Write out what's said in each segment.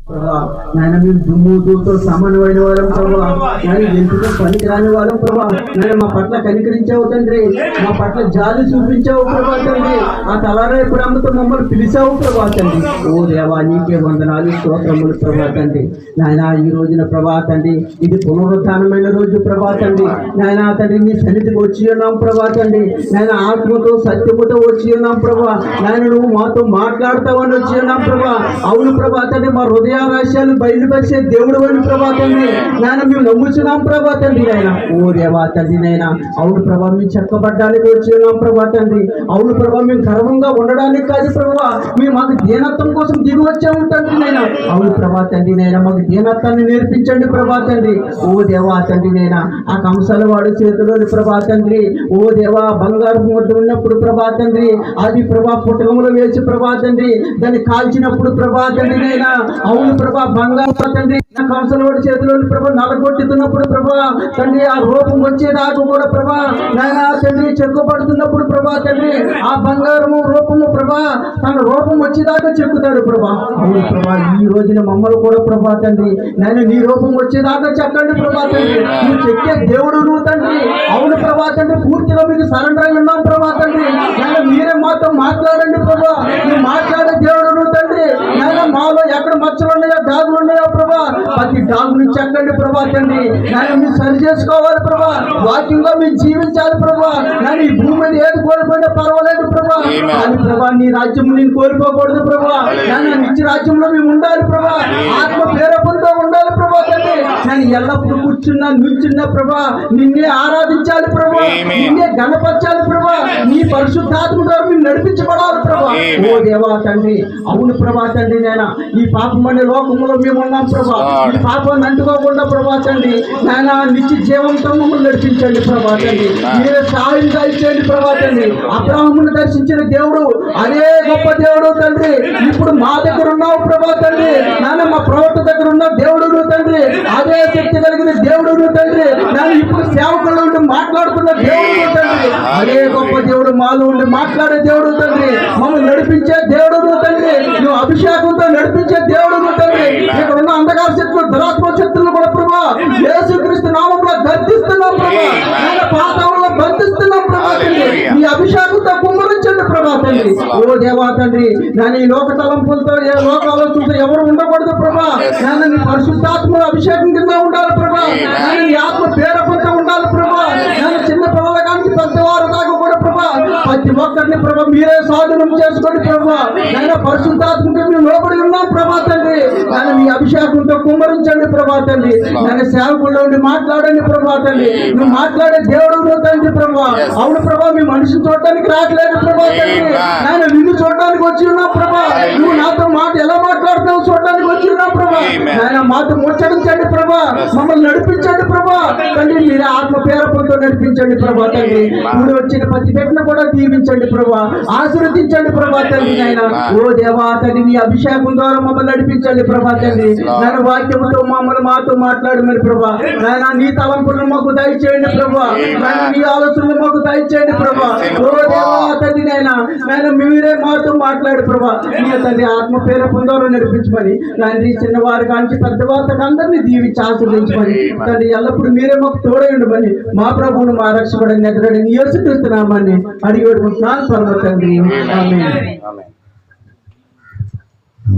నాయన మేము దుమ్ముతో సమానమైన వాళ్ళం ప్రభా, నాయన ఎందుకు పనికిరాని వాళ్ళం ప్రభా, నాయన మా పట్ల కనికరించావు తండ్రి, మా పట్ల జాలి చూపించావు ప్రభా తండ్రి, ఆ తలారా ప్రేమతో మమ్మల్ని పిలిచావు ప్రభా తండ్రి. ఓ దేవా నీకే వందనాలు స్తోత్రములు ప్రభా తండ్రి. నాయన ఈ రోజున ప్రభా తండ్రి ఇది పునరుద్ధానమైన రోజు ప్రభా తండ్రి. నాయన తండ్రి నీ సన్నిధికి వచ్చి ఉన్నాం ప్రభా తండ్రి, నాయన ఆత్మతో సత్యముతో వచ్చి ఉన్నాం ప్రభా, నాయన నువ్వు మాతో మాట్లాడతావని వచ్చి ఉన్నాం ప్రభా. అవును ప్రభా తండ్రి, మా హృదయ రహస్యాలు బయలుపరిచే దేవుడు అని ప్రభా తండ్రి, నాయన మేము నమ్ముచున్నాం ప్రభా తండ్రి. నాయన ఓ దేవా తండ్రి నాయన అవును ప్రభా మేము చెక్కబడ్డానికి వచ్చి ఉన్నాం ప్రభా తండ్రి. అవును ప్రభా మేము గర్వంగా ఉండడానికి కాదు ప్రభా, మేము మాకు దీనత్వం కోసం దిగి వచ్చాము తండ్రి నాయన. అవును ప్రభా తండ్రి నాయన మాకు దీనత్వాన్ని నేర్పించండి ప్రభా తండ్రి. ఓ దేవా తండ్రి నాయన ఆ కంసాల వాడి చేతిలోని ప్రభా తండ్రి, ఓ దేవా బంగారు ముద్ద ఉన్నప్పుడు ప్రభా తండ్రి అది ప్రభా పుటకములో వేసి ప్రభా తండ్రి దాన్ని కాల్చినప్పుడు ప్రభా తండ్రి నాయన అవును ప్రభా బంగారు తండ్రి కంసాల వాడి చేతిలోని ప్రభా నలగొట్టుతున్నప్పుడు ప్రభా తండ్రి ఆ రూపం వచ్చేదాకా కూడా ప్రభా నాయన తండ్రి చెక్కబడుతున్నప్పుడు ప్రభా తండ్రి ఆ బంగారము రూపము ప్రభా తన రూపం వచ్చేదాకా చెక్కుతాడు ప్రభా. అవును ప్రభా ఈ రోజున మమ్మల్ని కూడా ప్రభా తండ్రి నాయన నీ రూపం వచ్చేదాకా చెక్కండి ప్రభా తండ్రి. నువ్వు చెక్కే దేవుడు నువ్వు తండ్రి. అవును ప్రభా తండ్రి పూర్తిగా మీకు సరెండర్ అయి ఉన్నాం ప్రభా తండ్రి. నాయన మీరే మాతో మాట్లాడండి ప్రభా, నువ్వు మాట్లాడే దేవుడు నువ్వు తండ్రి. నాయన మాలో ఎక్కడ మచ్చలు ఉన్నాయో డాగులు ఉన్నాయో ప్రభా ప్రతి డాగుని చెక్కండి ప్రభా తండ్రి. నాయన మీరు సరి చేసుకోవాలి ప్రభా, వాక్యంగా మీరు జీవించాలి ప్రభా. నాయన ఈ భూమి మీద ఏది కోల్పోయినా పర్వాలేదు ప్రభా, కానీ ప్రభా నీ రాజ్యం నేను కోల్పోకూడదు ప్రభా. నాయన నిత్య రాజ్యంలో మేము ఉండాలి ప్రభా, ఆత్మ ప్రేరేపణతో ఉండాలి ప్రభా తండ్రి. నేను ఎల్లప్పుడూ కూర్చున్నా నిల్చున్నా ప్రభా నిన్నే ఆరాధించాలి ప్రభా, నిన్నే గణపరచాలి ప్రభా, నీ పరిశుద్ధాత్మ ద్వారా మేము నడిపించబడాలి ప్రభా. ఓ దేవా తండ్రి అవును ప్రభా తండ్రి నాయన ఈ పాపం అనే లోకంలో మేము ఉన్నాం ప్రభా, ఈ పాపాన్ని అంటుకోకుండా ప్రభా తండ్రి నాయన నిత్య జీవంతో మమ్మల్ని నడిపించండి ప్రభా తండ్రి. మీరే సహాయం దయచేయండి ప్రభా తండ్రి. అబ్రాహ్ముని దర్శించిన దేవుడు అదే గొప్ప దేవుడు తండ్రి, ఇప్పుడు మా దగ్గర ఉన్నావు ప్రభా తండ్రి. నాన్న మా ప్రవక్త దగ్గర ఉన్న దేవుడు నువ్వు తండ్రి, అదే శక్తి కలిగిన దేవుడు నువ్వు తండ్రి. నన్ను ఇప్పుడు సేవకులు ఉండి మాట్లాడుతున్న దేవుడు నువ్వు తండ్రి, అదే గొప్ప దేవుడు మాలో ఉండి మాట్లాడే దేవుడు తండ్రి, మమ్మల్ని నడిపించే దేవుడు నువ్వు తండ్రి, నువ్వు అభిషేకంతో నడిపించే దేవుడు నువ్వు తండ్రి. ఇక్కడ ఉన్న అంధకార శక్తులు దురాత్మ శక్తులు కూడా ప్రభా యేసుక్రీస్తు నామములో గర్దిస్తున్నాం ప్రభా, ఆయన పాతాళంలో బంధిస్తున్నాం ప్రభా తండ్రి. ఈ అభిషేకంతో కుమ్మరించండి ప్రభా తండ్రి. ఓ దేవా తండ్రి నేను ఈ లోక తలంపులతో ఏ లోక ఆలోచనతో ఎవరు ఉండకూడదు ప్రభా. నేను నీ పరిశుద్ధాత్మ అభిషేకం కింద ఉండాలి ప్రభా, నేను నీ ఆత్మ ప్రేరేపణతో ఉండాలి ప్రభా. నేను చిన్న పిల్లల కానీ పెద్దవారు దాకా కూడా ప్రభా ప్రతి ఒక్కరిని ప్రభా మీరే సాధనం చేసుకోండి ప్రభా. నేను పరిశుద్ధాత్మకి మేము లోపడి ఉన్నాం ప్రభా తండ్రి. నేను మీ అభిషేకంతో కుమ్మరించండి ప్రభా తండ్రి. నేను సేవకుల్లో ఉండి మాట్లాడండి ప్రభా తండ్రి. నువ్వు మాట్లాడే దేవుడు నువ్వు తండ్రి ప్రభా. అవును ప్రభా మీ మనిషిని చూడటానికి రావట్లేదు ప్రభా తండ్రి, నేను నిన్ను చూడడానికి వచ్చి ఉన్నాం ప్రభా. నువ్వు నాతో మాట ఎలా మాట్లాడుతున్నావు చూడడానికి వచ్చి ఉన్నాం ప్రభా. ఆయన మాతో ముచ్చటించండి ప్రభా, మమ్మల్ని నడిపించండి ప్రభా తండ్రి. మీరే ఆత్మ పేరపులతో నడిపించండి ప్రభా తండ్రి. ఇప్పుడు వచ్చిన ప్రతి బిడ్డను కూడా దీవించండి ప్రభా, ఆశీర్వదించండి ప్రభా తండ్రి. నాయన ఓ దేవా తండ్రి నీ అభిషేకం ద్వారా మమ్మల్ని నడిపించండి ప్రభా తండ్రి. నేను వాక్యముతో మమ్మల్ని మాతో మాట్లాడమని ప్రభా. నాయన నీ తలంపులను మాకు దయచేయండి ప్రభా, నాయన నీ ఆలోచనలు మాకు దయచేయండి ప్రభా. ఓ దేవా తండ్రి నాయన నేను మీరే మాతో మాట్లాడు ప్రభా. నీ తండ్రి ఆత్మ పేరపుల ద్వారా నడిపించమని తండ్రి చిన్నవారు కానీ పెద్దవారికి అందరినీ దీవించి ఆశీర్వదించమని తండ్రి ఎల్లప్పుడు మీరే మాకు తోడై ఉండమని మా ప్రభువును మా రక్షకుడిని ఎదురని యేసుక్రీస్తునామని అడిగి పెట్టుకుంటున్నాను పరమ తండ్రి. ఆమేన్.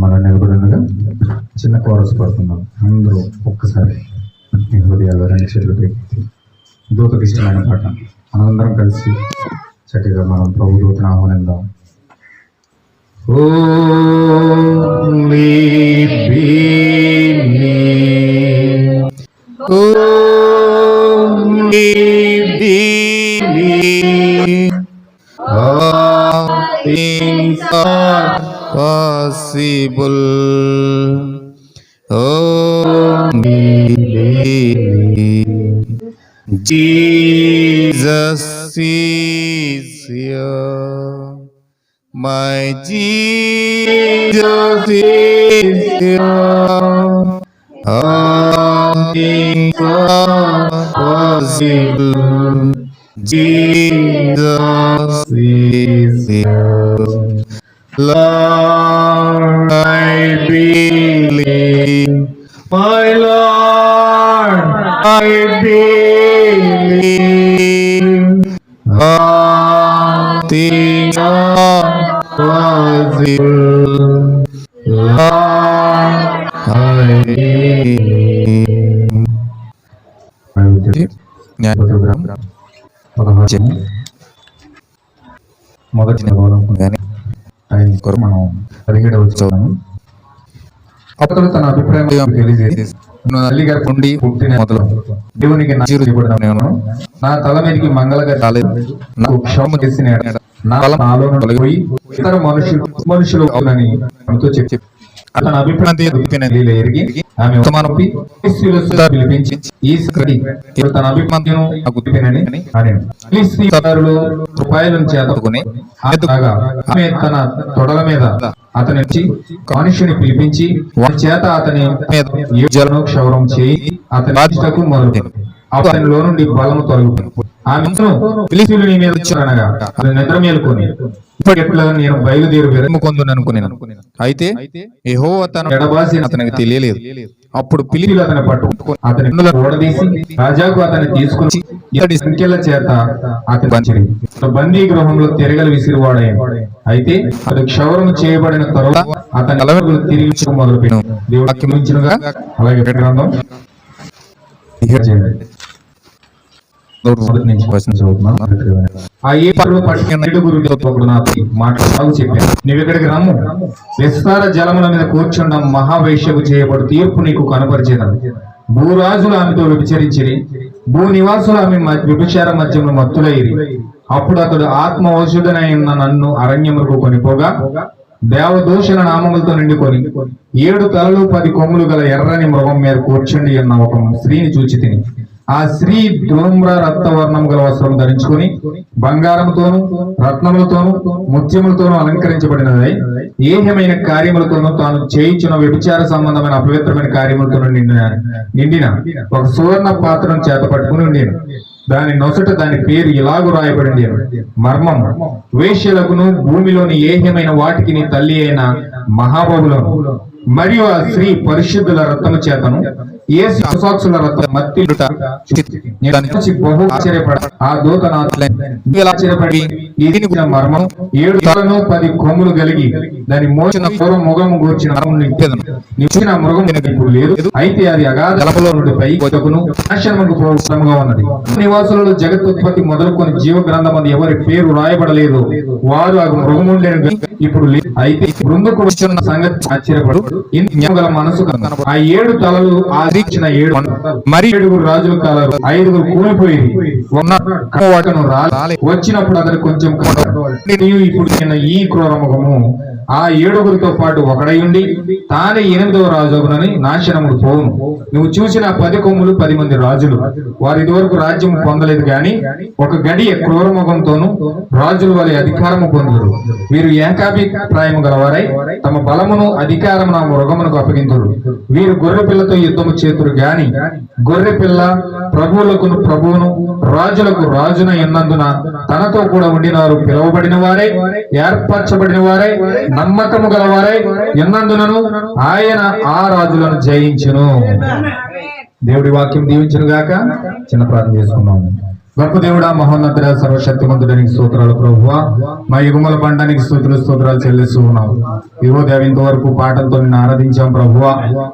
మనం నిలబడినగా చిన్న కోరస్ పడుతున్నాం. అందరూ ఒక్కసారి హృదయాల్లో రెండు చేతులు పెట్టి దూతకు ఇష్టమైన పాట మనందరం కలిసి చక్కగా మనం ప్రభు దూతను ఆహ్వానిద్దాం. Possible. Jesus is here. My Jesus is here. All things are possible. Jesus is here. Lord, I believe. My Lord, I believe. All things are possible. Lord, I believe. మొదటి మనం 17వ చదువుతాము. అతడు తన అభిప్రాయం తెలియజేసి తల్లి గారి నుండి పుట్టిన మొదలు దేవునికి నా తల మీదకి మంగళగా రాలేదు, నాకు క్షమ చేసిన నాలో తొలగిపోయి ఇతర మనుషులు అవునని ఆమెతో చెప్పి అతని అభిప్రాయం ఎరిగి ఆమె పిలిపించి ఈ తన అభిప్రాయం రూపాయలను చేతకుని ఆమె తన తొడల మీద అతని మనుషుని పిలిపించి వారి చేత అతని జలను క్షౌరం చేయి అతని బాధ్యతకు మొదలు అతనిలో నుండి బలము తొలగిపోయింది. ఆమెను ఫిలిష్తీయులు నీ మీద వచ్చారనగా అతను నిద్ర మేలుకొని ఇప్పటికెట్లా నేను బయలుదేరి అనుకున్నాను. అయితే యెహోవా తన ఎడబాసి అతనికి తెలియలేదు. అప్పుడు ఫిలిష్తీయులు అతని పట్టుకొని అతని ఓడదీసి రాజాకు అతన్ని తీసుకుని ఇతడి సంఖ్యల చేత అతని బందీ గృహంలో తిరగలు విసిరివాడాయను. అయితే అది క్షౌరం చేయబడిన తరువాత అతని అలవెలు తిరిగి మొదలుపెట్టాను. దేవుడు ఆజ్ఞాపించునుగా అలాగే గ్రంథం నువ్వు ఇక్కడికి రమ్ము, విస్తార జలముల మీద కూర్చున్న మహావైశ్యకు చేయబడు తీర్పు నీకు కనపరిచేదాను. భూరాజులు ఆమెతో వ్యభిచరించిరి, భూ నివాసులు ఆమె వ్యభిచార మధ్యంలో మత్తులైరి. అప్పుడు అతడు ఆత్మ ఔషధనైన నన్ను అరణ్యములకు కొనిపోగా దేవదోషుల నామములతో నిండుకొని 7 తలలు 10 కొమ్ములు గల ఎర్రని మృగం మీద కూర్చుండి ఉన్న ఒక స్త్రీని చూచి తిని ఆ స్త్రీ ధూమ్ర రక్తవర్ణం గల వస్త్రం ధరించుకుని బంగారముతోను రత్నములతోను ముత్యములతోనూ అలంకరించబడినదై ఏహమైన కార్యములతోనూ తాను చేయించిన వ్యభిచార సంబంధమైన అపవిత్రమైన కార్యములతోనూ నిండిన ఒక సువర్ణ పాత్రను చేత పట్టుకుని ఉండేను. దాని నొసట దాని పేరు ఇలాగు రాయబడింది, మర్మం, వేశ్యలకును భూమిలోని ఏహ్యమైన వాటికి నీ తల్లి అయిన మహాబబులను. మరియు ఆ స్త్రీ పరిశుద్ధుల రక్తము చేతను యేసు సాక్షుల రక్తం మత్తిలుట బహు ఆశ్చర్యపడ ఆ దూత ఆశ్చర్యపడి ఇది మర్మం 7 తలను 10 కొమ్ములు కలిగి దాని మోచిన పూర్వ ముఖము గూర్చిన నిచ్చిన మృగం ఇప్పుడు లేదు. అయితే అది అగాధ జలములో నుండి పైకొకను నాశనముకు పోవడంగా ఉన్నది. నివాసులలో జగత్తుత్పత్తి మొదలుకొని జీవ గ్రంథమందు ఎవరి పేరు రాయబడలేదు వారు ఆ మృగముండేను ఇప్పుడు లేదు. అయితే బృందుకు వచ్చిన సంగతి ఆశ్చర్యపడు గల మనసు ఆ 7 తలలు ఆదించిన 7 మరి 7 రాజుల కాలాలు 5 కూలిపోయి వచ్చినప్పుడు అతను కొంచెం ఇప్పుడు ఈ క్రూర ముఖము ఆ 7 పాటు ఒకడయుండి తానే 8వ రాజునని నాశనముకు పోవును. నువ్వు చూసిన 10 కొమ్ములు 10 మంది రాజులు, వారి ఇదివరకు రాజ్యం పొందలేదు గాని ఒక గడియ క్రూర ముఖంతోను రాజుల వారి అధికారము పొందురు. వీరు ఏకాభిప్రాయము గలవారై తమ బలమును అధికారము నా మృగమునకు అప్పగింతురు. వీరు గొర్రె పిల్లతో యుద్ధము చేతురు గాని గొర్రె పిల్ల ప్రభువులకు ప్రభువును రాజులకు రాజున ఎన్నందున తనతో కూడా ఉండినారు. పిలువబడిన వారే ఏర్పరచబడిన వారే నమ్మకము గలవారే ఎన్నందునను ఆయన ఆ రాజులను జయించును. దేవుడి వాక్యం దీవించును గాక. చిన్న ప్రార్థన చేసుకున్నాము. గొప్ప దేవుడా, మహోన్నతుడ, సర్వశక్తిమంతుడానికి స్తోత్రాలు ప్రభువా. మా యుగముల బండానికి స్తోత్రాలు చెల్లిస్తూ ఉన్నాం. ఇవో దేవ ఇంతవరకు పాటలతో నిన్ను ఆరాధించాం ప్రభువా.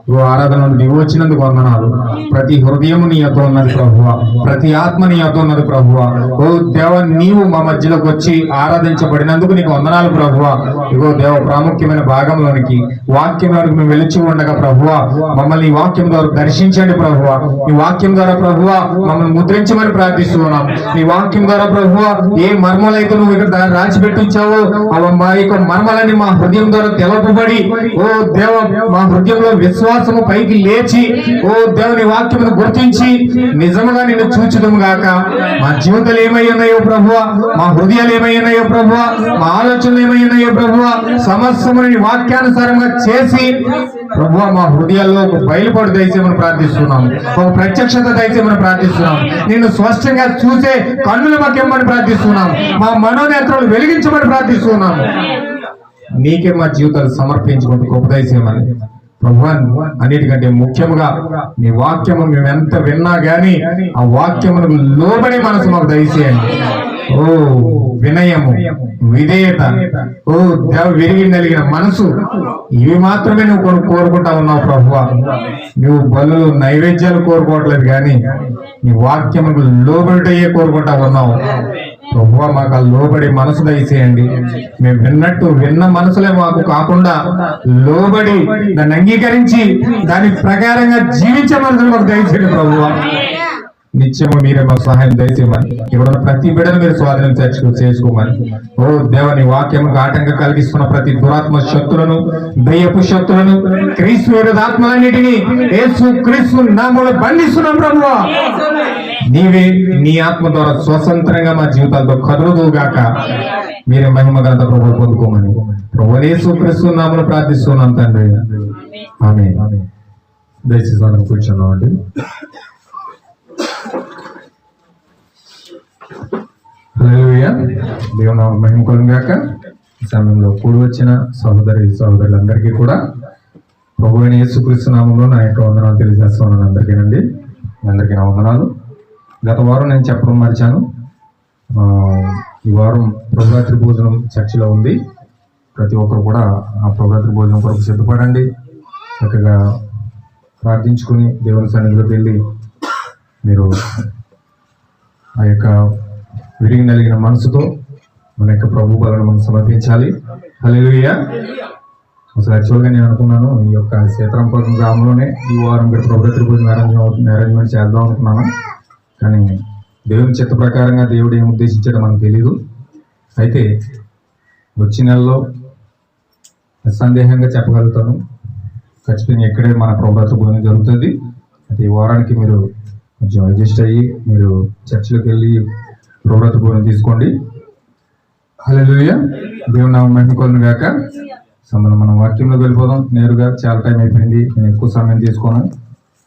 ఇవో ఆరాధనలు దిగి వచ్చినందుకు వందనాలు. ప్రతి హృదయము నీ యొద్ద ఉన్నది ప్రభువా, ప్రతి ఆత్మ నీ యొద్ద ఉన్నది ప్రభువా. ఓ దేవ, నీవు మా మధ్యలోకి వచ్చి ఆరాధించబడినందుకు నీకు వందనాలు ప్రభువా. ఇగో దేవ, ప్రాముఖ్యమైన భాగంలోనికి వాక్యంలోనికి మేము వెలిచి ఉండగా ప్రభువా మమ్మల్ని ఈ వాక్యం ద్వారా దర్శించండి ప్రభువా. ఈ వాక్యం ద్వారా ప్రభువా మమ్మల్ని ముద్రించమని ప్రార్థిస్తున్నాం. నీ వాక్యం ద్వారా ప్రభువా ఏ మర్మలైతే నువ్వు ఇక్కడ రాసి పెట్టించావో అవి మా యొక్క మర్మలని మా హృదయం ద్వారా తెలపబడి ఓ దేవ మా హృదయంలో విశ్వాసము పైకి లేచి ఓ దేవుని వాక్యమును గుర్తించి నిజముగా నిన్ను చూచుదము గాక. మా జీవితాలు ఏమై ఉన్నాయో ప్రభువా, మా హృదయాలు ఏమై ఉన్నాయో ప్రభువా, మా ఆలోచనలు ఏమై ఉన్నాయో ప్రభువా సమస్తముని వాక్యానుసారంగా చేసి ప్రభువా మా హృదయాల్లో ఒక బయలుపాటు దయచేయమని ప్రార్థిస్తున్నాం. ఒక ప్రత్యక్షత దయచేయమని ప్రార్థిస్తున్నాం. నిన్ను స్పష్టంగా చూసే కన్నులు మాకు ఇవ్వమని ప్రార్థిస్తున్నాం. మా మనోనేత్రాలు వెలిగించమని ప్రార్థిస్తున్నాం. నీకే మా జీవితాలు సమర్పించుకుంటూ గొప్ప దయచేయమని ప్రభువా, అన్నిటికంటే ముఖ్యముగా నీ వాక్యము మేము ఎంత విన్నా గానీ ఆ వాక్యమును లోబడే మనసు మాకు దయచేయండి. ఓ వినయము, విధేయత, ఓ దేవ విరిగి నలిగిన మనసు, ఇవి మాత్రమే నువ్వు కోరుకుంటా ఉన్నావు ప్రభువా. నువ్వు బలులు నైవేద్యాలు కోరుకోవట్లేదు కానీ నీ వాక్యముకు లోబడిటయే కోరుకుంటా ఉన్నావు ప్రభువా. మాకు ఆ లోబడి మనసు దయచేయండి. మేము విన్న మనసులే మాకు కాకుండా లోబడి దాన్ని అంగీకరించి దాని ప్రకారంగా జీవించే మనసులు మాకు దయచేయండి ప్రభువా. నిత్యము మీరే మాకు సహాయం దయచేయమని, ఇక్కడ ప్రతి బిడ్డను మీరు స్వాధీనం చేసుకోమని. ఓ దేవని వాక్యముకు ఆటంకం కలిగిస్తున్న ప్రతి దురాత్మ శక్తులను, దయ్యపు శక్తులను, క్రీస్తు విరోధాత్మలన్నిటినీ యేసు క్రీస్తు నామములో బంధిస్తున్నాం ప్రభువా. నీవే నీ ఆత్మ ద్వారా స్వతంత్రంగా మా జీవితాలతో కదులుదుగాక. మీరే మహిమ ఘనత ప్రభువు పొందుకోమని ప్రభువు యేసు క్రీస్తు నామములో ప్రార్థిస్తున్నాం తండ్రి, ఆమేన్. దయచేసి మనం కూర్చున్నామండి. హల్లెలూయా. దేవుని నామమున మహిమ కలుగుగాక. ఈ సమయంలో కూడి వచ్చిన సహోదరులందరికీ కూడా ప్రభువైన యేసుక్రీస్తు నామములో నా యొక్క వందనాలు తెలియజేస్తున్నాను. అందరికీనండి, అందరికీ నా వందనాలు. గత వారం నేను చెప్పడం మర్చాను. ఈ వారం ప్రభురాత్రి భోజనం చర్చిలో ఉంది. ప్రతి ఒక్కరు కూడా ఆ ప్రభురాత్రి భోజనం కొరకు సిద్ధపడండి. చక్కగా ప్రార్థించుకుని దేవుని సన్నిధిలోకి వెళ్ళి మీరు ఆ యొక్క విరిగి నలిగిన మనసుతో మన యొక్క ప్రభు బలను మనం సమర్పించాలి. హల్లెలూయా. అసలు యాక్చువల్గా నేను అనుకున్నాను ఈ యొక్క సీతారాంపురం గ్రామంలోనే ఈ వారం మీరు ప్రభుత్వ భోజనం అరేంజ్మెంట్ చేద్దాం అనుకున్నాను. కానీ దేవుని చిత్త ప్రకారంగా దేవుడు ఏం ఉద్దేశించాడో మనకు తెలియదు. అయితే వచ్చే నెలలో నిస్సందేహంగా చెప్పగలుగుతాను, ఖచ్చితంగా ఇక్కడే మన ప్రభుత్వ భోజనం జరుగుతుంది. అయితే ఈ వారానికి మీరు కొంచెం అడ్జస్ట్ అయ్యి మీరు చర్చిలోకి వెళ్ళి ప్రభుత్వ భోజనం తీసుకోండి. హల్లెలూయా. దేవుని నామమున మహిమ కలుగును గాక. మనం వాక్యంలోకి వెళ్ళిపోదాం నేరుగా. చాలా టైం అయిపోయింది, నేను ఎక్కువ సమయం తీసుకోను.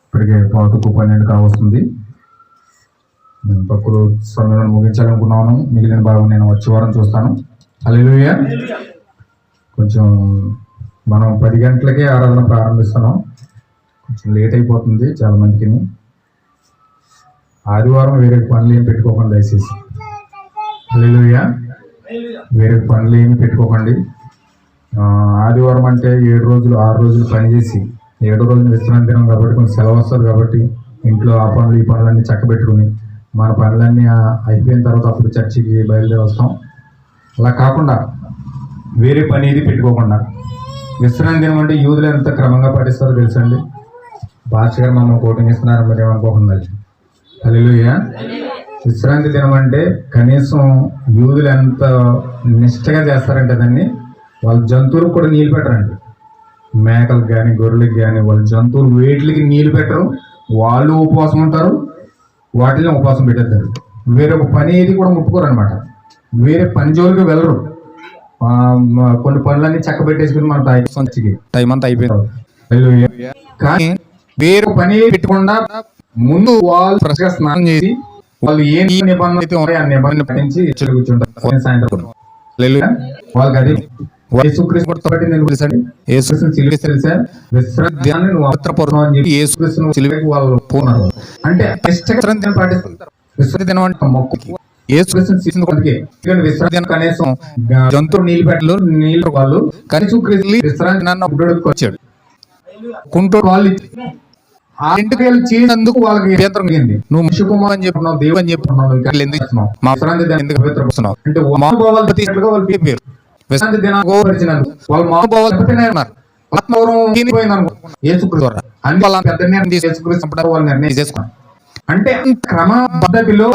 ఇప్పటికే 11:12 కావస్తుంది. నేను తక్కువ సమయంలో ముగించాలనుకున్నాను. మిగిలిన భాగం నేను వచ్చే వారం చూస్తాను. హల్లెలూయా. కొంచెం మనం 10 గంటలకే ఆరాధన ప్రారంభిస్తున్నాం. కొంచెం లేట్ అయిపోతుంది చాలా మందికి. ఆదివారం వేరే పనులు ఏమి పెట్టుకోకండి దయచేసి. హల్లెలూయా. వేరే పనులు ఏమి పెట్టుకోకండి. ఆదివారం అంటే 7 రోజులు 6 రోజులు పనిచేసి 7వ రోజున విశ్రాంతి దినం కాబట్టి కొంచెం సెలవు వస్తుంది కాబట్టి ఇంట్లో ఆ పనులు ఈ పనులన్నీ చక్కబెట్టుకుని మన పనులన్నీ అయిపోయిన తర్వాత అప్పుడు చర్చికి బయలుదేరి వస్తాం. అలా కాకుండా వేరే పని ఏది పెట్టుకోకుండా విశ్రాంతి దినం అంటే యూదులు ఎంత క్రమంగా పాటిస్తారో తెలుసండి. భాష గారు మమ్మల్ని కోటింగ్ ఇస్తున్నారు మరి ఏమనుకోకుండా. హల్లెలూయా. విశ్రాంతి దినం అంటే కనీసం యూదులు ఎంత నిష్టగా చేస్తారంటే దాన్ని వాళ్ళ జంతువులకు కూడా నీళ్ళు పెట్టరండి. మేకలకు కానీ గొర్రెలకు కానీ వాళ్ళ జంతువులు వేట్లకి నీళ్ళు పెట్టరు. వాళ్ళు ఉపవాసం ఉంటారు, వాటిని ఉపవాసం పెట్టేస్తారు. వేరొక పని ఏది కూడా ముట్టుకోరు అనమాట. వేరే పని జోలికి వెళ్ళరు. కొన్ని పనులన్నీ చక్క పెట్టేసుకుని మన టైం అంతా అయిపోయింది. కానీ వేరే పని పెట్టకుండా ముందు వాళ్ళు ఫ్రెష్గా స్నానం చేసి వాళ్ళు ఏ నిబంధన అయితే ఉన్నాయో ఆ నిబంధన పాటించి కూర్చుంటారు. సాయంత్రం వాళ్ళకి అది కనీసం జంతువు నీళ్ళు పెట్టలు నీళ్ళు వాళ్ళు కనీసం విశ్రాంతి వచ్చాడు కుంటూ వాళ్ళు ఆ ఇంటికి వెళ్ళి చేసినందుకు వాళ్ళకి నువ్వు మనిషి కుమార్ అని చెప్పుకున్నావు, దేవుడు అని చెప్పుకున్నావు, మా ఎందుకు పవిత్రపరుస్తున్నావు అంటే వాళ్ళ పేరు విశ్రాంతి దినాన్ని గౌరవించినందుకు వాళ్ళ మహాభావాలు అంటే క్రమ పద్ధతిలో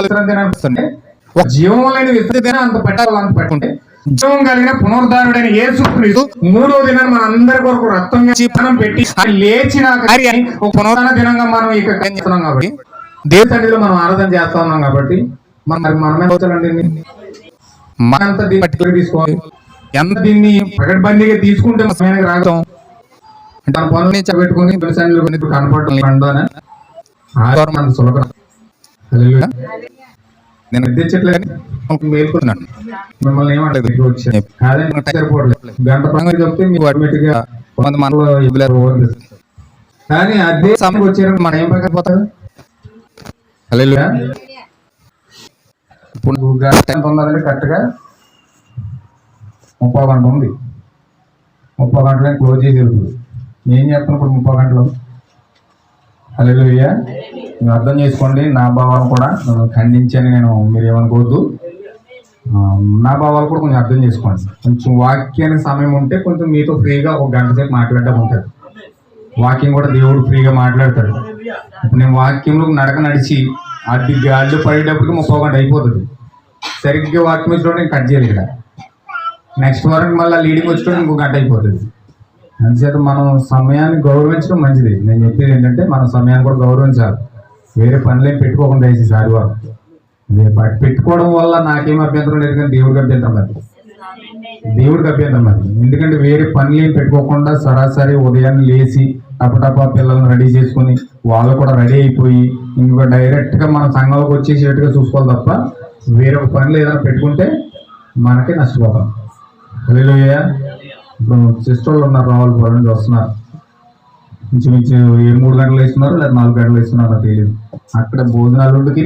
ఒక జీవం లేని విశ్రాంతి దినం అంత పెట్టాలి అంత పెట్టుకుంటే జీవం కలిగిన పునరుద్ధారుడైన యేసుక్రీస్తు 3వ దినాన్ని మన అందరి కొరకు రక్తం చీపనం పెట్టి లేచిన ఒక పునరుద్ధాన దినంగా మనం ఇక చేస్తున్నాం కాబట్టి దేవుని సన్నిధిలో మనం ఆరాధన చేస్తా ఉన్నాం కాబట్టి మనమే అవుతారండి. మనంతా దీన్ని పట్టుకుని తీసుకోవాలి. ఎంత దీన్ని పకడ్బందీగా తీసుకుంటే సమయానికి రాగం అంటే మన పనులు పెట్టుకుని కనపడటం సులభం. నేను తెచ్చట్లేదు మేల్కొన్నాను. మిమ్మల్ని ఏమంటలేదు మీకు వచ్చాను కాదని సరిపోవట్లేదు గంట పని చెప్తే మీకు ఆటోమేటిక్ గా కొంత మనలో ఇవ్వలేరు. కానీ అదే సమయం వచ్చారని మనం ఏం పకపోతుంది హల్లెలూయా. ఇప్పుడు టైం ఉందంటే కరెక్ట్ గా 30 గంట ఉంది. 30 గంటలని క్లోజ్ చేసి వెళ్తుంది. ఏం చేస్తాను ఇప్పుడు 30 గంటలు? హల్లెలూయా. మీరు అర్థం చేసుకోండి. నా భావాలు కూడా నన్ను ఖండించని మీరు ఏమనుకోవద్దు. నా భావాలు కూడా కొంచెం అర్థం చేసుకోండి. కొంచెం వాక్యానికి సమయం ఉంటే కొంచెం మీతో ఫ్రీగా ఒక గంట సేపు మాట్లాడడం ఉంటుంది. వాక్యం కూడా దేవుడు ఫ్రీగా మాట్లాడతాడు. ఇప్పుడు నేను వాక్యంలో నడక నడిచి అది గాడ్లు పడేటప్పటికి 30 గంట అయిపోతుంది. సరిగ్గా వాక్యం వచ్చినప్పుడు నేను కట్ చేయాలి. ఇక్కడ నెక్స్ట్ వారానికి మళ్ళీ లీడింగ్ వచ్చినప్పుడు ఇంకో గంట అయిపోతుంది. అందుచేత మనం సమయాన్ని గౌరవించడం మంచిది. నేను చెప్పేది ఏంటంటే మనం సమయాన్ని కూడా గౌరవించాలి. వేరే పనులేం పెట్టుకోకుండా వేసి ఆదివారం పెట్టుకోవడం వల్ల నాకేం అభ్యంతరం లేదు, కానీ దేవుడికి అభ్యంతరం అది. దేవుడికి అభ్యంతరం అది. ఎందుకంటే వేరే పనులేం పెట్టుకోకుండా సరాసరి ఉదయాన్నే లేచి అప్పటప్ప పిల్లల్ని రెడీ చేసుకుని వాళ్ళు కూడా రెడీ అయిపోయి ఇంకా డైరెక్ట్గా మన సంఘంలోకి వచ్చేసేట్టుగా చూసుకోవాలి తప్ప వేరొక పనులు ఏదైనా పెట్టుకుంటే మనకే నష్టపోతాం. హల్లెలూయా. ఇప్పుడు సిస్టర్లు ఉన్నారు, రావులపాలెం నుంచి వస్తున్నారు. ఇంచుమించు 3 గంటలు వేస్తున్నారు లేదా 4 గంటలు వేస్తున్నారు నాకు తెలియదు. అక్కడ భోజనాలుకి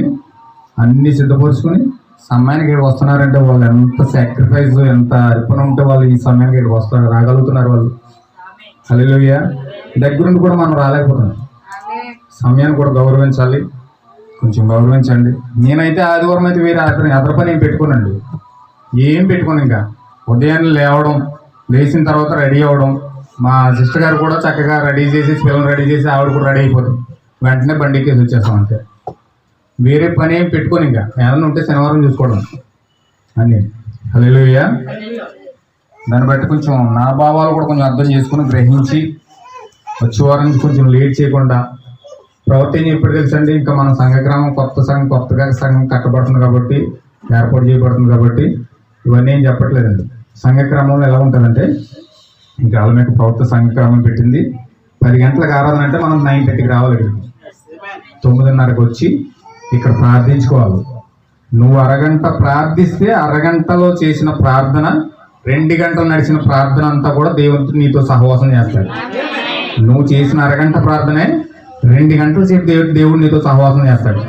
అన్ని సిద్ధపరుచుకుని సమయానికి ఇక్కడికి వస్తున్నారంటే వాళ్ళు ఎంత సాక్రిఫైస్ ఎంత అర్పణ ఉంటే వాళ్ళు ఈ సమయానికి ఇక్కడికి వస్తారు, రాగలుగుతున్నారు వాళ్ళు. హల్లెలూయా. దగ్గరుండి కూడా మనం రాలేకపోతున్నాం. సమయాన్ని కూడా గౌరవించాలి, కొంచెం గౌరవించండి. నేనైతే ఆదివారం అయితే వేరే అదర్ పని ఏం పెట్టుకోనండి. ఏం పెట్టుకోను. ఇంకా ఉదయాన్నే లేవడం, లేచిన తర్వాత రెడీ అవ్వడం. మా సిస్టర్ గారు కూడా చక్కగా రెడీ చేసి పిల్లలు రెడీ చేసి ఆవిడ కూడా రెడీ అయిపోతుంది. వెంటనే బండికేసి వచ్చేస్తాం అంతే. వేరే పని ఏం పెట్టుకోని. ఇంకా ఏదైనా ఉంటే శనివారం చూసుకోవడం అని. హల్లెలూయా. దాన్ని బట్టి కొంచెం నా భావాలు కూడా కొంచెం అర్థం చేసుకుని గ్రహించి వచ్చే వారం నుంచి కొంచెం లేట్ చేయకుండా ప్రవర్తన ఎప్పుడు తెలుసండి. ఇంకా మన సంఘగ్రామం కొత్తగా సంఘం కట్టబడుతుంది కాబట్టి, ఏర్పాటు చేయబడుతుంది కాబట్టి ఇవన్నీ ఏం చెప్పట్లేదండి. సంఘక్రమంలో ఎలా ఉంటుందంటే ఇంకా ఆలమేక ప్రభుత్వ సంఘక్రమం పెట్టింది 10 గంటలకు ఆరాధన అంటే మనం 9:30కి రావాలి. ఇక్కడికి 9:30కి వచ్చి ఇక్కడ ప్రార్థించుకోవాలి. నువ్వు అరగంట ప్రార్థిస్తే అరగంటలో చేసిన ప్రార్థన 2 గంటలు నడిచిన ప్రార్థన అంతా కూడా దేవుడు నీతో సహవాసం చేస్తాడు. నువ్వు చేసిన అరగంట ప్రార్థనే 2 గంటల సేపు దేవుడు నీతో సహవాసం చేస్తాడు.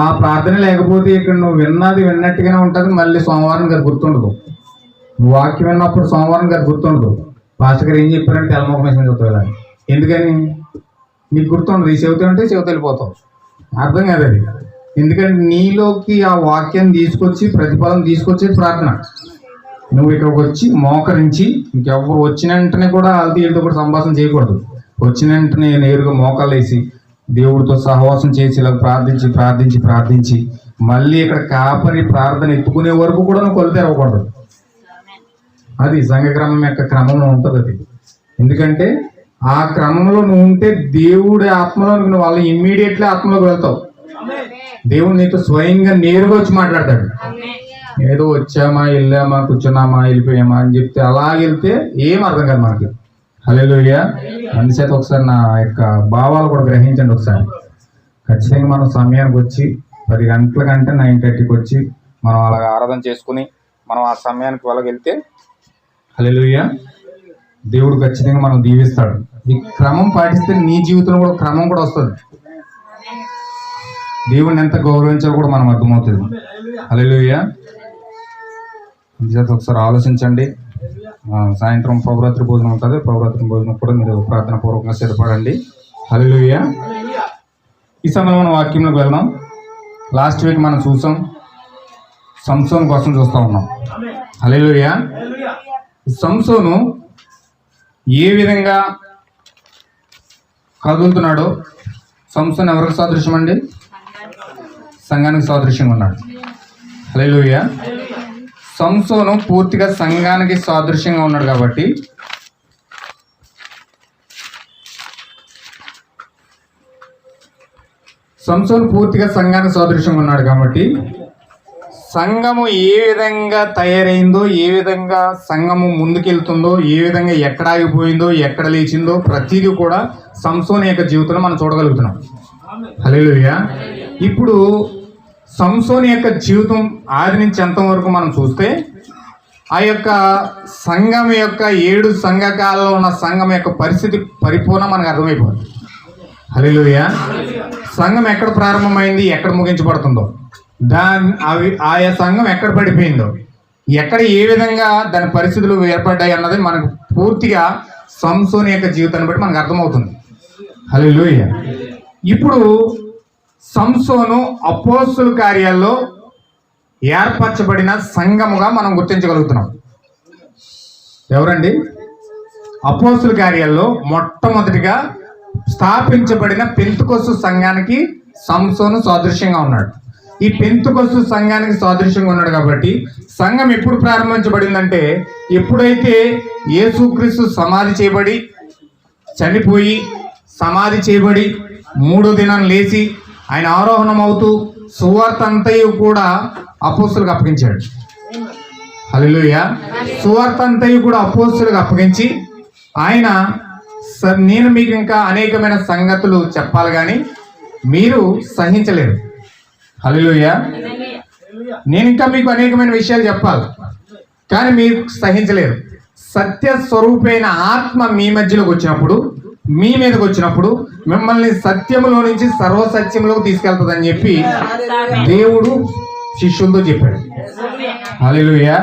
ఆ ప్రార్థన లేకపోతే ఇక్కడ నువ్వు విన్నట్టుగానే ఉంటుంది. మళ్ళీ సోమవారం గారు గుర్తుండదు. నువ్వు వాక్యం విన్నప్పుడు సోమవారం గారు గుర్తుండదు. పాస్టర్ గారు ఏం చెప్పారంటే తెల్లమొక మెసేజ్ చదువుతా. ఎందుకని నీకు గుర్తుండదు. ఈ చెబుతుంటే చెబుతూ వెళ్ళిపోతావు. అర్థం కాదు అది. ఎందుకంటే నీలోకి ఆ వాక్యం తీసుకొచ్చి ప్రతిఫలం తీసుకొచ్చేది ప్రార్థన. నువ్వు ఇక్కడికి వచ్చి మోకరించి ఇంకెవరు వచ్చిన వెంటనే కూడా వీళ్ళతో కూడా సంభాషణ చేయకూడదు. వచ్చిన వెంటనే నేరుగా మోకాలు వేసి దేవుడితో సహవాసం చేసి ఇలా ప్రార్థించి మళ్ళీ ఇక్కడ కాపరి ప్రార్థన ఎత్తుకునే వరకు కూడా నువ్వు కొలితే అవ్వకూడదు. అది సంఘక్రమం యొక్క క్రమంలో ఉంటుంది అది. ఎందుకంటే ఆ క్రమంలో నువ్వు ఉంటే దేవుడి ఆత్మలో నువ్వు వాళ్ళ ఇమ్మీడియట్లీ ఆత్మలోకి వెళ్తావు. దేవుడు నీతో స్వయంగా నేరుగా వచ్చి మాట్లాడతాడు. ఏదో వచ్చామా వెళ్ళామా కూర్చున్నామా వెళ్ళిపోయామా అని చెప్తే అలా వెళ్తే ఏం అర్థం కాదు మనకి. హల్లెలూయా. అందుచేత ఒకసారి నా యొక్క భావాలు కూడా గ్రహించండి. ఒకసారి ఖచ్చితంగా మనం సమయానికి వచ్చి 10 గంటల కంటే 9:30కి వచ్చి మనం అలాగ ఆరాధన చేసుకుని మనం ఆ సమయానికి వెళ్ళగెళ్తే హల్లెలూయా దేవుడు ఖచ్చితంగా మనం దీవిస్తాడు. ఈ క్రమం పాటిస్తే నీ జీవితంలో కూడా క్రమం కూడా వస్తుంది. దేవుడిని ఎంత గౌరవించాలో కూడా మనం అర్థమవుతుంది. హల్లెలూయా. అందుచేత ఒకసారి ఆలోచించండి. సాయంత్రం పౌరాత్రి భోజనం ఉంటుంది. పౌరాత్రి భోజనం కూడా మీరు ప్రార్థన పూర్వకంగా సిద్ధపడండి. హల్లెలూయా. ఈ సమయంలో మనం వాక్యంలోకి వెళ్దాం. లాస్ట్ వీక్ మనం చూసాం, సంసోను కోసం చూస్తూ ఉన్నాం. హల్లెలూయా. సంసోను ఏ విధంగా కదులుతున్నాడో. సంసోను ఎవరికి సాదృశ్యం అండి? సంఘానికి సాదృశ్యంగా ఉన్నాడు. హల్లెలూయా. సంసోను పూర్తిగా సంఘానికి సాదృశ్యంగా ఉన్నాడు కాబట్టి సంఘము ఏ విధంగా తయారైందో, ఏ విధంగా సంఘము ముందుకెళ్తుందో, ఏ విధంగా ఎక్కడ ఆగిపోయిందో, ఎక్కడ లేచిందో ప్రతిదీ కూడా సంసోను యొక్క జీవితంలో మనం చూడగలుగుతున్నాం. హల్లెలూయా. ఇప్పుడు సంసోని యొక్క జీవితం ఆది నుంచి అంతం వరకు మనం చూస్తే ఆ యొక్క సంఘం యొక్క 7 సంఘకాలలో ఉన్న సంఘం యొక్క పరిస్థితి పరిపూర్ణ మనకు అర్థమైపోతుంది. హల్లెలూయా. సంఘం ఎక్కడ ప్రారంభమైంది, ఎక్కడ ముగించబడుతుందో, ఆయా సంఘం ఎక్కడ పడిపోయిందో, ఎక్కడ ఏ విధంగా దాని పరిస్థితులు ఏర్పడ్డాయి అన్నది మనకు పూర్తిగా సంసోని యొక్క జీవితాన్ని బట్టి మనకు అర్థమవుతుంది. హల్లెలూయా. ఇప్పుడు సంసోను అపోస్తుల కార్యాల్లో ఏర్పరచబడిన సంఘముగా మనం గుర్తించగలుగుతున్నాం. ఎవరండి? అపోస్తుల కార్యాల్లో మొట్టమొదటిగా స్థాపించబడిన పెంతెకొస్తు సంఘానికి సంసోను సాదృశ్యంగా ఉన్నాడు. ఈ పెంతెకొస్తు సంఘానికి సాదృశ్యంగా ఉన్నాడు కాబట్టి సంఘం ఎప్పుడు ప్రారంభించబడిందంటే, ఎప్పుడైతే యేసుక్రీస్తు సమాధి చేయబడి చనిపోయి సమాధి చేయబడి 3వ దినం లేచి ఆయన ఆరోహణం అవుతూ సువార్త అంతయు కూడా అపోస్తులకు అప్పగించాడు. హల్లెలూయా. సువార్త అంతయు కూడా అపోస్తులకు అప్పగించి ఆయన నేను మీకు ఇంకా అనేకమైన సంగతులు చెప్పాలి కానీ మీరు సహించలేరు. హల్లెలూయా. నేను ఇంకా మీకు అనేకమైన విషయాలు చెప్పాలి కానీ మీరు సహించలేరు. సత్య స్వరూపైన ఆత్మ మీ మధ్యలోకి వచ్చినప్పుడు, మీ మీదకి వచ్చినప్పుడు మిమ్మల్ని సత్యములో నుంచి సర్వసత్యంలోకి తీసుకెళ్తుందని చెప్పి దేవుడు శిష్యులతో చెప్పాడు. హల్లెలూయా.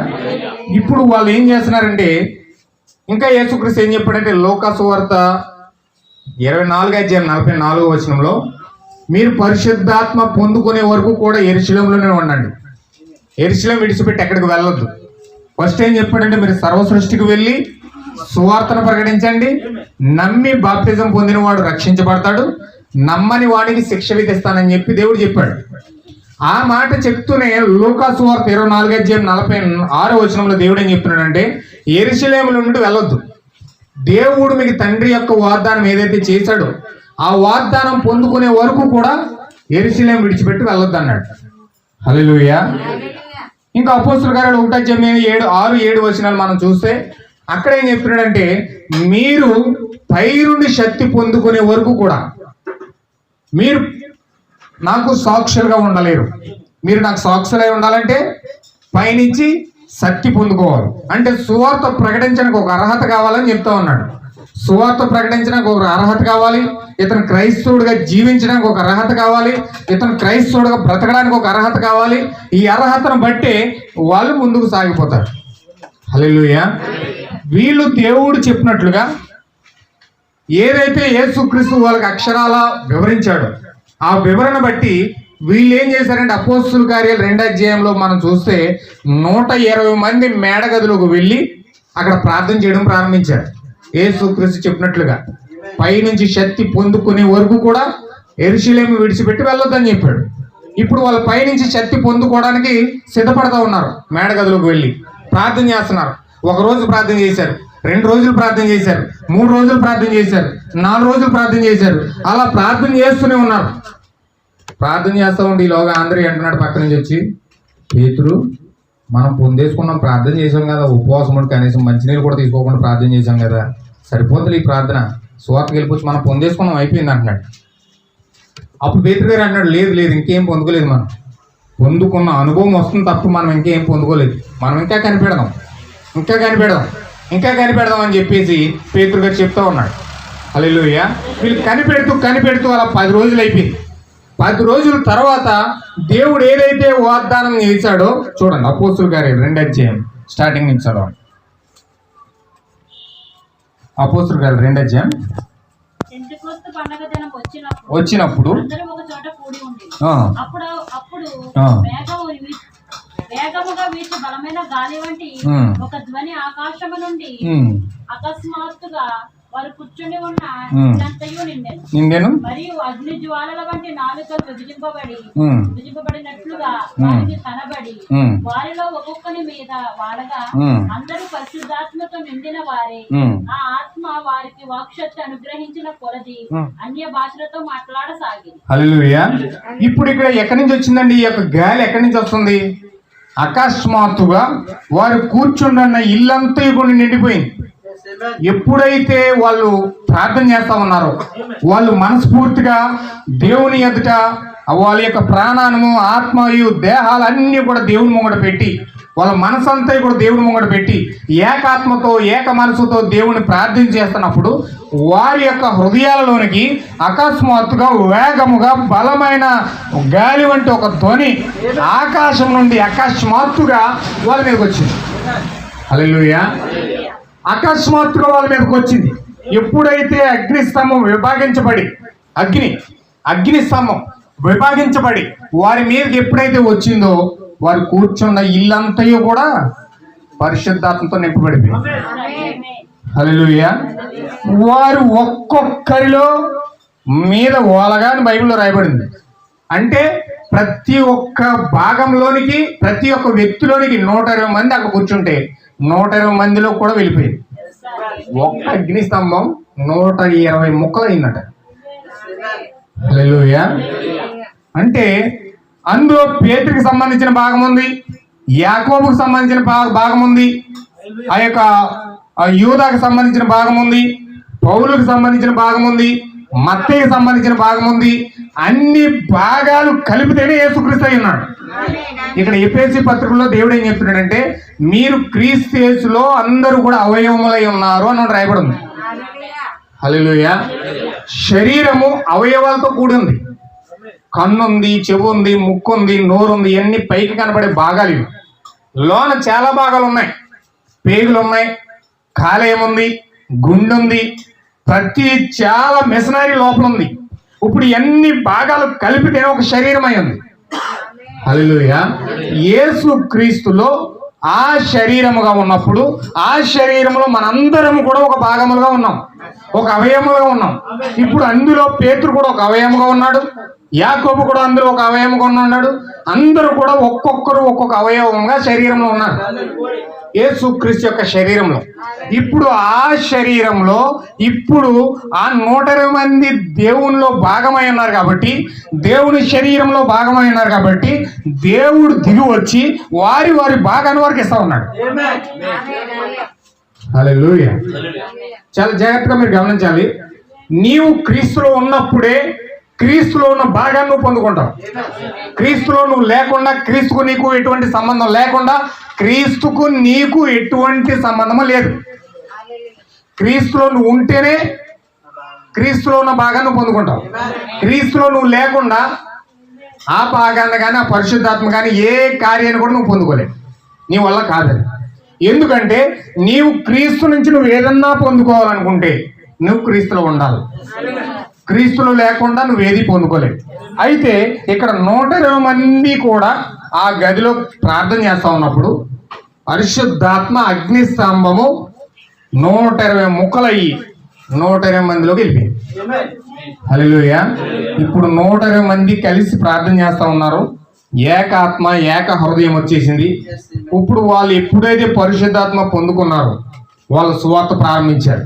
ఇప్పుడు వాళ్ళు ఏం చేస్తున్నారంటే, ఇంకా యేసుక్రీస్తు ఏం చెప్పాడంటే లోకా సువార్త 24:44 మీరు పరిశుద్ధాత్మ పొందుకునే వరకు కూడా యెరూషలేములోనే ఉండండి, యెరూషలేం విడిచిపెట్టి ఎక్కడికి వెళ్ళొద్దు. ఫస్ట్ ఏం చెప్పాడంటే, మీరు సర్వ సృష్టికి వెళ్ళి సువార్తను ప్రకటించండి, నమ్మి బాప్తిజం పొందిన వాడు రక్షించబడతాడు, నమ్మని వాడికి శిక్ష విధిస్తానని చెప్పి దేవుడు చెప్పాడు. ఆ మాట చెప్తూనే లూకా సువార్త 24:46 దేవుడు ఏం చెప్తున్నాడంటే, యెరూషలేములో నుండి వెళ్ళొద్దు, దేవుడు మీకు తండ్రి యొక్క వాగ్దానం ఏదైతే చేశాడో ఆ వాగ్దానం పొందుకునే వరకు కూడా యెరూషలేం విడిచిపెట్టి వెళ్ళొద్దు అన్నాడు. హల్లెలూయా. ఇంకా అపోస్తుల కార్యాలు 1:6-7 మనం చూస్తే అక్కడ ఏం చెప్తున్నాడంటే, మీరు పై నుండి శక్తి పొందుకునే వరకు కూడా మీరు నాకు సాక్షులుగా ఉండలేరు. మీరు నాకు సాక్షులై ఉండాలంటే పైనుంచి శక్తి పొందుకోవాలి. అంటే సువార్త ప్రకటించడానికి ఒక అర్హత కావాలని చెప్తా ఉన్నాడు. సువార్త ప్రకటించడానికి ఒక అర్హత కావాలి, ఇతను క్రైస్తవుడిగా జీవించడానికి ఒక అర్హత కావాలి, ఇతను క్రైస్తవుడిగా బ్రతకడానికి ఒక అర్హత కావాలి. ఈ అర్హతను బట్టే వాళ్ళు ముందుకు సాగిపోతారు. హల్లెలూయా. వీళ్ళు దేవుడు చెప్పినట్లుగా ఏదైతే యేసుక్రీస్తు వాళ్ళకి అక్షరాల వివరించాడో ఆ వివరణ బట్టి వీళ్ళు ఏం చేశారంటే, అపోస్తుల కార్యాలు 2వ మనం చూస్తే 120 మంది మేడగదిలోకి వెళ్ళి అక్కడ ప్రార్థన చేయడం ప్రారంభించారు. యేసుక్రీస్తు చెప్పినట్లుగా పైనుంచి శక్తి పొందుకునే వరకు కూడా యెరూషలేము విడిచిపెట్టి వెళ్ళొద్దని చెప్పాడు. ఇప్పుడు వాళ్ళ పైనుంచి శక్తి పొందుకోవడానికి సిద్ధపడతా ఉన్నారు. మేడగదిలోకి వెళ్ళి ప్రార్థన చేస్తున్నారు. 1 రోజు ప్రార్థన చేశారు, 2 రోజులు ప్రార్థన చేశారు, 3 రోజులు ప్రార్థన చేశారు, 4 రోజులు ప్రార్థన చేశారు. అలా ప్రార్థన చేస్తూనే ఉన్నారు. ప్రార్థన చేస్తూ ఉండి ఈలోగా ఆంధ్రీ అంటున్నాడు పక్క నుంచి వచ్చి, పేతురు మనం పొందేసుకున్నాం, ప్రార్థన చేసాం కదా, ఉపవాసం ఉండి కనీసం మంచినీళ్ళు కూడా తీసుకోకుండా ప్రార్థన చేసాం కదా, సరిపోతుంది ఈ ప్రార్థన, సువార్తకి వెళ్ళిపోవచ్చు, మనం పొందేసుకున్నాం అయిపోయింది అంటున్నాడు. అప్పుడు పేతురు గారు అన్నాడు, లేదు లేదు ఇంకేం పొందుకోలేదు, మనం పొందుకున్న అనుభవం వస్తుంది తప్ప మనం ఇంకేం పొందుకోలేదు, మనం ఇంకా కనిపెడదాం అని చెప్పేసి పేతురు గారు చెప్తా ఉన్నాడు. హల్లెలూయా. వీళ్ళు కనిపెడుతూ అలా 10 రోజులు అయిపోయింది. 10 రోజుల తర్వాత దేవుడు ఏదైతే వాగ్దానం చేశాడో చూడండి. అపోస్తుల కార్యాలు 2వ స్టార్టింగ్ నుంచి చదవండి. అపోస్తుల కార్యాలు 2వ వచ్చినప్పుడు వేగముగా వీచే బలమైన గాలి వంటి ఒక ధ్వని ఆకాశము నుండి అకస్మాత్తుగా వారు కూర్చుని ఉన్న నిండెను. మరియు అగ్ని జ్వాలల వంటి నాలుకలు విభజింపబడినట్లుగా వారికి కనబడి వారిలో ఒక్కొక్కని మీద వాడగా అందరూ పరిశుద్ధాత్మతో నిండిన వారే. ఆ ఆత్మ వారికి వాక్శక్తి అనుగ్రహించిన కొలది అన్య భాషలతో మాట్లాడసాగింది. హల్లెలూయా. ఇప్పుడు ఇక్కడ ఎక్కడి నుంచి వచ్చిందండి? ఈ యొక్క గాలి ఎక్కడి నుంచి వస్తుంది? అకస్మాత్తుగా వారు కూర్చుండన్న ఇల్లంతా కూడా నిండిపోయింది. ఎప్పుడైతే వాళ్ళు ప్రార్థన చేస్తా ఉన్నారో, వాళ్ళు మనస్ఫూర్తిగా దేవుని ఎదుట వాళ్ళ యొక్క ప్రాణానము ఆత్మయు దేహాలన్నీ కూడా దేవుని ముంగట పెట్టి, వాళ్ళ మనసంతా కూడా దేవుని ముంగట పెట్టి ఏకాత్మతో ఏక మనసుతో దేవుని ప్రార్థన చేస్తున్నప్పుడు వారి యొక్క హృదయాలలోనికి అకస్మాత్తుగా వేగముగా బలమైన గాలి వంటి ఒక ధ్వని ఆకాశం నుండి అకస్మాత్తుగా వాళ్ళ మీదకి వచ్చింది. హల్లెలూయా. అకస్మాత్తుగా వాళ్ళ మీదకి వచ్చింది. ఎప్పుడైతే అగ్నిస్తంభం విభాగించబడి అగ్నిస్తంభం విభాగించబడి వారి మీదకి ఎప్పుడైతే వచ్చిందో వారు కూర్చున్న ఇల్లంతయు కూడా పరిశుద్ధాత్మతో నింపబడిపోయింది. హల్లెలూయా. వారు ఒక్కొక్కరిలో మీద ఓలగా అని బైబిల్లో రాయబడింది. అంటే ప్రతి ఒక్క భాగంలోనికి ప్రతి ఒక్క వ్యక్తిలోనికి 120 మంది అక్కడ కూర్చుంటే 120 మందిలో కూడా వెళ్ళిపోయింది. ఒక్క అగ్నిస్తంభం 120 ముక్కలు అయిందట. హల్లెలూయా. అంటే అందులో పేతురికి సంబంధించిన భాగం ఉంది, యాకోబుకు సంబంధించిన భాగం ఉంది, ఆ యొక్క యూదాకు సంబంధించిన భాగం ఉంది, పౌలుకు సంబంధించిన భాగం ఉంది, మత్తయికి సంబంధించిన భాగం ఉంది. అన్ని భాగాలు కలిపితేనే యేసుక్రీస్తు అయి ఉన్నాడు. ఇక్కడ ఎఫెసీ పత్రికలో దేవుడు ఏం చెప్తున్నాడంటే మీరు క్రీస్తు యేసులో అందరూ కూడా అవయవములై ఉన్నారు అని రాయబడి ఉంది. హల్లెలూయా. శరీరము అవయవాలతో కూడి ఉంది. కన్నుంది, చెవు ఉంది, ముక్కు ఉంది, నోరు ఉంది, ఇవన్నీ పైకి కనబడే భాగాలు ఇవి. లోన చాలా భాగాలు ఉన్నాయి. పేగులు ఉన్నాయి, కాలేయం ఉంది, గుండె ఉంది, ప్రతి చాలా మెషనరీ లోపల ఉంది. ఇప్పుడు ఎన్ని భాగాలు కలిపితే ఒక శరీరం అయి ఉంది. హల్లెలూయా. యేసు క్రీస్తులో ఆ శరీరముగా ఉన్నప్పుడు ఆ శరీరంలో మనందరం కూడా ఒక భాగములుగా ఉన్నాం, ఒక అవయములుగా ఉన్నాం. ఇప్పుడు అందులో పేతురు కూడా ఒక అవయముగా ఉన్నాడు, యాకోబు కూడా అందులో ఒక అవయముగా ఉన్నాడు. అందరూ కూడా ఒక్కొక్కరు ఒక్కొక్క అవయవంగా శరీరంలో ఉన్నారు యేసుక్రీస్తు యొక్క శరీరంలో. ఇప్పుడు ఆ శరీరంలో ఇప్పుడు ఆ 120 మంది దేవునిలో భాగమై ఉన్నారు కాబట్టి, దేవుని శరీరంలో భాగమై ఉన్నారు కాబట్టి దేవుడు దిగి వచ్చి వారి వారి భాగాన్ని వారికి ఇస్తా ఉన్నాడు. హల్లెలూయా. చాలా జాగ్రత్తగా మీరు గమనించాలి. నీవు క్రీస్తులో ఉన్నప్పుడే క్రీస్తులో ఉన్న భాగాన్ని నువ్వు పొందుకుంటావు. క్రీస్తులో నువ్వు లేకుండా, క్రీస్తుకు నీకు ఎటువంటి సంబంధం లేకుండా, క్రీస్తుకు నీకు ఎటువంటి సంబంధం లేదు. క్రీస్తులో నువ్వు ఉంటేనే క్రీస్తులో ఉన్న భాగాన్ని నువ్వు పొందుకుంటావు. క్రీస్తులో నువ్వు లేకుండా ఆ భాగాన్ని కానీ ఆ పరిశుద్ధాత్మ కానీ ఏ కార్యాన్ని కూడా నువ్వు పొందుకోలేవు. నీ వల్ల కాదని. ఎందుకంటే నీవు క్రీస్తు నుంచి నువ్వు ఏదన్నా పొందుకోవాలనుకుంటే నువ్వు క్రీస్తులో ఉండాలి. క్రీస్తులు లేకుండా నువ్వేది పొందుకోలేవు. అయితే ఇక్కడ 120 మంది కూడా ఆ గదిలో ప్రార్థన చేస్తా ఉన్నప్పుడు పరిశుద్ధాత్మ అగ్ని స్తంభము 120 ముక్కలయ్యి 120 మందిలోకి వెళ్ళిపోయింది. హల్లెలూయా. ఇప్పుడు 120 మంది కలిసి ప్రార్థన చేస్తా ఉన్నారు. ఏకాత్మ ఏక హృదయం వచ్చేసింది. ఇప్పుడు వాళ్ళు ఎప్పుడైతే పరిశుద్ధాత్మ పొందుకున్నారో వాళ్ళు సువార్త ప్రారంభించారు.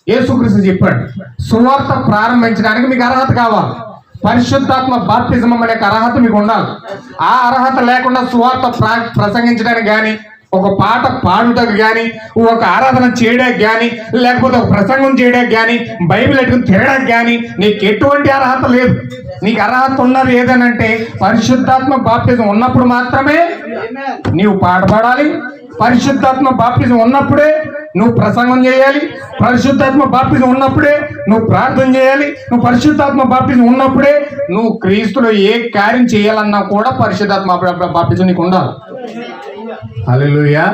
యేసుక్రీస్తు చెప్పాడు, సువార్త ప్రారంభించడానికి మీకు అర్హత కావాలి. పరిశుద్ధాత్మ బాప్తిజం అనే అర్హత మీకు ఉండాలి. ఆ అర్హత లేకుండా సువార్త ప్రసంగించడానికి కానీ, ఒక పాట పాడుటకు కానీ, ఒక ఆరాధన చేయడానికి కానీ, లేకపోతే ఒక ప్రసంగం చేయడానికి కానీ, బైబిల్ ఎట్టుకుని తిరగడానికి కానీ నీకు ఎటువంటి అర్హత లేదు. నీకు అర్హత ఉన్నది ఏదనంటే పరిశుద్ధాత్మ బాప్తిజం ఉన్నప్పుడు మాత్రమే నీవు పాట పాడాలి. పరిశుద్ధాత్మ బాప్తిజం ఉన్నప్పుడే నువ్వు ప్రసంగం చేయాలి. పరిశుద్ధాత్మ బాప్తిజం ఉన్నప్పుడే నువ్వు ప్రార్థన చేయాలి. నువ్వు పరిశుద్ధాత్మ బాప్తిజం ఉన్నప్పుడే నువ్వు క్రీస్తులో ఏ కార్యం చేయాలన్నా కూడా పరిశుద్ధాత్మ బాప్తిజం నీకు ఉండాలి. హల్లెలూయా.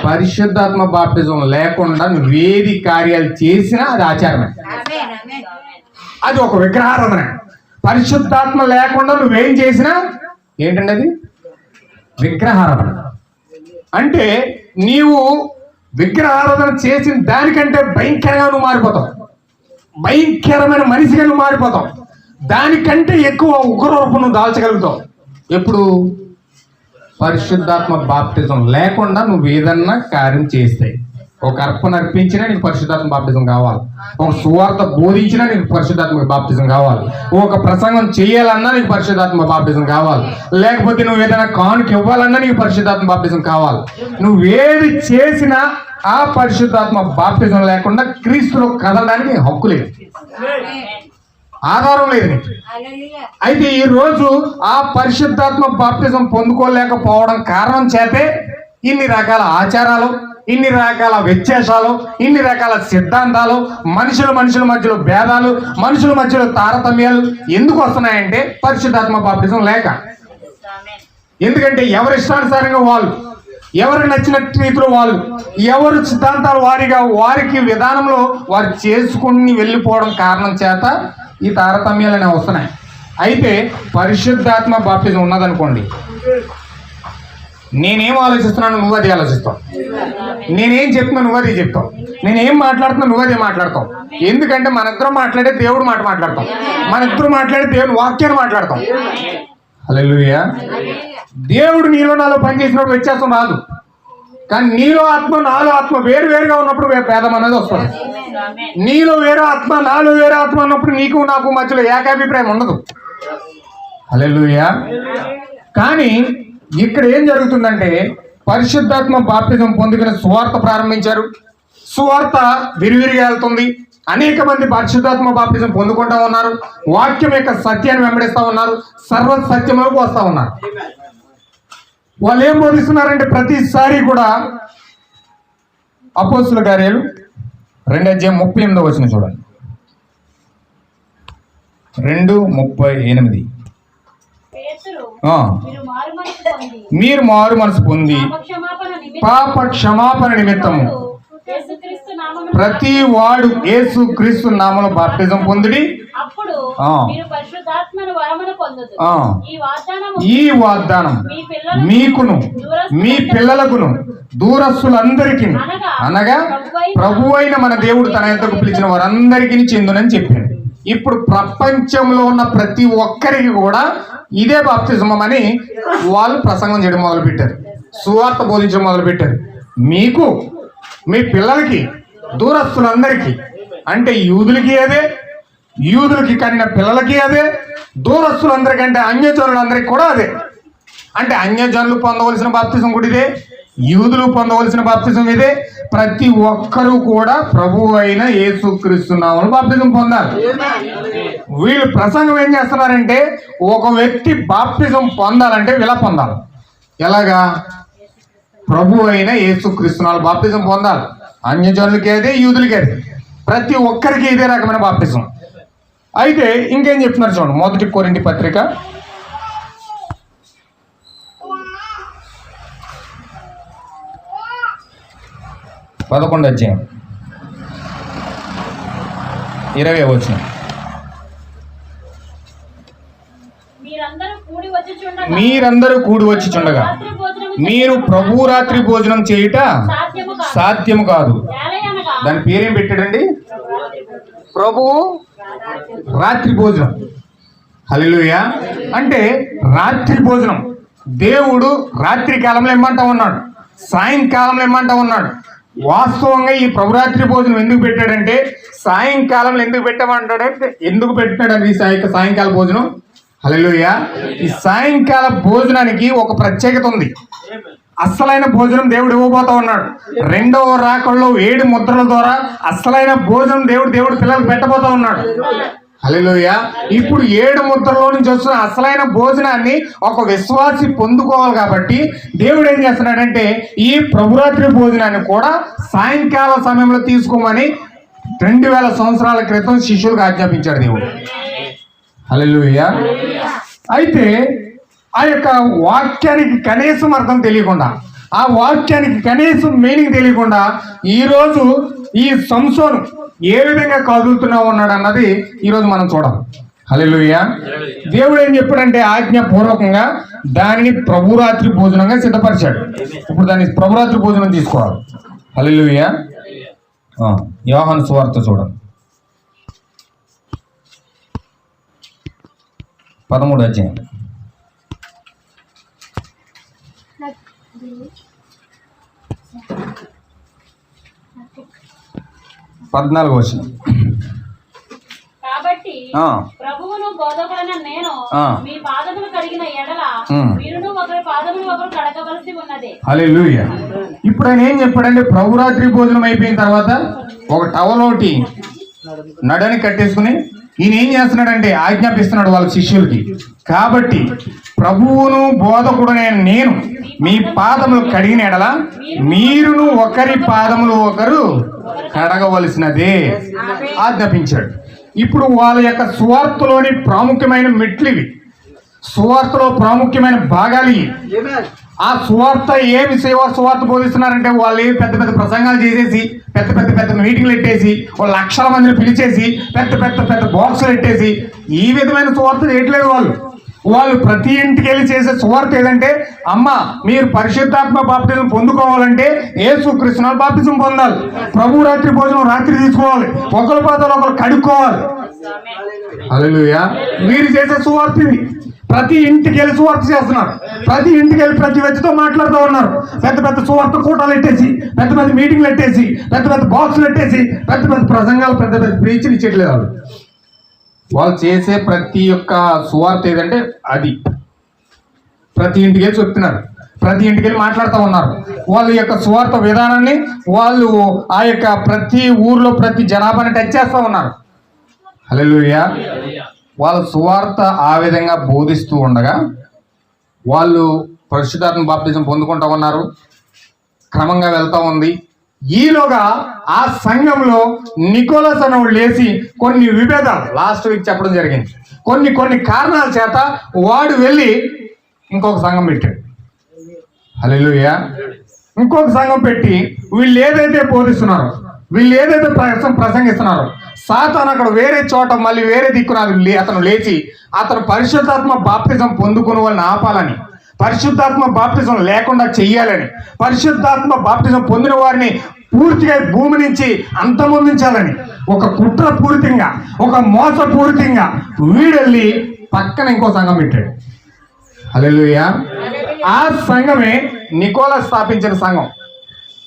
పరిశుద్ధాత్మ బాప్తిజం లేకుండా నువ్వేది కార్యాలు చేసినా అది ఆచారమే, అది ఒక విగ్రహారాధన. పరిశుద్ధాత్మ లేకుండా నువ్వేం చేసినా ఏంటండి అది విగ్రహారాధన. అంటే నీవు విగ్రహారాధన చేసిన దానికంటే భయంకరంగా నువ్వు మారిపోతావు. భయంకరమైన మనిషిగా నువ్వు మారిపోతావు. దానికంటే ఎక్కువ ఉగ్రరూపం నువ్వు దాల్చగలుగుతావు. ఎప్పుడు పరిశుద్ధాత్మ బాప్తిజం లేకుండా నువ్వు ఏదన్నా కార్యం చేస్తాయి. ఒక అర్పణ అర్పించినా నీకు పరిశుద్ధాత్మ బాప్తిజం కావాలి. ఒక సువార్త బోధించినా నీకు పరిశుద్ధాత్మ బాప్తిజం కావాలి. ఒక ప్రసంగం చేయాలన్నా నీకు పరిశుద్ధాత్మ బాప్తిజం కావాలి. లేకపోతే నువ్వు ఏదైనా కానుక ఇవ్వాలన్నా నీకు పరిశుద్ధాత్మ బాప్తిజం కావాలి. నువ్వేది చేసినా ఆ పరిశుద్ధాత్మ బాప్తిజం లేకుండా క్రీస్తులో కదలడానికి హక్కు లేదు. ఆధారం లేదు నీకు. అయితే ఈ రోజు ఆ పరిశుద్ధాత్మ బాప్తిజం పొందుకోలేకపోవడం కారణం చేతే ఇన్ని రకాల ఆచారాలు, ఇన్ని రకాల వ్యత్యాసాలు, ఇన్ని రకాల సిద్ధాంతాలు, మనుషుల మధ్యలో భేదాలు, మనుషుల మధ్యలో తారతమ్యాలు ఎందుకు వస్తున్నాయంటే పరిశుద్ధాత్మ బాప్తిజం లేక. ఎందుకంటే ఎవరి ఇష్టానుసారంగా వాళ్ళు, ఎవరికి నచ్చిన రీతిలో వాళ్ళు, ఎవరు సిద్ధాంతాల వారిగా వారికి విధానంలో వారు చేసుకుని వెళ్ళిపోవడం కారణం చేత ఈ తారతమ్యాలు అనేవి వస్తున్నాయి. అయితే పరిశుద్ధాత్మ బాప్తిజం ఉన్నదనుకోండి, నేనేం ఆలోచిస్తున్నాను నువ్వు అది ఆలోచిస్తావు, నేనేం చెప్తున్నా నువ్వు అది చెప్తావు, నేనేం మాట్లాడుతున్నా నువ్వు అదే మాట్లాడతావు. ఎందుకంటే మన ఇద్దరం మాట్లాడే దేవుడు మాట మాట్లాడతాం, మన ఇద్దరు మాట్లాడే దేవుని వాక్యాన్ని మాట్లాడతాం. హల్లెలూయా. దేవుడు నీలో నాలో పనిచేసినప్పుడు వ్యత్యాసం రాదు, కానీ నీలో ఆత్మ నాలో ఆత్మ వేరుగా ఉన్నప్పుడు భేదం అనేది వస్తుంది. నీలో వేరే ఆత్మ నాలో వేరే ఆత్మ ఉన్నప్పుడు నీకు నాకు మధ్యలో ఏకాభిప్రాయం ఉండదు. హల్లెలూయా. కానీ ఇక్కడ ఏం జరుగుతుందంటే పరిశుద్ధాత్మ బాప్తిజం పొందుకుని సువార్త ప్రారంభించారు. సువార్త విరివిరిగా వెళ్తుంది. అనేక మంది పరిశుద్ధాత్మ బాప్తిజం పొందుకుంటా ఉన్నారు. వాక్యం యొక్క సత్యాన్ని వెంబడిస్తా ఉన్నారు. సర్వ సత్యంలోకి వస్తా ఉన్నారు. వాళ్ళు ఏం బోధిస్తున్నారంటే ప్రతిసారి కూడా అపోస్తుల కార్యాలు 2:38 చూడండి. 2:38 మీరు మారు మనసు పొంది పాప క్షమాపణ నిమిత్తము ప్రతి వాడు యేసు క్రీస్తు నామములో బాప్తిజం పొందుడి, ఈ వాగ్దానం మీకును మీ పిల్లలకును దూరస్తులందరికీ అనగా ప్రభువైన మన దేవుడు తన యొద్దకు పిలిచిన వారందరికీ చెందునని చెప్పాడు. ఇప్పుడు ప్రపంచంలో ఉన్న ప్రతి ఒక్కరికి కూడా ఇదే బాప్తిజం అని వాళ్ళు ప్రసంగం చేయడం మొదలుపెట్టారు, సువార్త బోధించడం మొదలుపెట్టారు. మీకు మీ పిల్లలకి దూరస్తులందరికీ, అంటే యూదులకి అదే, యూదులకి కనిన పిల్లలకి అదే, దూరస్తులందరికంటే అన్యజనులందరికీ కూడా అదే. అంటే అన్యజనులు పొందవలసిన బాప్తిజం కూడా ఇదే, యూదులు పొందవలసిన బాప్తిజం ఇదే. ప్రతి ఒక్కరూ కూడా ప్రభువు అయిన యేసుక్రీస్తు నామములో బాప్తిజం పొందాలి. వీళ్ళు ప్రసంగం ఏం చేస్తున్నారంటే ఒక వ్యక్తి బాప్తిజం పొందాలంటే ఇలా పొందాలి. ఎలాగా? ప్రభు అయిన యేసుక్రీస్తు నామములో బాప్తిజం పొందాలి. అన్యజనులకి అదే, యూదులకి అదే, ప్రతి ఒక్కరికి ఇదే రకమైన బాప్తిజం. అయితే ఇంకేం చెప్తున్నారు చూడండి, 1 కొరింథీ పత్రిక 11:20 మీరందరూ కూడి వచ్చి చుండగా మీరు ప్రభు రాత్రి భోజనం చేయుట సాధ్యము కాదు. దాని పేరేం పెట్టాడండి? ప్రభువు రాత్రి భోజనం. హల్లెలూయా. అంటే రాత్రి భోజనం దేవుడు రాత్రి కాలంలో ఇమ్మంటా ఉన్నాడు, సాయంకాలంలో ఇమ్మంటా ఉన్నాడు. వాస్తవంగా ఈ ప్రభురాత్రి భోజనం ఎందుకు పెట్టాడంటే సాయంకాలంలో ఎందుకు పెట్టామంటాడంటే ఎందుకు పెట్టినాడు ఈ సాయంకాల భోజనం? హల్లెలూయా. ఈ సాయంకాల భోజనానికి ఒక ప్రత్యేకత ఉంది. అస్సలైన భోజనం దేవుడు ఇవ్వబోతా ఉన్నాడు. 2వ రాకడలో 7 ముద్రల ద్వారా అస్సలైన భోజనం దేవుడు పిల్లలకు పెట్టబోతా ఉన్నాడు. హల్లెలూయా. ఇప్పుడు 7 ముద్రలో నుంచి వస్తున్న అసలైన భోజనాన్ని ఒక విశ్వాసి పొందుకోవాలి. కాబట్టి దేవుడు ఏం చేస్తున్నాడంటే ఈ ప్రభురాత్రి భోజనాన్ని కూడా సాయంకాల సమయంలో తీసుకోమని 2000 సంవత్సరాల క్రితం శిష్యులకు ఆజ్ఞాపించాడు దేవుడు. హల్లెలూయా. అయితే ఆ యొక్క వాక్యానికి కనీసం అర్థం తెలియకుండా, ఆ వాక్యానికి కనీసం మీనింగ్ తెలియకుండా ఈరోజు ఈ సంసోను ఏ విధంగా కదులుతూనే ఉన్నాడు అన్నది ఈరోజు మనం చూడాలి. హల్లెలూయా. దేవుడు ఏం చెప్పాడంటే ఆజ్ఞాపూర్వకంగా దానిని ప్రభురాత్రి భోజనంగా సిద్ధపరిచాడు. ఇప్పుడు దాన్ని ప్రభురాత్రి భోజనం తీసుకోవాలి. హల్లెలూయా. యోహాను సువార్త చూడండి 13 14 కాబట్టి ప్రభువును బోధకుడైన నేను మీ పాదములు కడిగిన ఎడల మీరును ఒకరి పాదములు ఒకరు కడగవలసి ఉన్నది. హల్లెలూయా. ఇప్పుడు ఆయన ఏం చెప్పాడంటే ప్రభురాత్రి భోజనం అయిపోయిన తర్వాత ఒక టవల్ ఒకటి నడని కట్టేసుకుని ఈయన ఏం చేస్తున్నాడంటే ఆజ్ఞాపిస్తున్నాడు వాళ్ళ శిష్యులకి. కాబట్టి ప్రభువును బోధకుడునే నేను మీ పాదములు కడిగిన ఎడల మీరును ఒకరి పాదములు ఒకరు కడగవలసినదే ఆజ్ఞాపించాడు. ఇప్పుడు వాళ్ళ యొక్క సువార్తలోని ప్రాముఖ్యమైన మెట్లు ఇవి, సువార్తలో ప్రాముఖ్యమైన భాగాలు ఇవి. ఆ సువార్త ఏమి సువార్త బోధిస్తున్నారంటే వాళ్ళు పెద్ద పెద్ద ప్రసంగాలు చేసేసి పెద్ద మీటింగ్లు పెట్టేసి వాళ్ళు లక్షల మందిని పిలిచేసి పెద్ద బాక్సులు పెట్టేసి ఈ విధమైన సువార్త చేయట్లేదు. వాళ్ళు ప్రతి ఇంటికి వెళ్ళి చేసే సువార్త ఏదంటే, అమ్మ మీరు పరిశుద్ధాత్మ బాప్తిజం పొందుకోవాలంటే యేసుక్రీస్తు బాప్తిజం పొందాలి, ప్రభు రాత్రి భోజనం రాత్రి తీసుకోవాలి, ఒకరి పాదాలు ఒకరు కడుక్కోవాలి. హల్లెలూయా. మీరు చేసే సువార్త ఇది. ప్రతి ఇంటికి వెళ్ళి సువార్త చేస్తున్నారు, ప్రతి ఇంటికి వెళ్ళి ప్రతి వ్యక్తితో మాట్లాడుతూ ఉన్నారు. పెద్ద సువార్త కూటాలు పెట్టేసి పెద్ద మీటింగ్లు పెట్టేసి పెద్ద బాక్సులు పెట్టేసి పెద్ద ప్రసంగాలు పెద్ద ప్రీచ్లు ఇచ్చేట్లేదు. వాళ్ళు చేసే ప్రతి ఒక్క సువార్త ఏదంటే అది ప్రతి ఇంటికి వెళ్ళి చెప్తున్నారు, ప్రతి ఇంటికి వెళ్ళి మాట్లాడుతూ ఉన్నారు. వాళ్ళ యొక్క సువార్త విధానాన్ని వాళ్ళు ఆ యొక్క ప్రతి ఊర్లో ప్రతి జనాభాని టచ్ చేస్తూ ఉన్నారు. హల్లెలూయా. వాళ్ళ సువార్త ఆ విధంగా బోధిస్తూ ఉండగా వాళ్ళు పరిశుద్ధాత్మ బాప్తిజం పొందుకుంటూ ఉన్నారు, క్రమంగా వెళ్తూ ఉంది. ఈలోగా ఆ సంఘంలో నికోలస్ అనేవాడు లేచి కొన్ని విభేదాలు లాస్ట్ వీక్ చెప్పడం జరిగింది. కొన్ని కారణాల చేత వాడు వెళ్ళి ఇంకొక సంఘం పెట్టాడు. హల్లెలూయా. ఇంకొక సంఘం పెట్టి వీళ్ళు ఏదైతే బోధిస్తున్నారో, వీళ్ళు ఏదైతే ప్రసంగిస్తున్నారో, సాతాను అక్కడ వేరే చోట మళ్ళీ వేరే దిక్కున అతను లేచి అతను పరిశుద్ధాత్మ బాప్తిజం పొందుకుని వాళ్ళని ఆపాలని, పరిశుద్ధాత్మ బాప్తిజం లేకుండా చెయ్యాలని, పరిశుద్ధాత్మ బాప్తిజం పొందిన వారిని పూర్తిగా భూమి నుంచి అంతమొందించాలని ఒక కుట్రపూరితంగా, ఒక మోసపూరితంగా వీడెళ్ళి పక్కన ఇంకో సంఘం పెట్టాడు. హల్లెలూయా. ఆ సంఘమే నికోలస్ స్థాపించిన సంఘం.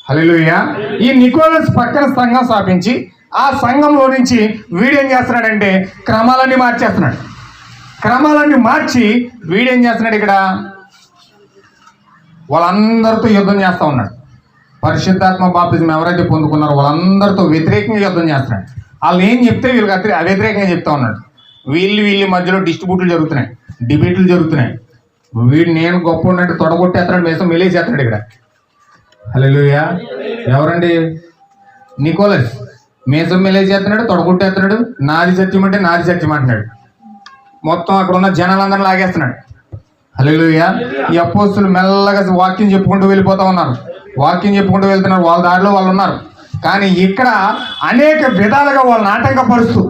హల్లెలూయా. ఈ నికోలస్ పక్కన సంఘం స్థాపించి ఆ సంఘంలో నుంచి వీడేం చేస్తున్నాడంటే క్రమాలన్నీ మార్చేస్తున్నాడు. క్రమాలన్నీ మార్చి వీడేం చేస్తున్నాడు, ఇక్కడ వాళ్ళందరితో యుద్ధం చేస్తూ ఉన్నాడు. పరిశుద్ధాత్మ బాప్తిజం ఎవరైతే పొందుకున్నారో వాళ్ళందరితో వ్యతిరేకంగా యుద్ధం చేస్తున్నాడు. వాళ్ళు ఏం చెప్తే వీళ్ళకి వ్యతిరేకంగా చెప్తా ఉన్నాడు. వీళ్ళ మధ్యలో డిబేట్లు జరుగుతున్నాయి. వీడు నేను గొప్ప ఉన్నట్టు తొడగొట్టేస్తున్నాడు, మేసం మెలేసేస్తున్నాడు ఇక్కడ. హల్లెలూయా. ఎవరండి? నికోలస్. మేసం మెలేసేస్తున్నాడు, తొడగొట్టేస్తున్నాడు. నాది సత్యం అంటే నాది సత్యం అంటున్నాడు. మొత్తం అక్కడ ఉన్న జనాలందరూ లాగేస్తున్నాడు. హల్లెలూయా. ఈ అపోస్తులు మెల్లగా వాక్యం చెప్పుకుంటూ వెళ్ళిపోతూ ఉన్నారు, వాక్యం చెప్పుకుంటూ వెళ్తున్నారు, వాళ్ళ దారిలో వాళ్ళు ఉన్నారు. కానీ ఇక్కడ అనేక విధాలుగా వాళ్ళని ఆటంకపరుస్తూ,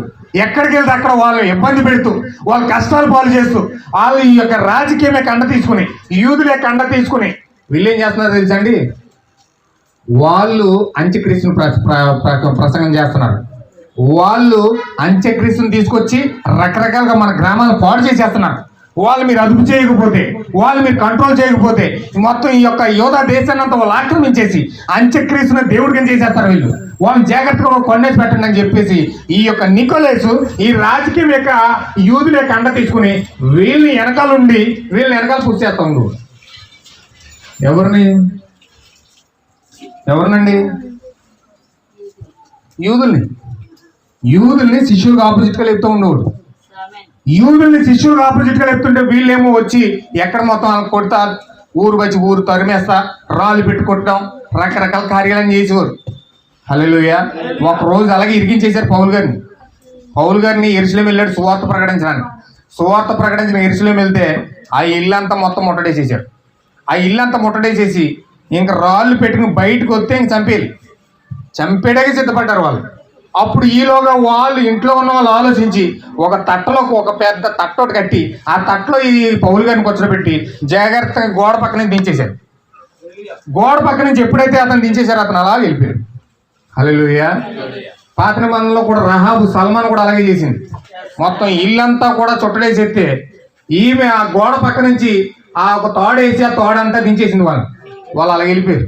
ఎక్కడికి వెళ్తే అక్కడ వాళ్ళు ఇబ్బంది పెడుతూ, వాళ్ళ కష్టాలు పాలు చేస్తూ, వాళ్ళు ఈ యొక్క రాజకీయమే కండ తీసుకుని, యూదులే కండ తీసుకుని వీళ్ళు ఏం చేస్తున్నారు తెలుసండి, వాళ్ళు అంత్యక్రీస్తుని ప్రసంగం చేస్తున్నారు. వాళ్ళు అంత్యక్రీస్తుని తీసుకొచ్చి రకరకాలుగా మన గ్రామాలను పాడు చేసేస్తున్నారు. వాళ్ళు మీరు అదుపు చేయకపోతే, వాళ్ళు మీరు కంట్రోల్ చేయకపోతే మొత్తం ఈ యొక్క యోధా దేశాన్ని అంతా వాళ్ళు ఆక్రమించేసి అంత్యక్రీస్తుని దేవుడికి చేసేస్తారు. వాళ్ళు జాగ్రత్తగా కొండేసి పెట్టండి అని చెప్పేసి ఈ యొక్క నికోలసు ఈ రాజకీయం యొక్క యూదుల యొక్క అండ తీసుకుని వీళ్ళని వెనకాల పుష్ చేస్తా ఉండు. ఎవరినండి? యూదుల్ని శిష్యులకు ఆపోజిట్ గా చెప్తూ ఉండేవాడు. యూదుల్ని శిష్యులకు ఆపోజిట్ గా చెప్తుంటే వీళ్ళేమో వచ్చి ఎక్కడ మొత్తం కొడతా, ఊరు వచ్చి ఊరు తరిమేస్తా, రాళ్ళు పెట్టి కొట్టడం, రకరకాల కార్యాలను చేసేవారు. హల్లెలూయా. ఒక రోజు అలాగే ఇరికించేశారు పౌలు గారిని యెరూషలేము వెళ్ళాడు సువార్త ప్రకటించడానికి. సువార్త ప్రకటించిన యెరూషలేము వెళ్తే ఆ ఇల్లంతా మొత్తం ముట్టడేసేసాడు. ఆ ఇల్లంతా ముట్టడేసేసి ఇంకా రాళ్ళు పెట్టుకుని బయటకు వస్తే ఇంక చంపేయడానికి సిద్ధపడ్డారు వాళ్ళు. అప్పుడు ఈలోగా వాళ్ళు ఇంట్లో ఉన్న వాళ్ళు ఆలోచించి ఒక పెద్ద తట్ట ఒకటి కట్టి ఆ తట్టలో ఈ పౌలు గారిని కూర్చోబెట్టి జాగ్రత్తగా గోడ పక్క నుంచి దించేశారు. గోడ పక్క నుంచి ఎప్పుడైతే అతను దించేశారో అతను అలా వెళ్ళిపోయారు. హల్లెలూయా. పాత నిబంధనలో కూడా రహాబు, సల్మాన్ కూడా అలాగే చేసింది. మొత్తం ఇల్లంతా కూడా చుట్టడేసేస్తే ఈమె ఆ గోడ పక్క నుంచి ఆ ఒక తోడేసి ఆ తోడంతా దించేసింది. వాళ్ళు అలా వెళ్ళిపోయారు.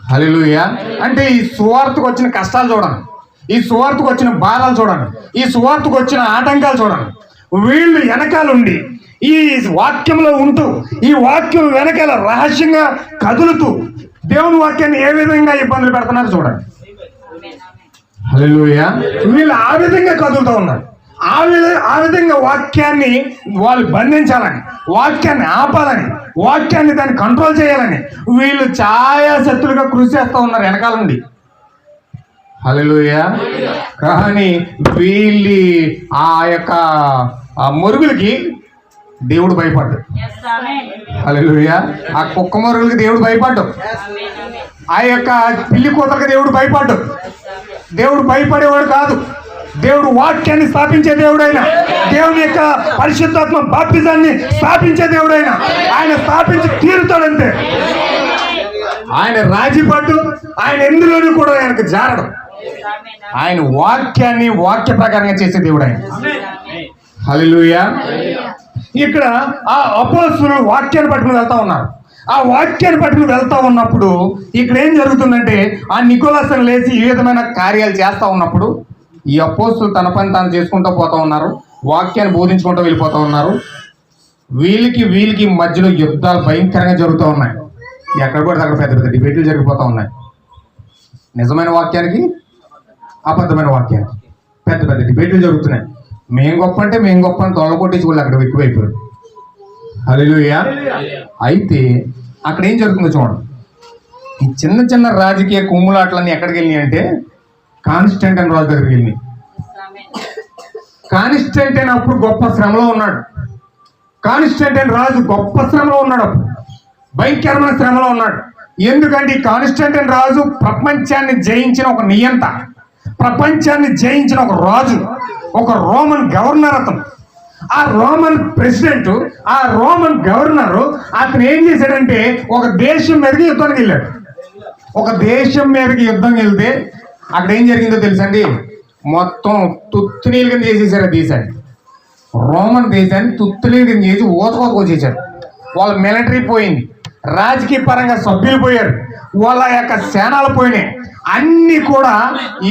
హల్లెలూయా. అంటే ఈ సువార్తకు వచ్చిన కష్టాలు చూడండి, ఈ సువార్తకు వచ్చిన బాధలు చూడండి, ఈ సువార్తకు వచ్చిన ఆటంకాలు చూడండి. వీళ్ళు వెనకాలండి ఈ వాక్యంలో ఉంటూ, ఈ వాక్యం వెనకాల రహస్యంగా కదులుతూ దేవుని వాక్యాన్ని ఏ విధంగా ఇబ్బందులు పెడుతున్నారు చూడండి. హల్లెలూయా. వీళ్ళు ఆ విధంగా కదులుతూ ఉన్నారు, ఆ విధంగా వాక్యాన్ని వాళ్ళు బంధించాలని, వాక్యాన్ని ఆపాలని, వాక్యాన్ని దాన్ని కంట్రోల్ చేయాలని వీళ్ళు ఛాయాశక్తులుగా కృషి చేస్తూ ఉన్నారు వెనకాల నుండి. హల్లెలూయా. కానీ వీళ్ళి ఆ యొక్క మురుగులకి దేవుడు భయపడ్డు. హల్లెలూయా. ఆ కుక్క మురుగులకి దేవుడు భయపడ్డు. ఆ యొక్క పిల్లి కూతలకి దేవుడు భయపడ్డు. దేవుడు భయపడేవాడు కాదు. దేవుడు వాక్యాన్ని స్థాపించే దేవుడైనా, దేవుని యొక్క పరిశుద్ధాత్మ బాప్తిజాన్ని స్థాపించే దేవుడైనా ఆయన స్థాపించి తీరుతాడంతే. ఆయన రాజీపడ్డు, ఆయన ఎందులోనూ కూడా ఆయనకు జారడం. ఆయన వాక్యాన్ని వాక్య ప్రకారంగా చేసే దేవుడు ఆయన. హల్లెలూయా. ఇక్కడ ఆ అపోస్తలులు వాక్యాన్ని పట్టుకుని వెళ్తా ఉన్నారు. ఆ వాక్యాన్ని పట్టుకుని వెళ్తా ఉన్నప్పుడు ఇక్కడ ఏం జరుగుతుందంటే ఆ నికోలాసును లేచి ఈ విధమైన కార్యాలు చేస్తూ ఉన్నప్పుడు ఈ అపోస్తలులు తన పని తాను చేసుకుంటూ పోతా ఉన్నారు, వాక్యాన్ని బోధించుకుంటూ వెళ్ళిపోతూ ఉన్నారు. వీళ్ళకి మధ్యలో యుద్ధాలు భయంకరంగా జరుగుతూ ఉన్నాయి. ఎక్కడ కూడా అక్కడ పెద్ద పెద్ద డిబేట్లు జరిగిపోతూ ఉన్నాయి. నిజమైన వాక్యానికి అబద్ధమైన వాక్యానికి పెద్ద పెద్ద డిబేట్లు జరుగుతున్నాయి. మేము గొప్ప అంటే మేము గొప్ప అని తొల కొట్టించి వాళ్ళు అక్కడ ఎక్కువైపోయారు. హల్లెలూయా. అయితే అక్కడ ఏం జరుగుతుందో చూడండి. ఈ చిన్న చిన్న రాజకీయ కుమ్ములాట్లన్నీ ఎక్కడికి వెళ్ళినాయి అంటే కాన్స్టంటైన్ రాజు దగ్గరికి వెళ్ళినాయి. కాన్స్టంటైన్ అప్పుడు గొప్ప శ్రమలో ఉన్నాడు. కాన్స్టంటైన్ రాజు గొప్ప శ్రమలో ఉన్నాడు, అప్పుడు భయంకరమైన శ్రమలో ఉన్నాడు. ఎందుకంటే ఈ కాన్స్టంటైన్ రాజు ప్రపంచాన్ని జయించిన ఒక నియంత, ప్రపంచాన్ని జయించిన ఒక రాజు, ఒక రోమన్ గవర్నర్. అతను ఆ రోమన్ ప్రెసిడెంట్, ఆ రోమన్ గవర్నరు అతను ఏం చేశాడంటే ఒక దేశం మీదకి యుద్ధానికి వెళ్ళాడు. ఒక దేశం మీదకి యుద్ధం వెళ్తే అక్కడ ఏం జరిగిందో తెలుసండి, మొత్తం తుత్తునీలు కింద చేసేసారు. ఆ దేశాన్ని, రోమన్ దేశాన్ని తుత్తునీలు కింద చేసి ఊతకోతకొచ్చేసారు. వాళ్ళ మిలిటరీ పోయింది, రాజకీయ పరంగా సభ్యులు పోయారు, వాళ్ళ యొక్క సేనాలు పోయినాయి. అన్ని కూడా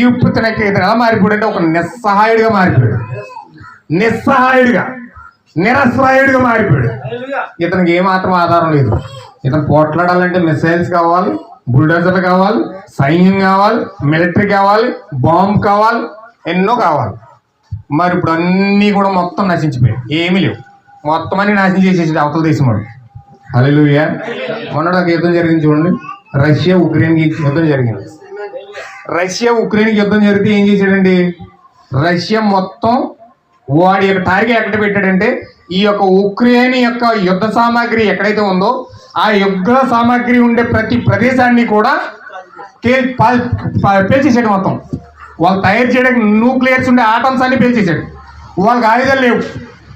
ఇతనికి ఎలా మారిపోయాడంటే ఒక నిస్సహాయుడిగా మారిపోయాడు. నిరసహాయుడిగా మారిపోయాడు. ఇతనికి ఏమాత్రం ఆధారం లేదు. ఇతను పోట్లాడాలంటే మిసైల్స్ కావాలి, బుల్డోజర్లు కావాలి, సైన్యం కావాలి, మిలిటరీ కావాలి, బాంబు కావాలి, ఎన్నో కావాలి. మరి ఇప్పుడు అన్నీ కూడా మొత్తం నశించిపోయాయి, ఏమీ లేవు. మొత్తం అన్ని నాశనం చేసేసి అవతల దేశం వాడు. హల్లెలూయా. మొన్నటి ఒక యుద్ధం జరిగింది చూడండి, రష్యా ఉక్రెయిన్కి యుద్ధం జరిగింది. రష్యా ఉక్రెయిన్కి యుద్ధం జరిగితే ఏం చేశాడండి, రష్యా మొత్తం వాడి యొక్క టార్గెట్ ఎక్కడ పెట్టాడంటే ఈ యొక్క ఉక్రెయిన్ యొక్క యుద్ధ సామాగ్రి ఎక్కడైతే ఉందో ఆ యుద్ధ సామాగ్రి ఉండే ప్రతి ప్రదేశాన్ని కూడా పేల్చేసాడు. మొత్తం వాళ్ళు తయారు చేయడానికి న్యూక్లియర్స్ ఉండే ఆటమ్స్ అన్ని పేల్చేసాడు. వాళ్ళకి ఆయుధాలు లేవు.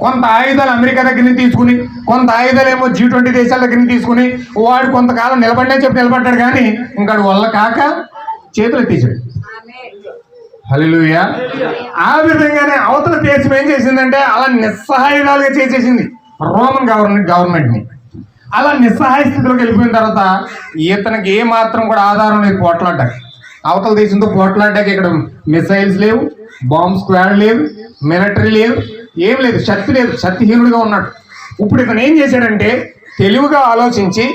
కొంత ఆయుధాలు అమెరికా దగ్గర నుంచి తీసుకుని, కొంత ఆయుధాలు ఏమో G20 దేశాల దగ్గర నుంచి తీసుకుని వాడు కొంతకాలం నిలబడినా చెప్పి నిలబడ్డాడు. కానీ ఇంకా వల్ల కాక చేతులు ఎత్తేసాడు. హల్లెలూయా. ఆ విధంగానే అవతల దేశం ఏం చేసిందంటే అలా నిస్సహాయురాలుగా చేసేసింది రోమన్ గవర్నమెంట్ని. అలా నిస్సహాయ స్థితిలోకి వెళ్ళిపోయిన తర్వాత ఇతనికి ఏ మాత్రం కూడా ఆధారం లేదు పోట్లాడ్డాక. అవతల దేశంతో పోట్లాడ్డాక ఇక్కడ మిసైల్స్ లేవు, బాంబ్ స్క్వాడ్ లేదు, మిలిటరీ లేదు, ఏం లేదు, శక్తి లేదు, శక్తిహీనుడిగా ఉన్నాడు. ఇప్పుడు ఇతను ఏం చేశాడంటే తెలివిగా ఆలోచించి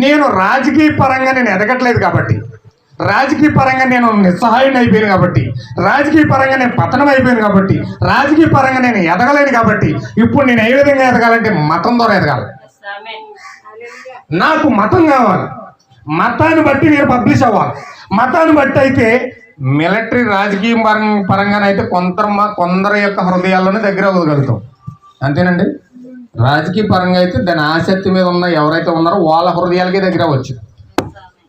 నేను రాజకీయ పరంగా నేను ఎదగట్లేదు కాబట్టి, రాజకీయ పరంగా నేను నిస్సహాయుని అయిపోయాను కాబట్టి, రాజకీయ పరంగా నేను పతనం అయిపోయాను కాబట్టి, రాజకీయ పరంగా నేను ఎదగలేను కాబట్టి ఇప్పుడు నేను ఏ విధంగా ఎదగాలంటే మతం ద్వారా ఎదగాలి. నాకు మతం కావాలి, మతాన్ని బట్టి నేను పబ్లిష్ అవ్వాలి. మతాన్ని బట్టి అయితే మిలిటరీ రాజకీయ పరంగానైతే కొందరు యొక్క హృదయాల్లోనే దగ్గర అవ్వగలుగుతాం, అంతేనండి. రాజకీయ పరంగా అయితే దాని ఆసక్తి మీద ఉన్న ఎవరైతే ఉన్నారో వాళ్ళ హృదయాలకే దగ్గర అవ్వచ్చు.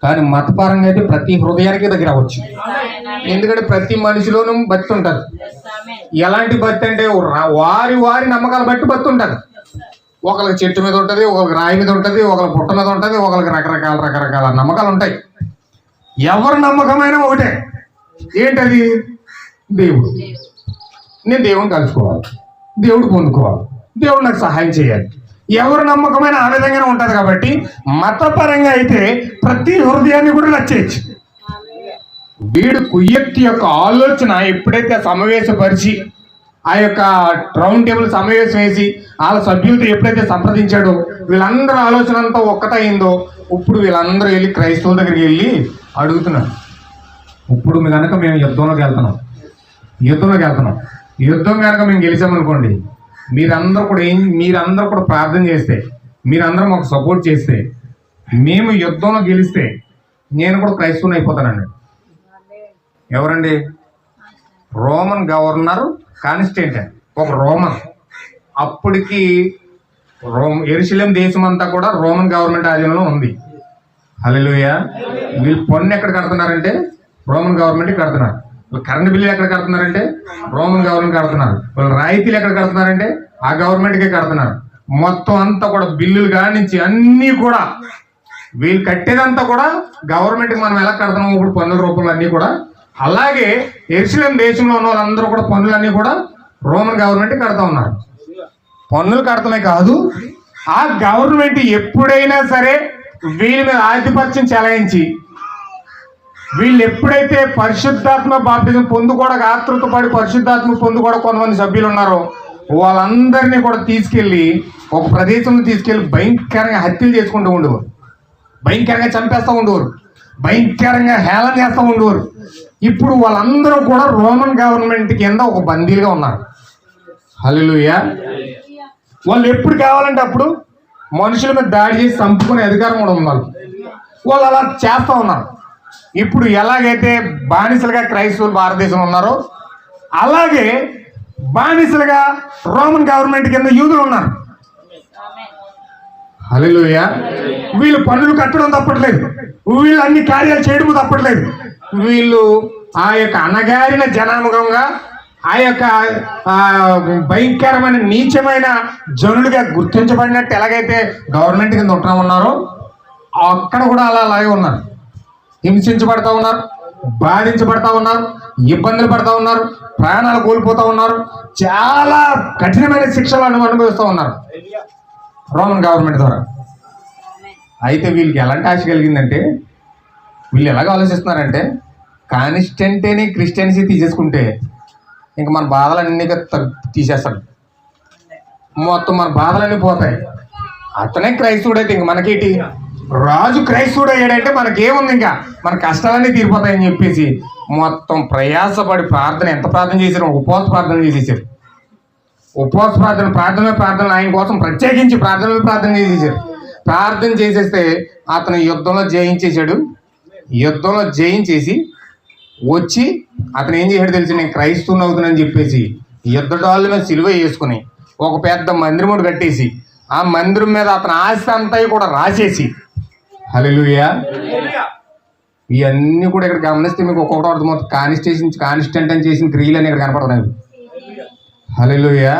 కానీ మతపరంగా అయితే ప్రతి హృదయానికి దగ్గర అవ్వచ్చు. ఎందుకంటే ప్రతి మనిషిలోనూ భక్తి ఉంటుంది. ఎలాంటి భక్తి అంటే వారి నమ్మకాలు బట్టి భక్తి ఉంటుంది. ఒకరికి చెట్టు మీద ఉంటుంది, ఒకరికి రాయి మీద ఉంటుంది, ఒకరికి పుట్ట మీద ఉంటుంది, ఒకరికి రకరకాల నమ్మకాలు ఉంటాయి. ఎవరి నమ్మకమైనా ఒకటే, ఏంటది? దేవుడు. నేను దేవుడిని కలుసుకోవాలి, దేవుడు పొందుకోవాలి, దేవుడు నాకు సహాయం చేయాలి. ఎవరి నమ్మకమైన ఆ విధంగానే ఉంటుంది. కాబట్టి మతపరంగా అయితే ప్రతి హృదయాన్ని కూడా నచ్చేయచ్చు. వీడు కుయ్యక్తి యొక్క ఆలోచన ఎప్పుడైతే సమావేశపరిచి ఆ యొక్క రౌండ్ టేబుల్ సమావేశం వేసి వాళ్ళ సభ్యులతో ఎప్పుడైతే సంప్రదించాడో వీళ్ళందరూ ఆలోచన అంతా ఒక్కటైందో ఇప్పుడు వీళ్ళందరూ వెళ్ళి క్రైస్తవుల దగ్గరికి వెళ్ళి అడుగుతున్నారు, ఇప్పుడు కనుక మేము యుద్ధంలోకి వెళ్తున్నాం, యుద్ధంలోకి వెళ్తున్నాం. యుద్ధం కనుక మేము గెలిచామనుకోండి, మీరందరూ కూడా ప్రార్థన చేస్తే, మీరందరూ మాకు సపోర్ట్ చేస్తే, మేము యుద్ధంలో గెలిస్తే నేను కూడా క్రైస్తవుని అయిపోతానండి. ఎవరండి? రోమన్ గవర్నర్ కాన్స్టెంటైన్, ఒక రోమన్. అప్పటికి యెరూషలేం దేశం అంతా కూడా రోమన్ గవర్నమెంట్ ఆధీనంలో ఉంది. హల్లెలూయా. వీళ్ళు పన్ను ఎక్కడ కడుతున్నారంటే రోమన్ గవర్నమెంట్ కడుతున్నారు. వీళ్ళు కరెంట్ బిల్లు ఎక్కడ కడుతున్నారంటే రోమన్ గవర్నమెంట్ కడుతున్నారు. వీళ్ళు రాయితీలు ఎక్కడ కడుతున్నారంటే ఆ గవర్నమెంట్కే కడుతున్నారు. మొత్తం అంతా కూడా బిల్లులు కానించి అన్నీ కూడా వీళ్ళు కట్టేదంతా కూడా గవర్నమెంట్కి మనం ఎలా కడుతున్నాం ఇప్పుడు పన్నుల రూపంలో అన్నీ కూడా, అలాగే యెరూషలేం దేశంలో ఉన్న వాళ్ళందరూ కూడా పన్నులన్నీ కూడా రోమన్ గవర్నమెంట్ కడతా ఉన్నారు. పన్నులు కడతమే కాదు, ఆ గవర్నమెంట్ ఎప్పుడైనా సరే వీళ్ళ మీద ఆధిపత్యం చెలాయించి, వీళ్ళు ఎప్పుడైతే పరిశుద్ధాత్మ బాప్తిజం పొందుకోవడానికి ఆతృత పడి పరిశుద్ధాత్మ పొందుకోవడం కొంతమంది సభ్యులు ఉన్నారో వాళ్ళందరినీ కూడా తీసుకెళ్ళి ఒక ప్రదేశంలో తీసుకెళ్ళి భయంకరంగా హత్యలు చేసుకుంటూ ఉండేవారు, భయంకరంగా చంపేస్తూ ఉండేవారు, భయంకరంగా హేళన చేస్తూ ఉండేవారు. ఇప్పుడు వాళ్ళందరూ కూడా రోమన్ గవర్నమెంట్ కింద ఒక బందీలుగా ఉన్నారు. హల్లెలూయా. వాళ్ళు ఎప్పుడు కావాలంటే అప్పుడు మనుషుల మీద దాడి చేసి చంపుకునే అధికారం కూడా ఉన్నారు. వాళ్ళు అలా చేస్తూ ఉన్నారు. ఇప్పుడు ఎలాగైతే బానిసలుగా క్రైస్తవులు భారతదేశంలో ఉన్నారో అలాగే బానిసలుగా రోమన్ గవర్నమెంట్ కింద యూదులు ఉన్నారు. హల్లెలూయా. వీళ్ళు పన్నులు కట్టడం తప్పట్లేదు, వీళ్ళు అన్ని కార్యాలు చేయడం తప్పట్లేదు. వీళ్ళు ఆ యొక్క అణగారిన జనాంగంగా, ఆ యొక్క భయంకరమైన నీచమైన జనులుగా గుర్తించబడినట్టు ఎలాగైతే గవర్నమెంట్ కింద ఉంటున్నా ఉన్నారో అక్కడ కూడా అలాగే ఉన్నారు. హింసించబడతా ఉన్నారు, బాధించబడతా ఉన్నారు, ఇబ్బందులు పడతా ఉన్నారు, ప్రాణాలు కోల్పోతూ ఉన్నారు, చాలా కఠినమైన శిక్షలను అనుభవిస్తూ ఉన్నారు రోమన్ గవర్నమెంట్ ద్వారా. అయితే వీళ్ళకి ఎలాంటి ఆశ కలిగిందంటే, వీళ్ళు ఎలాగ ఆలోచిస్తున్నారంటే కాన్స్టెంటైన్ క్రిస్టియన్సీ తీసేసుకుంటే ఇంక మన బాధలన్నీ తీసేస్తాడు, మొత్తం మన బాధలన్నీ పోతాయి. అతనే క్రైస్తవుడైతే ఇంక మనకేంటి, రాజు క్రైస్తవుడు అయ్యాడంటే మనకేముంది, ఇంకా మన కష్టాలన్నీ తీరిపోతాయని చెప్పేసి మొత్తం ప్రయాసపడి ప్రార్థన, ఎంత ప్రార్థన చేశారు, ఉపవాస ప్రార్థన చేసేసారు. ఉపవాస ప్రార్థన ఆయన కోసం ప్రత్యేకించి ప్రార్థన చేసేసారు. ప్రార్థన చేసేస్తే అతను యుద్ధంలో జయించేశాడు. యుద్ధంలో జయించేసి వచ్చి అతను ఏం చేశాడు తెలిసి, నేను క్రైస్తవుని అవుతున్నానని చెప్పేసి యుద్ధ డాళ్ళ మీద సిలువ వేసుకుని ఒక పెద్ద మందిరముడు కట్టేసి ఆ మందిరం మీద అతని ఆస్తి అంతా కూడా రాసేసి, హల్లెలూయా. ఇవన్నీ కూడా ఇక్కడ గమనిస్తే మీకు ఒక్కొక్కటి అర్థమవుతుంది. కాన్స్టెంటైన్ చేసిన క్రియలు అని ఇక్కడ కనపడుతున్నాయి. హల్లెలూయా.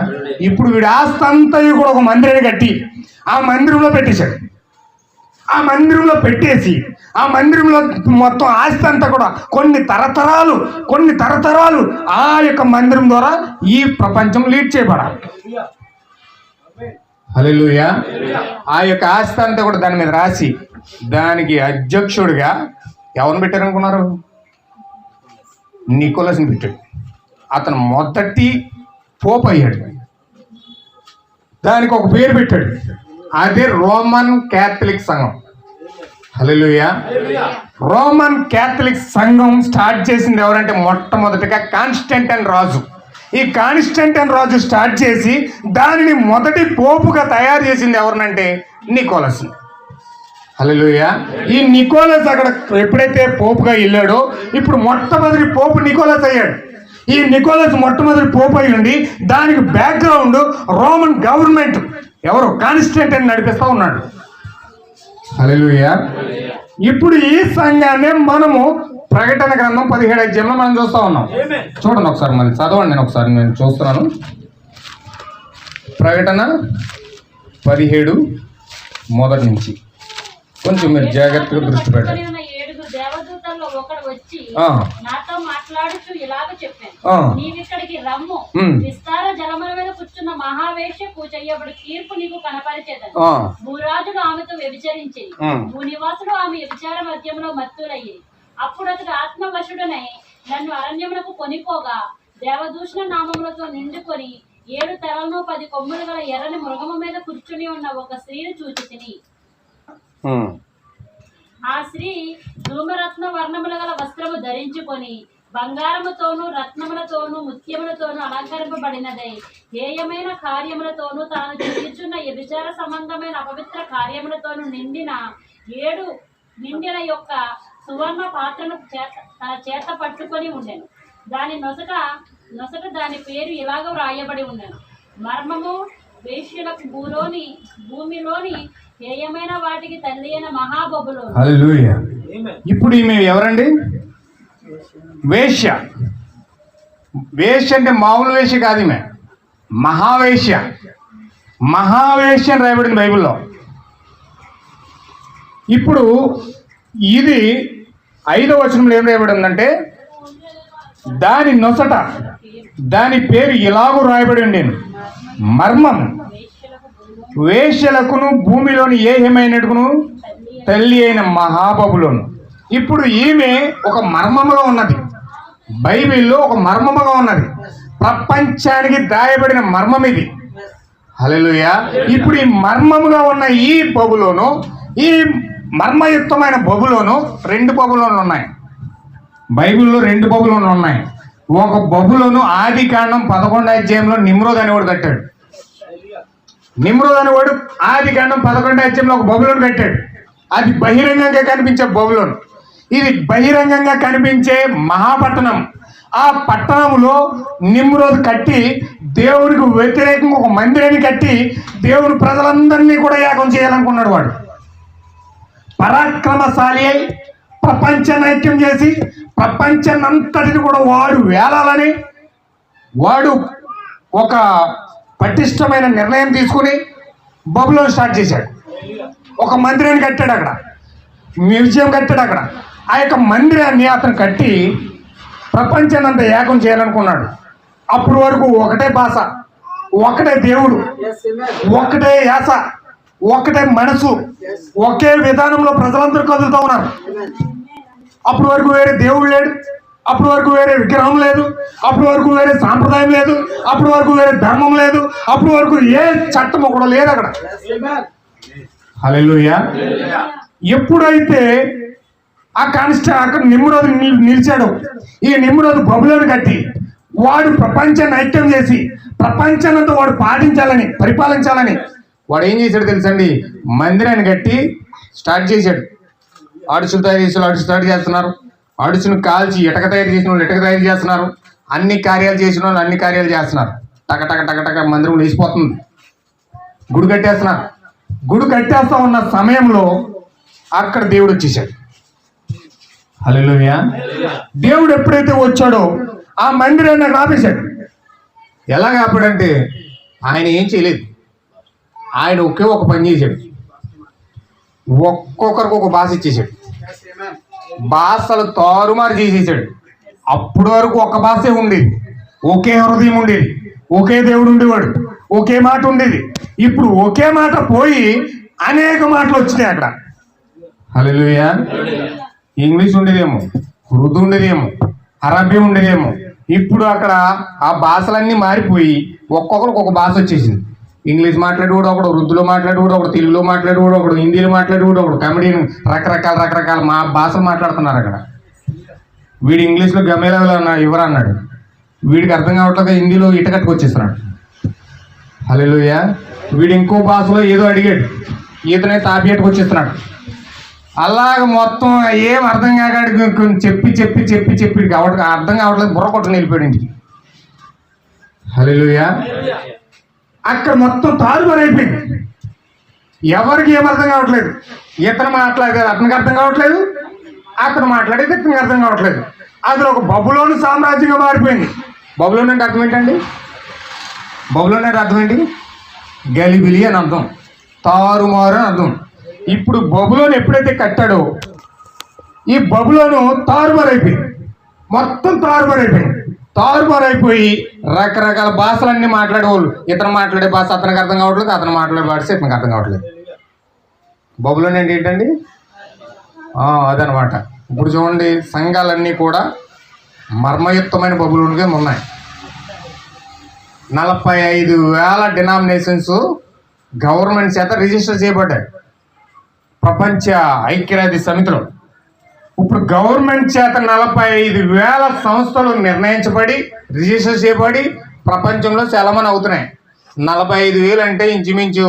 ఇప్పుడు వీడి ఆస్తి అంతా కూడా ఒక మందిరాన్ని కట్టి ఆ మందిరంలో పెట్టేశాడు. ఆ మందిరంలో పెట్టేసి ఆ మందిరంలో మొత్తం ఆస్తి అంతా కూడా కొన్ని తరతరాలు ఆ యొక్క మందిరం ద్వారా ఈ ప్రపంచం లీడ్ చేయబడాలి. హల్లెలూయా. ఆ యొక్క ఆస్తి అంతా కూడా దాని మీద రాసి దానికి అధ్యక్షుడిగా ఎవరిని పెట్టారనుకున్నారు? నికోలస్ని పెట్టాడు. అతను మొదటి పోప్ అయ్యాడు. దానికి ఒక పేరు పెట్టాడు, అదే రోమన్ క్యాథలిక్ సంఘం. హల్లెలూయా. రోమన్ క్యాథలిక్ సంఘం స్టార్ట్ చేసింది ఎవరంటే మొట్టమొదటిగా కాన్స్టెంటైన్ రాజు. ఈ కాన్స్టెంటైన్ రాజు స్టార్ట్ చేసి దానిని మొదటి పోపుగా తయారు చేసింది ఎవరినంటే నికోలస్. హల్లెలూయా. ఈ నికోలస్ అక్కడ ఎప్పుడైతే పోపుగా వెళ్ళాడో ఇప్పుడు మొట్టమొదటి పోపు నికోలస్ అయ్యాడు. ఈ నికోలస్ మొట్టమొదటి పోపు అయ్యింది. దానికి బ్యాక్గ్రౌండ్ రోమన్ గవర్నమెంట్ ఎవరు కాన్స్టెంటైన్ నడిపిస్తూ ఉన్నాడు. హల్లెలూయా. ఇప్పుడు ఈ సంఘాన్ని మనము ప్రకటన గ్రంథం 17 అధ్యాయంలో మనం చూస్తూ ఉన్నాం. చూడండి ఒకసారి, మరి చదవండి, నేను ఒకసారి నేను చూస్తున్నాను. ప్రకటన 17 మొదటి నుంచి కొంచెం మీరు జాగ్రత్తగా దృష్టి పెట్టండి. 7 దేవదూతల్లో ఒకడు వచ్చి నాతో మాట్లాడుచు ఇలాగ చెప్పాను, నీవిక్కడికి రమ్ము, విస్తార జలముల మీద కూర్చున్న మహావేశ్యకు చెయ్యబడి తీర్పు నీకు కనపరిచేదని. భూరాజులు ఆమెతో వ్యభిచరించి భూనివాసులు ఆమె వ్యభిచార మధ్యంలో మత్తులయ్యి. అప్పుడు అతడు ఆత్మవశుడనై నన్ను అరణ్యములకు కొనిపోగా దేవదూషణ నామములతో నిండుకొని 7 తలలను 10 కొమ్ములు గల ఎర్రని మృగము మీద కూర్చుని ఉన్న ఒక స్త్రీని చూచి తిని, ఆ స్త్రీ ధూమరత్న వర్ణముల గల వస్త్రము ధరించుకొని బంగారముతోను రత్నములతోను ముత్యములతోను అలంకరింపబడినదై హేయమైన కార్యములతోను తాను చేయుచున్న వ్యభిచార సంబంధమైన అపవిత్ర కార్యములతోను నిండిన యొక్క సువర్ణ పాత్రను తన చేత పట్టుకొని ఉండెను. దాని నొసట దాని పేరు ఇలాగ వ్రాయబడి ఉండెను: మర్మము, వేశ్యలకు భూమిలోని హేయమైన వాటికి తల్లి అయిన మహాబబులోను. హల్లెలూయా. ఇప్పుడు ఈమె ఎవరండి? వేశ్య. వేశ్య అంటే మామూలు వేశ్య కాదు, ఈమె మహావేశ్య. మహావేశ్య అని రాయబడింది బైబిల్లో. ఇప్పుడు ఇది 5వ వచనంలో ఏం రాయబడి ఉందంటే, దాని నొసట దాని పేరు ఇలాగూ రాయబడి ఉండేను: మర్మం, వేశ్యలకును భూమిలోని ఏహమైనటును తల్లి అయిన మహాబబులోను. ఇప్పుడు ఈమె ఒక మర్మముగా ఉన్నది, బైబిల్లో ఒక మర్మముగా ఉన్నది, ప్రపంచానికి దాయబడిన మర్మం ఇది. హల్లెలూయా. ఇప్పుడు ఈ మర్మముగా ఉన్న ఈ బబులోను, ఈ మర్మయుక్తమైన బబులోను 2 బబులోన్లు ఉన్నాయి బైబిల్లో. 2 బబులోన్లు ఉన్నాయి. ఒక బబులోను ఆది కాండం 11వ అధ్యాయంలో నిమ్రోద్ అనేవాడు కట్టాడు. నిమ్రోద్ అనేవాడు ఆది కాండం 11వ అధ్యాయంలో ఒక బబులోను కట్టాడు. అది బహిరంగంగా కనిపించే బబులోను. ఇది బహిరంగంగా కనిపించే మహాపట్టణం. ఆ పట్టణంలో నిమ్రోద్ కట్టి దేవుడికి వ్యతిరేకంగా ఒక మందిరాన్ని కట్టి దేవుని ప్రజలందరినీ కూడా యాగం చేయాలనుకున్నాడు. వాడు పరాక్రమశాలి అయి ప్రపంచ నైత్యం చేసి ప్రపంచాన్నంతటిని కూడా వాడు వేలాలని వాడు ఒక పటిష్టమైన నిర్ణయం తీసుకుని బబులోను స్టార్ట్ చేశాడు. ఒక మందిరాన్ని కట్టాడు, అక్కడ మ్యూజియం కట్టాడు. అక్కడ ఆ యొక్క మందిరాన్ని అతను కట్టి ప్రపంచాన్ని అంతా ఏకం చేయాలనుకున్నాడు. అప్పటి వరకు ఒకటే భాష, ఒకటే దేవుడు, ఒకటే యాస, ఒకటే మనసు, ఒకే విధానంలో ప్రజలందరూ కదులుతూ ఉన్నారు. అప్పటి వరకు వేరే దేవుడు లేడు, అప్పటి వరకు వేరే విగ్రహం లేదు, అప్పటి వరకు వేరే సాంప్రదాయం లేదు, అప్పటి వరకు వేరే ధర్మం లేదు, అప్పటి వరకు ఏ చట్టము కూడా లేదు అక్కడ. హల్లెలూయా. ఎప్పుడైతే అక్కడ నిమ్రోదు నిలిచాడు, ఈ నిమ్రోదు బబులోను కట్టి వాడు ప్రపంచాన్ని ఐక్యం చేసి ప్రపంచాన్నంతా వాడు పాటించాలని, పరిపాలించాలని వాడు ఏం చేశాడు తెలుసండి? మందిరాన్ని కట్టి స్టార్ట్ చేశాడు. అడుచులు తయారు చేసిన వాళ్ళు స్టార్ట్ చేస్తున్నారు, అడుచును కాల్చి ఇటక తయారు చేసిన వాళ్ళు ఇటక తయారు చేస్తున్నారు, అన్ని కార్యాలు చేసిన వాళ్ళు అన్ని కార్యాలు చేస్తున్నారు. టక టక టక టక మందిరం లేచిపోతుంది. గుడి కట్టేస్తున్నారు. గుడి కట్టేస్తా ఉన్న సమయంలో అక్కడ దేవుడు వచ్చేసాడు. హల్లెలూయా. దేవుడు ఎప్పుడైతే వచ్చాడో ఆ మందిరాన్ని అక్కడ ఆపేశాడు. ఎలా ఆపాడంటే ఆయన ఏం చేయలేదు. ఆయన ఒకే ఒక పని చేశాడు. ఒక్కొక్కరికి ఒక భాష ఇచ్చేసాడు. భాషలు తారుమారు చేసేసాడు. అప్పటి వరకు ఒక భాషే ఉండేది, ఒకే హృదయం ఉండేది, ఒకే దేవుడు ఉండేవాడు, ఒకే మాట ఉండేది. ఇప్పుడు ఒకే మాట పోయి అనేక మాటలు వచ్చినాయి అక్కడ. హల్లెలూయా. ఇంగ్లీష్ ఉండేదేమో, ఉర్దూ ఉండేదేమో, అరబీ ఉండేదేమో. ఇప్పుడు అక్కడ ఆ భాషలన్నీ మారిపోయి ఒక్కొక్కరికి ఒక భాష వచ్చేసింది. ఇంగ్లీష్ మాట్లాడేవాడు ఒకడు, ఉర్దూలో మాట్లాడేవాడు ఒకడు, తెలుగులో మాట్లాడేవాడు ఒకడు, హిందీలో మాట్లాడేవాడు ఒకడు, కమెడియన్, రకరకాల భాషలు మాట్లాడుతున్నారు అక్కడ. వీడు ఇంగ్లీష్లో గమేలాలో ఎవరు అన్నాడు, వీడికి అర్థం కావట్లేదు, హిందీలో ఇటకట్టుకు వచ్చేస్తున్నాడు. హల్లెలూయా. వీడు ఇంకో భాషలో ఏదో అడిగాడు, ఈతనే తాపియట్టుకు వచ్చేస్తున్నాడు. అలాగ మొత్తం ఏం అర్థం కాక చెప్పి చెప్పి చెప్పి చెప్పి అర్థం కావట్లేదు, బుర్ర కొట్టుకుని వెళ్ళిపోయాడు ఇంటికి. హల్లెలూయా. అక్కడ మొత్తం తారుమారు అయిపోయింది. ఎవరికి ఏం అర్థం కావట్లేదు. ఇతను మాట్లాడేది అతనికి అర్థం కావట్లేదు, అతను మాట్లాడేది ఇతనికి అర్థం కావట్లేదు. అది ఒక బబులోను సామ్రాజ్యంగా మారిపోయింది. బబులోన్ అంటే అర్థం ఏంటండి? బబులోన్ అంటే అర్థం ఏంటి? గలిబిలి అని అర్థం, తారుమారు అని అర్థం. ఇప్పుడు బబులోను ఎప్పుడైతే కట్టాడో ఈ బబులోను తారుమారు అయిపోయింది, మొత్తం తారుమారు అయిపోయింది. తారుమారు అయిపోయి రకరకాల భాషలన్నీ మాట్లాడేవాళ్ళు. ఇతను మాట్లాడే భాష అతనికి అర్థం కావట్లేదు, అతను మాట్లాడే భాష ఇతనికి అర్థం కావట్లేదు. బబులోన్ అంటే ఏంటండి? అదనమాట. ఇప్పుడు చూడండి, సంఘాలన్నీ కూడా మర్మయుక్తమైన బబులోన్గా ఉన్నాయి. 45,000 డినామినేషన్స్ గవర్నమెంట్ చేత రిజిస్టర్ చేయబడ్డాయి ప్రపంచ ఐక్యరాజ్య సమితిలో. ఇప్పుడు గవర్నమెంట్ చేత 45,000 సంస్థలు నిర్ణయించబడి రిజిస్టర్ చేయబడి ప్రపంచంలో చలమని అవుతున్నాయి. 45,000 అంటే ఇంచుమించు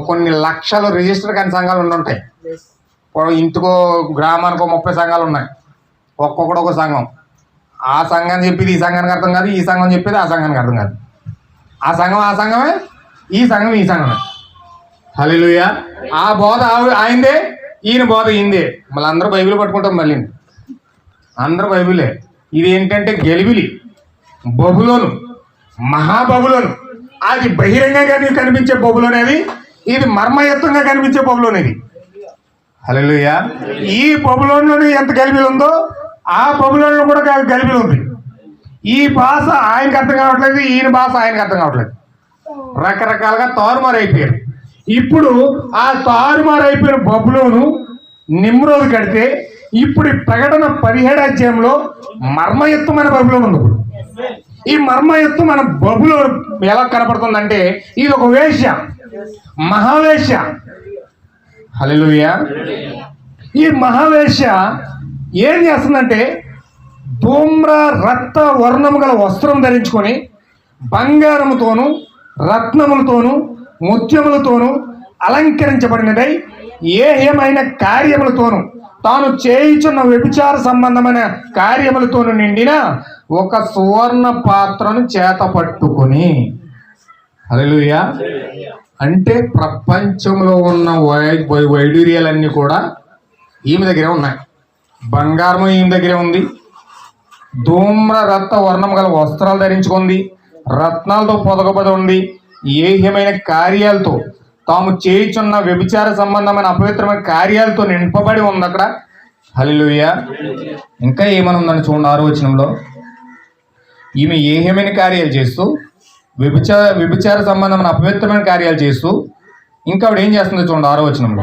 కొన్ని లక్షలు రిజిస్టర్ కాని సంఘాలు ఉండుంటాయి. ఇంటికో గ్రామానికో 30 సంఘాలు ఉన్నాయి, ఒక్కొక్కడు ఒక సంఘం. ఆ సంఘాన్ని చెప్పేది ఈ సంఘానికి అర్థం కాదు, ఈ సంఘం చెప్పేది ఆ సంఘానికి అర్థం కాదు. ఆ సంఘమే, ఈ సంఘమే. హల్లెలూయా. ఆ బోధ ఆయనదే, ఈయన బోధ ఈయనదే. మళ్ళీ అందరూ బైబిల్ పట్టుకుంటాం. మళ్ళీ అందరూ బైబిలే. ఇది ఏంటంటే గెలిబిలి, బబులోను, మహాబబులోను. అది బహిరంగంగా నీకు కనిపించే బబులోను, అది ఇది మర్మయుక్తంగా కనిపించే బబులోను. ఇది హల్లెలూయా. ఈ బబులోనులోని ఎంత గలిబిలి ఉందో ఆ బబులోనులో కూడా గలిబిలి ఉంది. ఈ భాష ఆయనకు అర్థం కావట్లేదు, ఈయన భాష ఆయనకు అర్థం కావట్లేదు. రకరకాలుగా తారుమారు అయిపోయారు. ఇప్పుడు ఆ తారుమారు అయిపోయిన బబులోను నిమ్రోదు కడితే ఇప్పుడు ఈ ప్రకటన 17వ అధ్యాయంలో మర్మయుక్తమైన బబులోను ఉంది. ఈ మర్మయుక్తమైన బబులోను ఎలా కనపడుతుందంటే ఇది ఒక వేశ్య, మహావేశ్య. హల్లెలూయా. ఈ మహావేశ్య ఏం చేస్తుందంటే ధూమ్ర రక్త వర్ణము గల వస్త్రం ధరించుకొని బంగారముతోనూ రత్నములతోనూ ముత్యములతోనూ అలంకరించబడినదై ఏమైన కార్యములతోనూ తాను చేయుచున్న వ్యభిచార సంబంధమైన కార్యములతోనూ నిండిన ఒక సువర్ణ పాత్రను చేత పట్టుకొని. హల్లెలూయా. అంటే ప్రపంచంలో ఉన్న వైడూర్యాలన్నీ కూడా ఈమె దగ్గరే ఉన్నాయి. బంగారము ఈమె దగ్గరే ఉంది, ధూమ్ర రక్త వర్ణం గల వస్త్రాలు ధరించుకుంది, రత్నాలతో పొదగబడి ఉంది, ఏహ్యమైన కార్యాలతో తాము చేయుచున్న వ్యభిచార సంబంధమైన అపవిత్రమైన కార్యాలతో నింపబడి ఉంది అక్కడ. హల్లెలూయా. ఇంకా ఏమని ఉందని చూడండి 6వ వచనంలో. ఈమె ఏహ్యమైన కార్యాలు చేస్తూ వ్యభిచార సంబంధమైన అపవిత్రమైన కార్యాలు చేస్తూ ఇంకా ఆవిడ ఏం చేస్తుందో చూడండి 6వ వచనంలో.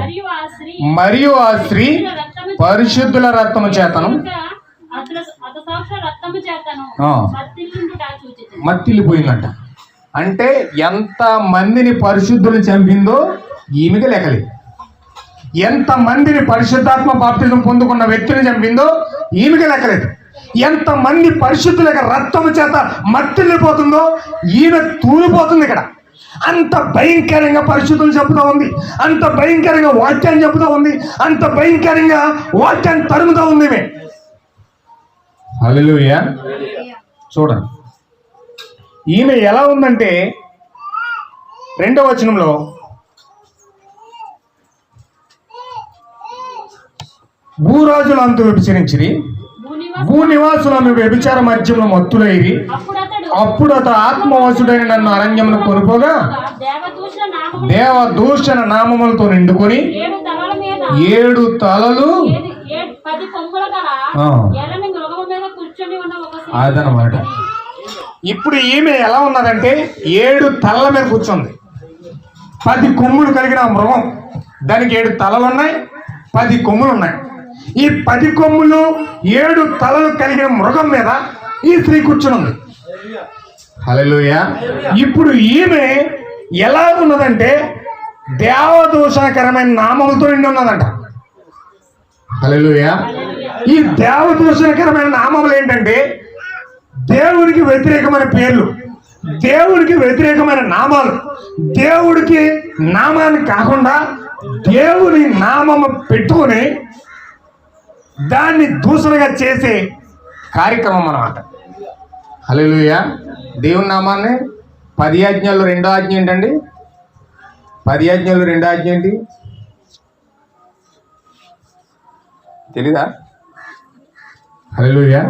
మరియు ఆ స్త్రీ పరిశుద్ధుల రక్తము చేతను మత్తిల్లిపోయిందంట. అంటే ఎంత మందిని పరిశుద్ధులు చంపిందో ఈమెకి లెక్కలేదు. ఎంత మందిని పరిశుద్ధాత్మ బాప్తిజం పొందుకున్న వ్యక్తిని చంపిందో ఈమెకి లెక్కలేదు. ఎంత మంది పరిశుద్ధుల రక్తము చేత మత్తిల్లిపోతుందో ఈమె తూలిపోతుంది ఇక్కడ. అంత భయంకరంగా పరిశుద్ధులు చెబుతూ ఉంది, అంత భయంకరంగా వాక్యాన్ని చెబుతూ ఉంది, అంత భయంకరంగా వాక్యాన్ని తరుముతూ ఉంది ఈమె. హల్లెలూయా. చూడండి ఈమె ఎలా ఉందంటే 2వ వచనంలో భూరాజులు అంత వ్యభిచరించిరి, భూనివాసులను వ్యభిచార మధ్యంలో మత్తులైరి. అప్పుడు అతడు ఆత్మవశుడైన నన్ను అరణ్యమును కొనుపోగా దేవదూషణ నామములతో నిండుకొని 7 తలలు అదనమాట. ఇప్పుడు ఈమె ఎలా ఉన్నదంటే 7 తలల మీద కూర్చుంది. 10 కొమ్ములు కలిగిన మృగం, దానికి 7 తలలు ఉన్నాయి, 10 కొమ్ములు ఉన్నాయి. ఈ 10 కొమ్ములు 7 తలలు కలిగిన మృగం మీద ఈ స్త్రీ కూర్చుని. హల్లెలూయా. ఇప్పుడు ఈమె ఎలా ఉన్నదంటే దేవదూషణకరమైన నామములతో నిండి ఉన్నదంట. హల్లెలూయా. ఈ దేవదూషణకరమైన నామములు ఏంటంటే దేవుడికి వ్యతిరేకమైన పేర్లు, దేవుడికి వ్యతిరేకమైన నామాలు. దేవుడికి నామాన్ని కాకుండా దేవుని నామము పెట్టుకుని దాన్ని దూషణగా చేసే కార్యక్రమం అన్నమాట. హల్లెలూయా. దేవుని నామాన్ని 10 ఆజ్ఞల్లో 2వ ఆజ్ఞ ఏంటండి? 10 ఆజ్ఞల్లో 2వ ఆజ్ఞ ఏంటి తెలీదా? హల్లెలూయా.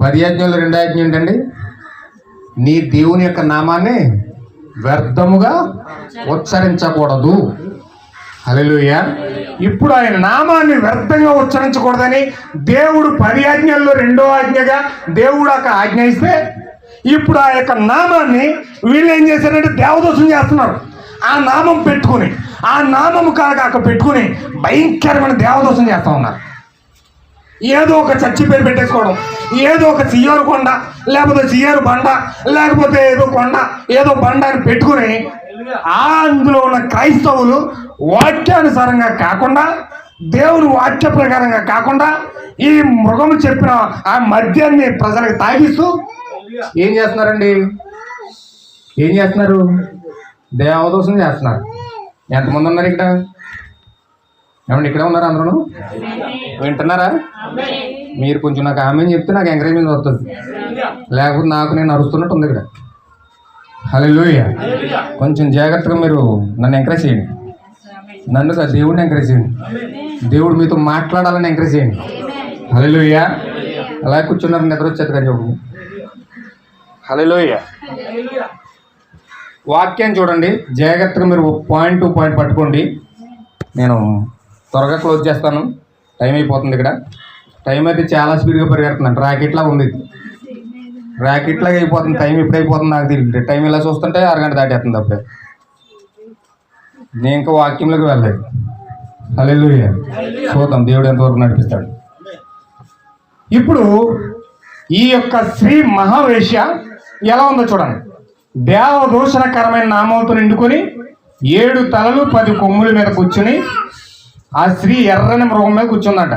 10 ఆజ్ఞల్లో 2వ ఆజ్ఞ ఏంటండి? నీ దేవుని యొక్క నామాన్ని వ్యర్థముగా ఉచ్చరించకూడదు. హల్లెలూయా. ఇప్పుడు ఆయన నామాన్ని వ్యర్థంగా ఉచ్చరించకూడదని దేవుడు 10 ఆజ్ఞల్లో 2వ ఆజ్ఞగా దేవుడు ఒక ఆజ్ఞ ఇస్తే ఇప్పుడు ఆ యొక్క నామాన్ని వీళ్ళు ఏం చేశారంటే దేవదోషం చేస్తున్నారు. ఆ నామం పెట్టుకుని, ఆ నామము కాక పెట్టుకుని భయంకరమైన దేవదోషం చేస్తూ ఉన్నారు. ఏదో ఒక చర్చి పేరు పెట్టేసుకోవడం, ఏదో ఒక సియోరు కొండ, లేకపోతే సియోరు బండ, లేకపోతే ఏదో కొండ, ఏదో బండ అని పెట్టుకుని అందులో ఉన్న క్రైస్తవులు వాక్యానుసారంగా కాకుండా దేవుని వాక్య ప్రకారంగా కాకుండా ఈ మృగము చెప్పిన ఆ మద్యాన్ని ప్రజలకు తాగిస్తూ ఏం చేస్తున్నారండి? ఏం చేస్తున్నారు? దేవదోషం చేస్తున్నారు. ఎంతమంది ఉన్నారు ఇక్కడ? ఏమండి ఇక్కడే ఉన్నారు అందరూ? వింటున్నారా? మీరు కొంచెం నాకు ఆమె చెప్తే నాకు ఎంకరేజ్మెంట్ వస్తుంది, లేకపోతే నాకు నేను అరుస్తున్నట్టు ఉంది ఇక్కడ. హల్లెలూయా. కొంచెం జాగ్రత్తగా మీరు నన్ను ఎంకరేజ్ చేయండి. నన్ను కాదు, దేవుడిని ఎంకరేజ్ చేయండి. దేవుడు మీతో మాట్లాడాలని ఎంకరేజ్ చేయండి. హల్లెలూయా. అలా కూర్చున్నారు, నిద్ర వచ్చేది కానీ చెప్పు. హల్లెలూయా. వాక్యాన్ని చూడండి జాగ్రత్తగా, మీరు పాయింట్ టు పాయింట్ పట్టుకోండి. నేను త్వరగా క్లోజ్ చేస్తాను, టైం అయిపోతుంది. ఇక్కడ టైం అయితే చాలా స్పీడ్గా పరిగెడుతున్నాను, రాకెట్లా ఉంది. రాకెట్లాగా అయిపోతుంది టైం. ఎప్పుడు అయిపోతుంది నాకు తెలియదు. టైం ఇలా చూస్తుంటే అరగంట దాటేస్తుంది అప్పుడే. నేను ఇంకా వాక్యంలోకి వెళ్ళలేదు. హల్లెలూయా. చూద్దాం దేవుడు ఎంతవరకు నడిపిస్తాడు. ఇప్పుడు ఈ యొక్క శ్రీ మహావేశ్య ఎలా ఉందో చూడండి. దేవదూషణకరమైన నామంతో నిండుకొని 7 తలలు 10 కొమ్ముల మీద కూర్చుని ఆ స్త్రీ ఎర్రని మృగం మీద కూర్చుందట.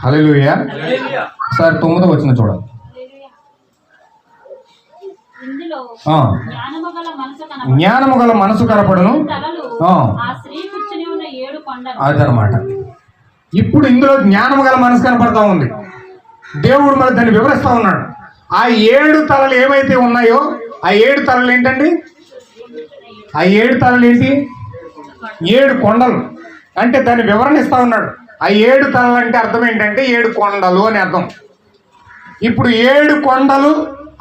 హల్లెలూయా. సార్ 9వ వచనం చూడండి. ఇందులో ఆ. జ్ఞానము గల మనసు కనపడును. తలలు ఆ. ఆ స్త్రీ కూర్చుని ఉన్న 7 కొండలు. అదనమాట. ఇప్పుడు ఇందులో జ్ఞానము గల మనసు కనపడతా ఉంది. దేవుడు మరి దాన్ని వివరిస్తా ఉన్నాడు. ఆ 7 తలలు ఏమైతే ఉన్నాయో ఆ 7 తలలు ఏంటండి? ఆ 7 తలలు ఏంటి? 7 కొండలు. అంటే దాన్ని వివరణ ఇస్తా ఉన్నాడు. ఆ 7 తలలు అంటే అర్థం ఏంటంటే 7 కొండలు అని అర్థం. ఇప్పుడు 7 కొండలు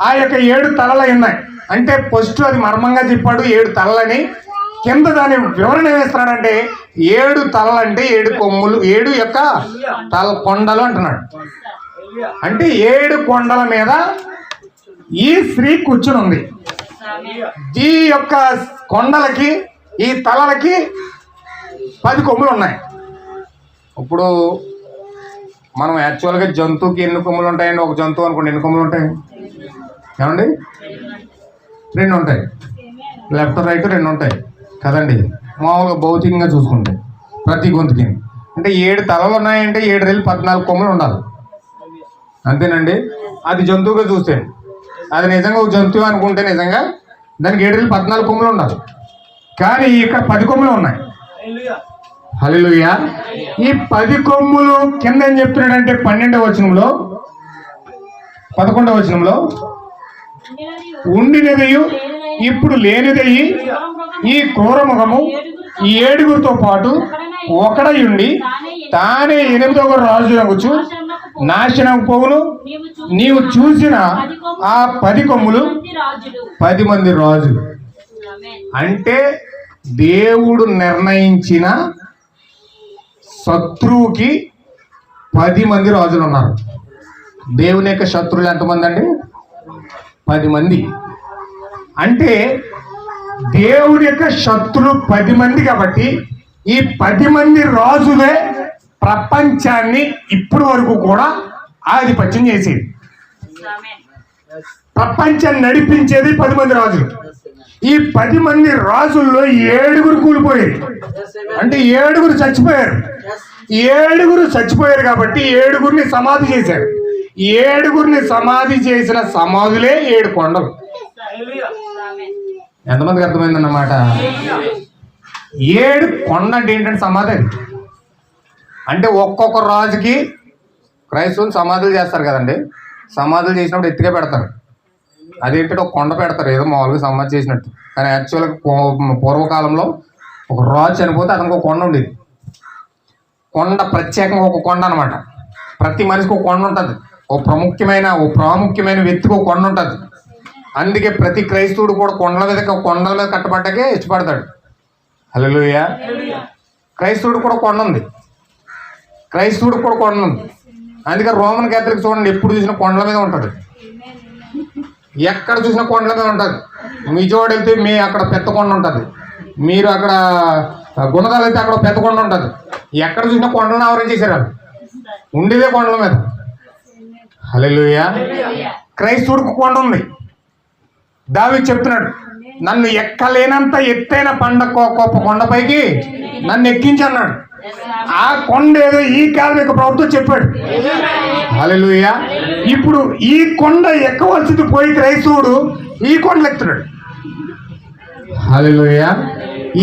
ఆ యొక్క 7 తలలు ఉన్నాయి అంటే ఫస్ట్ అది మర్మంగా చెప్పాడు 7 తలలని. కింద దాని వివరణ ఏమిస్తున్నాడంటే 7 తలలు అంటే 7 కొమ్ములు, 7 యొక్క తల కొండలు అంటున్నాడు. అంటే 7 కొండల మీద ఈ స్త్రీ కూర్చుని ఉంది. ఈ యొక్క కొండలకి ఈ తలలకి 10 కొమ్ములు ఉన్నాయి. ఇప్పుడు మనం యాక్చువల్గా జంతువుకి ఎన్ని కొమ్ములు ఉంటాయండి? ఒక జంతువు అనుకోండి, ఎన్ని కొమ్ములు ఉంటాయి ఏమండి? 2 ఉంటాయి. లెఫ్ట్ రైట్ 2 ఉంటాయి కదండి. మామూలుగా భౌతికంగా చూసుకుంటే ప్రతి గొంతుకి అంటే 7 తలలు ఉన్నాయంటే 7 రెళ్ళు 14 కొమ్ములు ఉండాలి, అంతేనండి. అది జంతువుగా చూస్తే, అది నిజంగా ఒక జంతువు అనుకుంటే నిజంగా దానికి 7 రెళ్ళు 14 కొమ్ములు ఉండాలి. కానీ ఇక్కడ 10 కొమ్ములు ఉన్నాయి. హల్లెలూయా. ఈ 10 కొమ్ములు కింద ఏం చెప్తున్నాడంటే 12వ వచనంలో 11వ వచనంలో ఉండినదయు ఇప్పుడు లేనిదయ్యి ఈ క్రూరముఖము ఈ 7గురితో పాటు ఒకడయుండి తానే 8వ రాజు అగుచు నాశనం పోవును. నీవు చూసిన ఆ 10 కొమ్ములు 10 మంది రాజులు. అంటే దేవుడు నిర్ణయించిన శత్రువుకి 10 మంది రాజులు ఉన్నారు. దేవుని యొక్క శత్రువులు ఎంతమంది అండి? 10 మంది. అంటే దేవుడి యొక్క శత్రులు 10 మంది కాబట్టి ఈ 10 మంది రాజులే ప్రపంచాన్ని ఇప్పటి వరకు కూడా ఆధిపత్యం చేసేది. ప్రపంచాన్ని నడిపించేది 10 మంది రాజులు. ఈ 10 మంది రాజుల్లో 7గురు కూలిపోయారు. అంటే 7గురు చచ్చిపోయారు. 7గురు చచ్చిపోయారు కాబట్టి 7గురిని సమాధి చేశారు. 7గురిని సమాధి చేసిన సమాధులే 7 కొండలు. ఎంతమందికి అర్థమైందన్నమాట? 7 కొండ అంటే ఏంటంటే సమాధి. అది అంటే ఒక్కొక్క రాజుకి క్రైస్తవులు సమాధులు చేస్తారు కదండి. సమాధులు చేసినప్పుడు ఎత్తుగా పెడతారు. అదేంటంటే ఒక కొండ పెడతారు, ఏదో మామూలుగా సమాధి చేసినట్టు. కానీ యాక్చువల్గా పూర్వకాలంలో ఒక రాజు చనిపోతే అతనికి ఒక కొండ ఉండేది. కొండ ప్రత్యేకంగా ఒక కొండ అనమాట. ప్రతి మనిషికి ఒక కొండ ఉంటుంది. ఓ ప్రాముఖ్యమైన వ్యక్తికి ఒక కొండ ఉంటుంది. అందుకే ప్రతి క్రైస్తవుడు కూడా కొండల మీద కట్టబడ్డాకే ఇష్టపడతాడు. హల్లెలూయా. క్రైస్తవుడు కూడా కొండ ఉంది. అందుకే రోమన్ క్యాథలిక్ చూడండి, ఎప్పుడు చూసినా కొండల మీద ఉంటుంది. ఎక్కడ చూసినా కొండల మీద ఉంటుంది. విజయవాడ వెళ్తే అక్కడ పెద్ద కొండ ఉంటుంది. మీరు అక్కడ గుణదాలు అయితే అక్కడ పెద్ద కొండ ఉంటుంది. ఎక్కడ చూసినా కొండలను ఆవరించేశారు. వాళ్ళు ఉండేదే కొండల మీద. హల్లెలూయా. క్రైస్తవుడికి కొండ ఉంది. దావీదు చెప్తున్నాడు, నన్ను ఎక్కలేనంత ఎత్తైన కొండపైకి నన్ను ఎక్కించన్నాడు. ఆ కొండ ఏదో ఈ కాలం యొక్క ప్రభుత్వం చెప్పాడు. హల్లెలూయా. ఇప్పుడు ఈ కొండ ఎక్కవలసింది పోయి క్రైస్తవుడు ఈ కొండలు ఎక్కుతున్నాడు. హల్లెలూయా.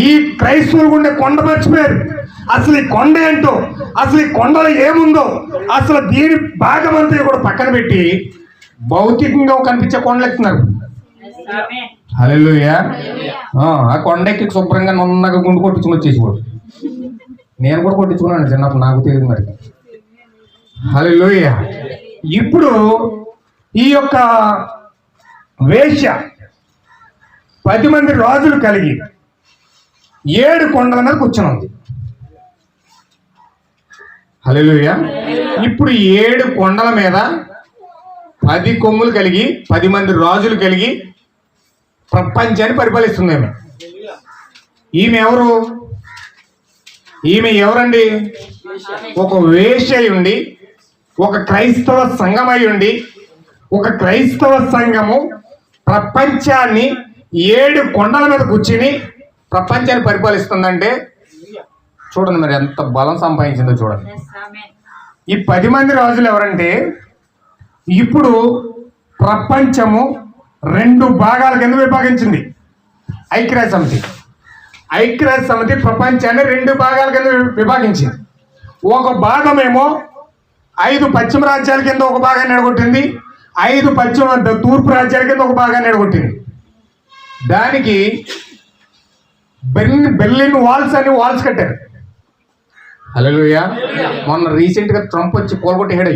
ఈ క్రైస్తవులు ఉండే కొండ మర్చిపోయారు. అసలు ఈ కొండ ఏంటో, అసలు ఈ కొండలో ఏముందో, అసలు దీని భాగం అంతా కూడా పక్కన పెట్టి భౌతికంగా కనిపించే కొండలు ఎక్కుతున్నారు. హల్లెలూయా. ఆ కొండ ఎక్కి శుభ్రంగా నున్నగా గుండు కొట్టించుకుని వచ్చేసిపోడు. నేను కూడా కొట్టించుకున్నాను చిన్నప్పుడు, నాకు తెలియదు మరి. హల్లెలూయా. ఇప్పుడు ఈ యొక్క వేశ్య 10 మంది రాజులు కలిగి 7 కొండల మీద కూర్చొని ఉంది. హల్లెలూయా. ఇప్పుడు 7 కొండల మీద 10 కొమ్ములు కలిగి 10 మంది రాజులు కలిగి ప్రపంచాన్ని పరిపాలిస్తుంది ఈమె. ఈమె ఎవరు? ఈమె ఎవరండి? ఒక వేశ్య అయి ఉండి, ఒక క్రైస్తవ సంఘం అయి ఉండి, ఒక క్రైస్తవ సంఘము ప్రపంచాన్ని 7 కొండల మీద కూర్చుని ప్రపంచాన్ని పరిపాలిస్తుందంటే చూడండి మరి ఎంత బలం సంపాదించిందో చూడండి. ఈ 10 మంది రాజులు ఎవరంటే, ఇప్పుడు ప్రపంచము 2 భాగాల కింద విభాగించింది ఐక్యరాజ్య సమితి. ఐక్యరాజ్య సమితి ప్రపంచాన్ని 2 భాగాల కింద విభాగించింది. ఒక భాగమేమో 5 పశ్చిమ రాజ్యాల కింద ఒక భాగాన్ని ఎడగొట్టింది, 5 తూర్పు రాజ్యాల కింద ఒక భాగాన్ని ఎడగొట్టింది. దానికి బెర్లిన్ వాల్స్ అని వాల్స్ కట్టారు. హల్లెలూయా. మొన్న రీసెంట్గా ట్రంప్ వచ్చి కోలుకొట్టేసాడు.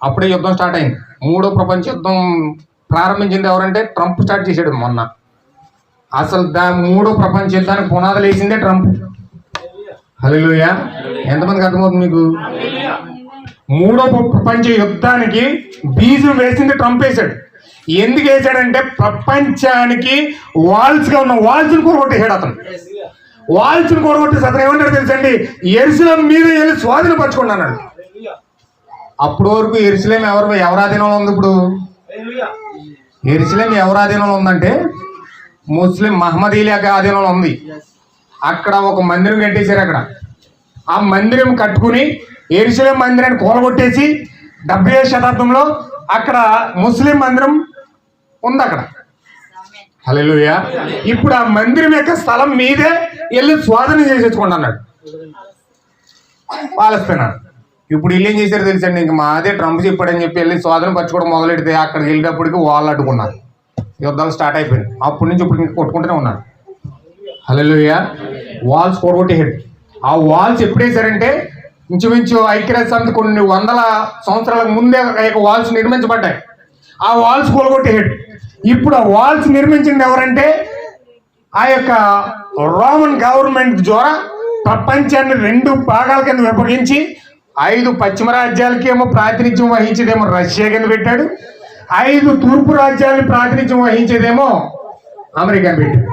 అప్పుడే యుద్ధం స్టార్ట్ అయింది. 3వ ప్రపంచ యుద్ధం ప్రారంభించింది ఎవరంటే ట్రంప్ స్టార్ట్ చేశాడు మొన్న. అసలు 3వ ప్రపంచ యుద్ధానికి పునాదులు వేసిందే ట్రంప్. హల్లెలూయా. ఎంతమందికి అర్థమవుతుంది మీకు? 3వ ప్రపంచ యుద్ధానికి బీజం వేసింది ట్రంప్ వేశాడు. ఎందుకు వేశాడంటే ప్రపంచానికి వాల్స్గా ఉన్న వాల్స్ని కూడగొట్టేసాడు అతను. వాల్స్ని కూడగొట్టేసి అతను ఏమంటాడు తెలుసండి, యెరూషలేము మీద వెళ్ళి స్వాధీనపరచుకోండి అన్నాడు. అప్పటి వరకు యెరూషలేము ఎవరి ఆధీనంలో ఉంది? ఇప్పుడు యెరూషలేము ఎవరి ఆధీనంలో ఉందంటే ముస్లిం మహమ్మదీల ఆధీనంలో ఉంది. అక్కడ ఒక మందిరం కట్టేశారు. అక్కడ ఆ మందిరం కట్టుకుని యెరూషలేము మందిరాన్ని కూలగొట్టేసి 70వ శతాబ్దంలో అక్కడ ముస్లిం మందిరం ఉంది అక్కడ. హల్లెలూయా. ఇప్పుడు ఆ మందిరం యొక్క స్థలం మీదే వెళ్ళి స్వాధీనం చేసేసుకోండి అన్నాడు పాలస్తీనా. ఇప్పుడు వీళ్ళు ఏం చేశారు తెలుసండి, ఇంక మాదే ట్రంప్ చెప్పాడని చెప్పి వెళ్ళి స్వాధీనం పరచుకోవడం మొదలెడితే అక్కడికి వెళ్ళేటప్పటికి వాళ్ళు అడ్డుకున్నారు. యుద్ధాలు స్టార్ట్ అయిపోయింది. అప్పటి నుంచి ఇప్పుడు ఇంకా కొట్టుకుంటూనే ఉన్నారు. హల్లెలూయా. వాల్స్ కొడగొట్టేసాడు. ఆ వాల్స్ ఎప్పుడు వేశారంటే ఇంచుమించు ఐక్యరాజ్య సమితి కొన్ని 100 సంవత్సరాల ముందే వాల్స్ నిర్మించబడ్డాయి. ఆ వాల్స్ కొలగొట్టేసాడు. ఇప్పుడు ఆ వాల్స్ నిర్మించింది ఎవరంటే ఆ యొక్క రోమన్ గవర్నమెంట్ ద్వారా ప్రపంచాన్ని 2 భాగాల కింద విభజించి 5 పశ్చిమ రాజ్యాలకి ఏమో ప్రాతినిధ్యం వహించేదేమో రష్యా కింద పెట్టాడు, 5 తూర్పు రాజ్యాలని ప్రాతినిధ్యం వహించేదేమో అమెరికా పెట్టాడు.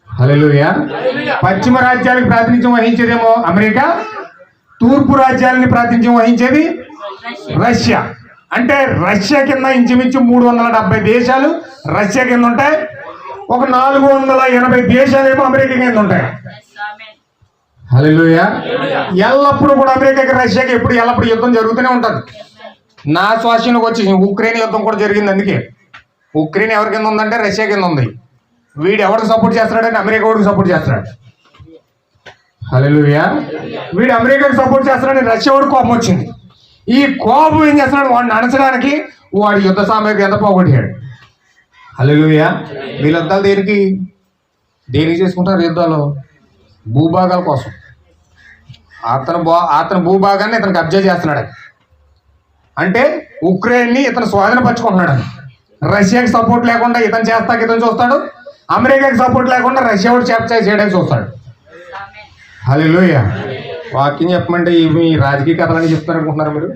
హల్లెలూయా. పశ్చిమ రాజ్యాలకు ప్రాతినిధ్యం వహించేదేమో అమెరికా, తూర్పు రాజ్యాలని ప్రాతినిధ్యం వహించేది రష్యా. అంటే రష్యా కింద ఇంచుమించు 370 దేశాలు రష్యా కింద ఉంటాయి. ఒక 480 దేశాలు ఏమో అమెరికా కింద ఉంటాయి. హల్లెలూయా. ఎల్లప్పుడూ కూడా అమెరికాకి రష్యాకి ఎల్లప్పుడు యుద్ధం జరుగుతూనే ఉంటుంది. నా స్వాధీనంలోకి వచ్చి ఉక్రెయిన్ యుద్ధం కూడా జరిగింది. అందుకే ఉక్రెయిన్ ఎవరి కింద ఉందంటే రష్యా కింద ఉంది. వీడు ఎవరికి సపోర్ట్ చేస్తున్నాడంటే అమెరికా వాడికి సపోర్ట్ చేస్తున్నాడు. హల్లెలూయా. వీడు అమెరికాకి సపోర్ట్ చేస్తున్నాడని రష్యా వాడికి కోపం వచ్చింది. ఈ కోపం ఏం చేస్తున్నాడు, వాడిని అణచడానికి వాడి యుద్ధ సామగ్రి ఎంత పోగొట్టాడు. హల్లెలూయా. వీళ్ళ యుద్ధాలు దేనికి చేసుకుంటారు? యుద్ధాలు భూభాగాల కోసం. అతను భూభాగాన్ని ఇతను కబ్జా చేస్తున్నాడు. అంటే ఉక్రెయిన్ని ఇతను స్వాధీనపరచుకుంటున్నాడు. రష్యాకి సపోర్ట్ లేకుండా ఇతను చేస్తాక ఇతను చూస్తాడు, అమెరికాకి సపోర్ట్ లేకుండా రష్యా వాడు చేయడానికి చూస్తాడు. హల్లెలూయా. వాక్యం చెప్పమంటే ఇవి రాజకీయ కథలని చెప్తారు అనుకుంటున్నారు మీరు?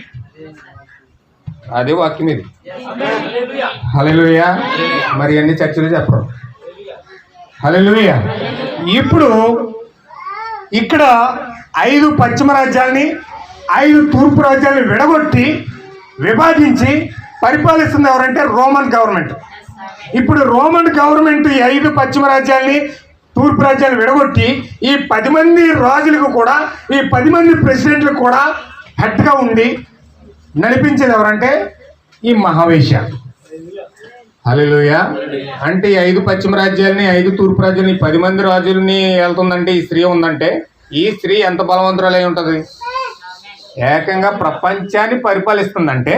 అదే వాక్యం ఇది. హల్లెలూయా. మరి అన్ని చర్చలు చెప్పరు. హల్లెలూయా. ఇప్పుడు ఇక్కడ 5 పశ్చిమ రాజ్యాలని 5 తూర్పు రాజ్యాలని విడగొట్టి విభజించి పరిపాలిస్తుంది ఎవరంటే రోమన్ గవర్నమెంట్. ఇప్పుడు రోమన్ గవర్నమెంట్ ఈ 5 పశ్చిమ రాజ్యాలని తూర్పు రాజ్యాన్ని విడగొట్టి ఈ 10 మంది రాజులకు కూడా, ఈ 10 మంది ప్రెసిడెంట్లకు కూడా హెడ్గా ఉండి నడిపించేది ఎవరంటే ఈ మహావేశ్య. హల్లెలూయా. అంటే ఈ 5 పశ్చిమ రాజ్యాలని, 5 తూర్పు రాజ్యాలని, 10 మంది రాజుల్ని వెళ్తుందంటే ఈ స్త్రీ ఉందంటే ఈ స్త్రీ ఎంత బలవంతురాలై ఉంటుంది? ఏకంగా ప్రపంచాన్ని పరిపాలిస్తుందంటే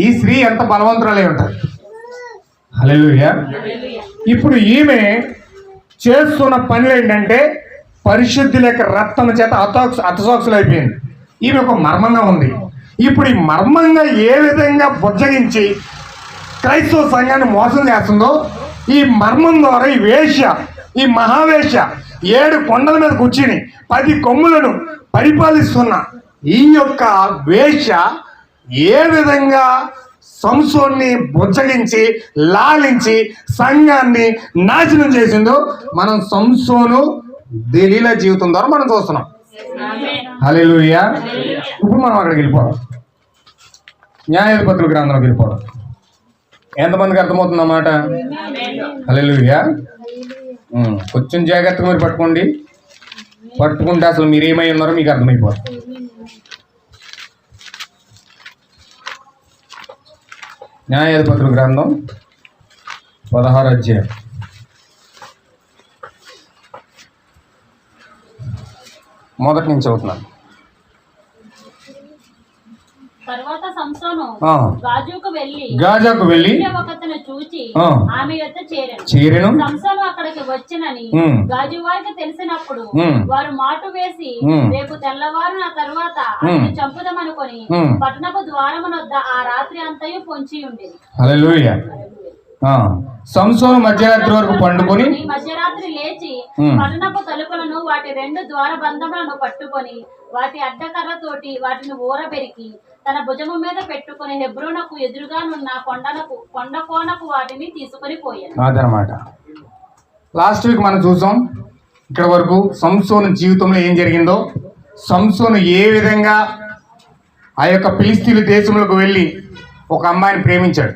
ఈ స్త్రీ ఎంత బలవంతురాలై ఉంటుంది? హల్లెలూయా. ఇప్పుడు ఈమె చేస్తున్న పనులు ఏంటంటే పరిశుద్ధి లేక రక్తం చేత అతసాక్షులు అయిపోయింది. ఈమె ఒక మర్మంగా ఉంది. ఇప్పుడు ఈ మర్మంగా ఏ విధంగా బుజ్జగించి క్రైస్తవ సంఘాన్ని మోసం చేస్తుందో ఈ మర్మం ద్వారా ఈ వేశ్య, ఈ మహావేశ్య 7 కొండల మీద కూర్చుని 10 కొమ్ములను పరిపాలిస్తున్న ఈ యొక్క వేశ్య ఏ విధంగా సంసోన్ని బుజ్జగించి లాలించి సంఘాన్ని నాశనం చేసిందో మనం సంసోను దెలీలా జీవితం ద్వారా మనం చూస్తున్నాం. హల్లెలూయా. ఇప్పుడు మనం అక్కడికి వెళ్ళిపోదాం, న్యాయాధిపతుల గ్రంథంలోకి వెళ్ళిపోదాం. ఎంతమందికి అర్థమవుతుందన్నమాట? హల్లెలూయా. కొంచెం జాగ్రత్తగా మీరు పట్టుకోండి. పట్టుకుంటే అసలు మీరు ఏమై ఉన్నారో మీకు అర్థమైపోతుంది. న్యాయాధిపతుల గ్రంథం 16వ అధ్యాయం మొదటి నుంచి చదువుతున్నాను. తర్వాత సంసోను గాజాకు వెళ్ళి ఒకతను చూచి ఆమె యొద్ద చేరెను. సంసోను అక్కడికి వచ్చెనని గాజు వారికి తెలిసినప్పుడు వారు మాటు వేసి రేపు తెల్లవారున తర్వాత అతన్ని చంపుదామనుకొని పట్టణపు ద్వారమునొద్ద ఆ రాత్రి అంతయు పొంచి ఉండేది. హల్లెలూయా. సంసోను మధ్యరాత్రి వరకు పండుకొని మధ్యరాత్రి లేచి పట్టణపు తలుపులను వాటి 2 ద్వారబంధములను పట్టుకొని వాటి అడ్డకర్రతోటి వాటిని ఊరబెరికి తన భుజము మీద పెట్టుకుని హెబ్రోనుకు ఎదురుగానున్న కొండ కోనకు వాటిని తీసుకొని పోయాడు. అదనమాట. లాస్ట్ వీక్ మనం చూసాం ఇక్కడ వరకు సంసోను జీవితంలో ఏం జరిగిందో, సంసోను ఏ విధంగా ఆ యొక్క ఫిలిస్తీన్ల దేశంలోకి వెళ్ళి ఒక అమ్మాయిని ప్రేమించాడు.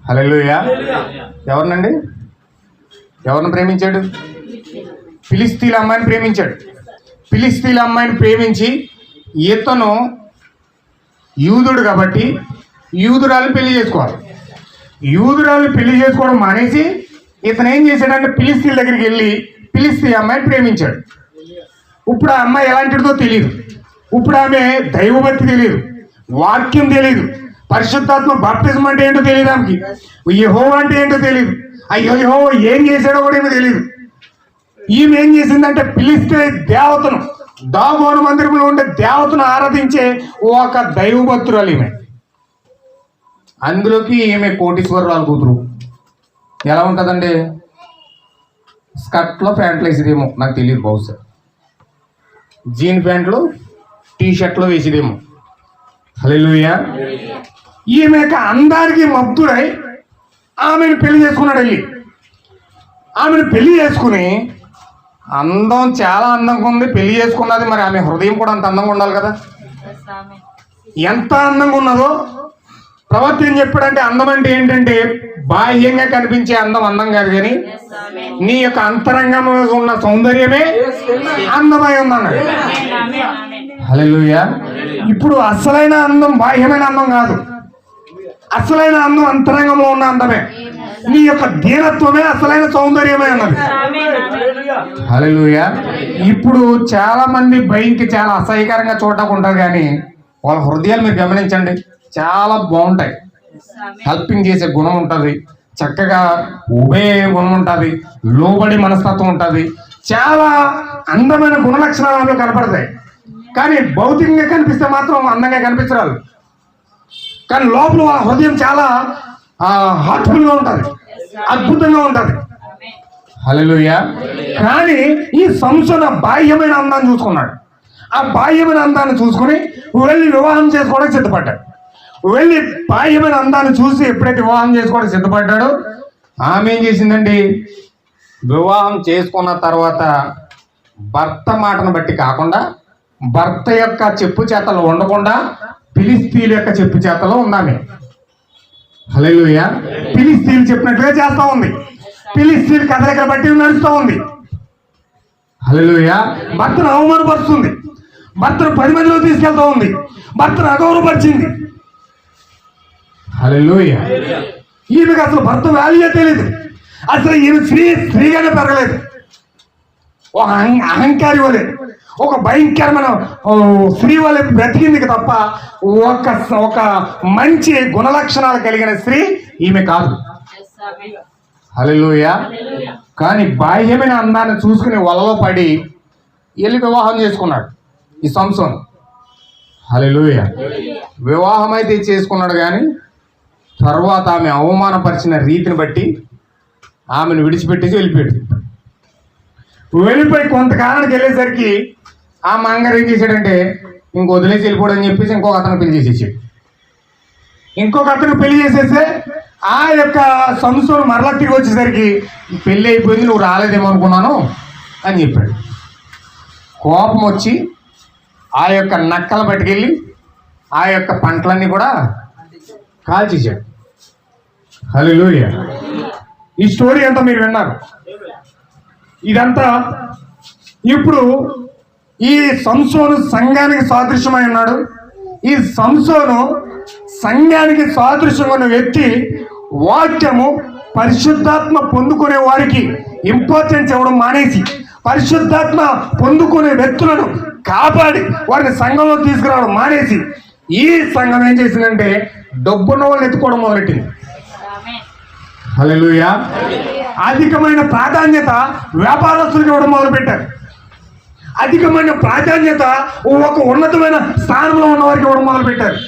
హల్లెలూయా. ఎవరినండి? ఎవరిని ప్రేమించాడు? ఫిలిస్తీన్ల అమ్మాయిని ప్రేమించాడు. ఫిలిస్తీన్ల అమ్మాయిని ప్రేమించి ఇతను యూదుడు కాబట్టి యూదురాలు పెళ్లి చేసుకోవాలి. యూదురాలు పెళ్లి చేసుకోవడం మానేసి ఇతను ఏం చేశాడంటే ఫిలిస్తీన్ల దగ్గరికి వెళ్ళి ఫిలిస్తీన్ అమ్మాయిని ప్రేమించాడు. ఇప్పుడు ఆ అమ్మాయి ఎలాంటిదో తెలియదు. ఇప్పుడు ఆమె దైవభక్తి తెలియదు, వాక్యం తెలియదు, పరిశుద్ధాత్మ బాప్తిజం అంటే ఏంటో తెలియదు, ఆమెకి యెహోవా అంటే ఏంటో తెలియదు, అయ్యో యెహోవా ఏం చేశాడో కూడా ఏమో తెలియదు. ఈమె ఏం చేసిందంటే ఫిలిస్తీన్ దేవతను, దాగోను మందిరంలో ఉండే దేవతను ఆరాధించే ఒక దైవభక్తురాలు ఈమె. అందులోకి ఈమె కోటీశ్వరరాలు కూతురు. ఎలా ఉంటుందండి? స్కర్ట్లో ప్యాంట్లు వేసేదేమో నాకు తెలియదు, బహుశా జీన్ ప్యాంట్లు టీ షర్ట్లో వేసేదేమో. హల్లెలూయా. ఈమె అందానికి మత్తుడై ఆమెను పెళ్లి చేసుకున్నాడు. వెళ్ళి ఆమెను పెళ్లి చేసుకుని అందం చాలా అందంగా ఉంది, పెళ్లి చేసుకున్నది. మరి ఆమె హృదయం కూడా అంత అందంగా ఉండాలి కదా. ఎంత అందంగా ఉన్నదో ప్రవక్త ఏం చెప్పాడంటే అందం అంటే ఏంటంటే బాహ్యంగా కనిపించే అందం అందం కాదు, కానీ నీ యొక్క అంతరంగంలో ఉన్న సౌందర్యమే అందమై ఉందన్నాడు. హల్లెలూయా. ఇప్పుడు అసలైన అందం బాహ్యమైన అందం కాదు, అసలైన అందం అంతరంగంలో ఉన్న అందమే. నీ యొక్క దీనత్వమే అసలైన సౌందర్యమే అన్నది. హల్లెలూయా. ఇప్పుడు చాలా మంది బయటికి చాలా అసహ్యకరంగా చూడడానికి ఉంటారు, కానీ వాళ్ళ హృదయాలు మీరు గమనించండి, చాలా బాగుంటాయి. హెల్పింగ్ చేసే గుణం ఉంటుంది, చక్కగా ఉభయ గుణం ఉంటుంది, లోబడి మనస్తత్వం ఉంటుంది, చాలా అందమైన గుణలక్షణాలు కనపడతాయి. కానీ భౌతికంగా కనిపిస్తే మాత్రం అందంగా కనిపించరాదు. కానీ లోపల వాళ్ళ హృదయం చాలా హార్ట్ఫుల్గా ఉంటుంది, అద్భుతంగా ఉంటుంది. హల్లెలూయా. కానీ ఈ సంసోను బాహ్యమైన అందాన్ని చూసుకున్నాడు. ఆ బాహ్యమైన అందాన్ని చూసుకుని వెళ్ళి వివాహం చేసుకోవడానికి సిద్ధపడ్డాడు. వెళ్ళి బాహ్యమైన అందాన్ని చూసి ఎప్పుడైతే వివాహం చేసుకోవడానికి సిద్ధపడ్డాడో ఆమె ఏం చేసిందండి, వివాహం చేసుకున్న తర్వాత భర్త మాటను బట్టి కాకుండా, భర్త యొక్క చెప్పు చేతలు ఉండకుండా ఫిలిస్తీన్ల యొక్క చెప్పు చేతలో ఉందామె. హల్లెలూయా. ఫిలిస్తీన్లు చెప్పినట్లుగా చేస్తూ ఉంది, ఫిలిస్తీన్ కథలికలు బట్టి నడుస్తూ ఉంది. హల్లెలూయా. భర్తను అవమానపరుస్తుంది, భర్తను 10 మందిలో తీసుకెళ్తా ఉంది, భర్తను అగౌరవపరిచింది. హల్లెలూయా. ఈమెకు అసలు భర్త వాల్యూ తెలియదు. అసలు ఈమె స్త్రీగానే పెరగలేదు. ఒక అహంకారి వలె, ఒక భయంకరమైన స్త్రీ వలె బ్రతికింది తప్ప ఒక మంచి గుణలక్షణాలు కలిగిన స్త్రీ ఈమె కాదు. హల్లెలూయా. కానీ బాహ్యమైన అందాన్ని చూసుకుని వలలో పడి వెళ్ళి వివాహం చేసుకున్నాడు ఈ సంసోను. హల్లెలూయా. వివాహం అయితే చేసుకున్నాడు, కానీ తర్వాత ఆమె అవమానపరిచిన రీతిని బట్టి ఆమెను విడిచిపెట్టేసి వెళ్ళిపోయాడు. వెళ్ళిపోయి కొంతకాలానికి వెళ్ళేసరికి ఆ మంగారు ఏం చేశాడంటే ఇంక వదిలేసి వెళ్ళిపోవడం చెప్పేసి ఇంకొక అతను పెళ్లి చేసేసాడు. ఇంకొక అతను పెళ్లి చేసేస్తే ఆ యొక్క సంసోను మరలా తిరిగి వచ్చేసరికి పెళ్ళి అయిపోయింది, నువ్వు రాలేదేమో అనుకున్నాను అని చెప్పాడు. కోపం వచ్చి ఆ యొక్క నక్కలు పట్టుకెళ్ళి ఆ యొక్క పంటలన్నీ కూడా కాల్చేశాడు. హల్లెలూయా. ఈ స్టోరీ అంతా మీరు విన్నారు. ఇదంతా ఇప్పుడు ఈ సంసోను సంఘానికి సాదృశ్యమై ఉన్నాడు. ఈ సంసోను సంఘానికి సాదృశ్యంగా ఉన్న వ్యక్తి వాక్యము పరిశుద్ధాత్మ పొందుకునే వారికి ఇంపార్టెన్స్ ఇవ్వడం మానేసి పరిశుద్ధాత్మ పొందుకునే వ్యక్తులను కాపాడి వారిని సంఘంలో తీసుకురావడం మానేసి ఈ సంఘం ఏం చేసిందంటే డబ్బున్న వాళ్ళని ఎత్తుకోవడం మొదలెట్టింది. హల్లెలూయా. అధికమైన ప్రాధాన్యత వ్యాపారస్తులకు ఇవ్వడం మొదలుపెట్టారు. అధికమైన ప్రాధాన్యత ఒక ఉన్నతమైన స్థానంలో ఉన్న వారికి ఇవ్వడం మొదలుపెట్టారు.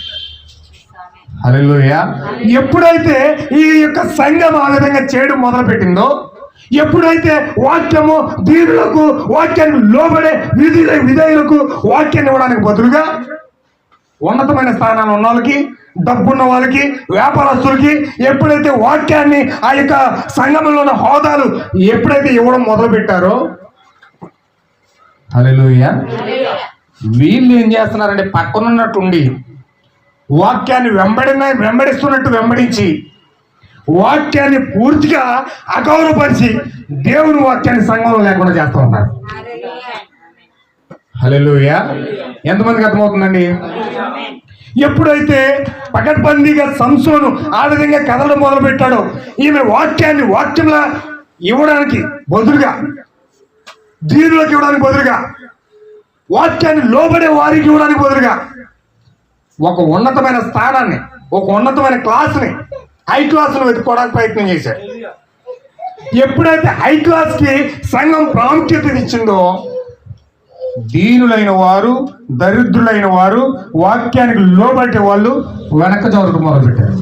హల్లెలూయా. ఎప్పుడైతే ఈ యొక్క సంఘం ఆ విధంగా చేయడం మొదలుపెట్టిందో, ఎప్పుడైతే వాక్యము దీనులకు, వాక్యానికి లోబడే విధేయులకు వాక్యాన్ని ఇవ్వడానికి బదులుగా ఉన్నతమైన స్థానాలు ఉన్న వాళ్ళకి, డబ్బున్న వాళ్ళకి, వ్యాపారస్తులకి ఎప్పుడైతే వాక్యాన్ని ఆ యొక్క సంఘంలో ఉన్న హోదాలు ఎప్పుడైతే ఇవ్వడం మొదలు పెట్టారో, హల్లెలూయా, వీళ్ళు ఏం చేస్తున్నారంటే పక్కనున్నట్టుండి వాక్యాన్ని వెంబడిస్తున్నట్టు వెంబడించి వాక్యాన్ని పూర్తిగా అగౌరవపరిచి దేవుని వాక్యాన్ని సంఘంలో లేకుండా చేస్తూ ఉన్నారు. హల్లెలూయా. ఎంతమందికి అర్థమవుతుందండి? ఎప్పుడైతే పకడ్బందీగా సంసోను ఆ విధంగా కదలడం మొదలు పెట్టాడో, ఈమె వాక్యంలా ఇవ్వడానికి బదులుగా, దీనులకు ఇవ్వడానికి బదులుగా, వాక్యాన్ని లోబడే వారికి ఇవ్వడానికి బదులుగా ఒక ఉన్నతమైన స్థానాన్ని, ఒక ఉన్నతమైన క్లాస్ని, హై క్లాస్ను వెతుక్కోవడానికి ప్రయత్నం చేశారు. ఎప్పుడైతే హై క్లాస్కి సంఘం ప్రాముఖ్యత ఇచ్చిందో, దీనులైన వారు, దరిద్రులైన వారు, వాక్యానికి లోబడే వాళ్ళు వెనక జరగడం మొదలుపెట్టారు.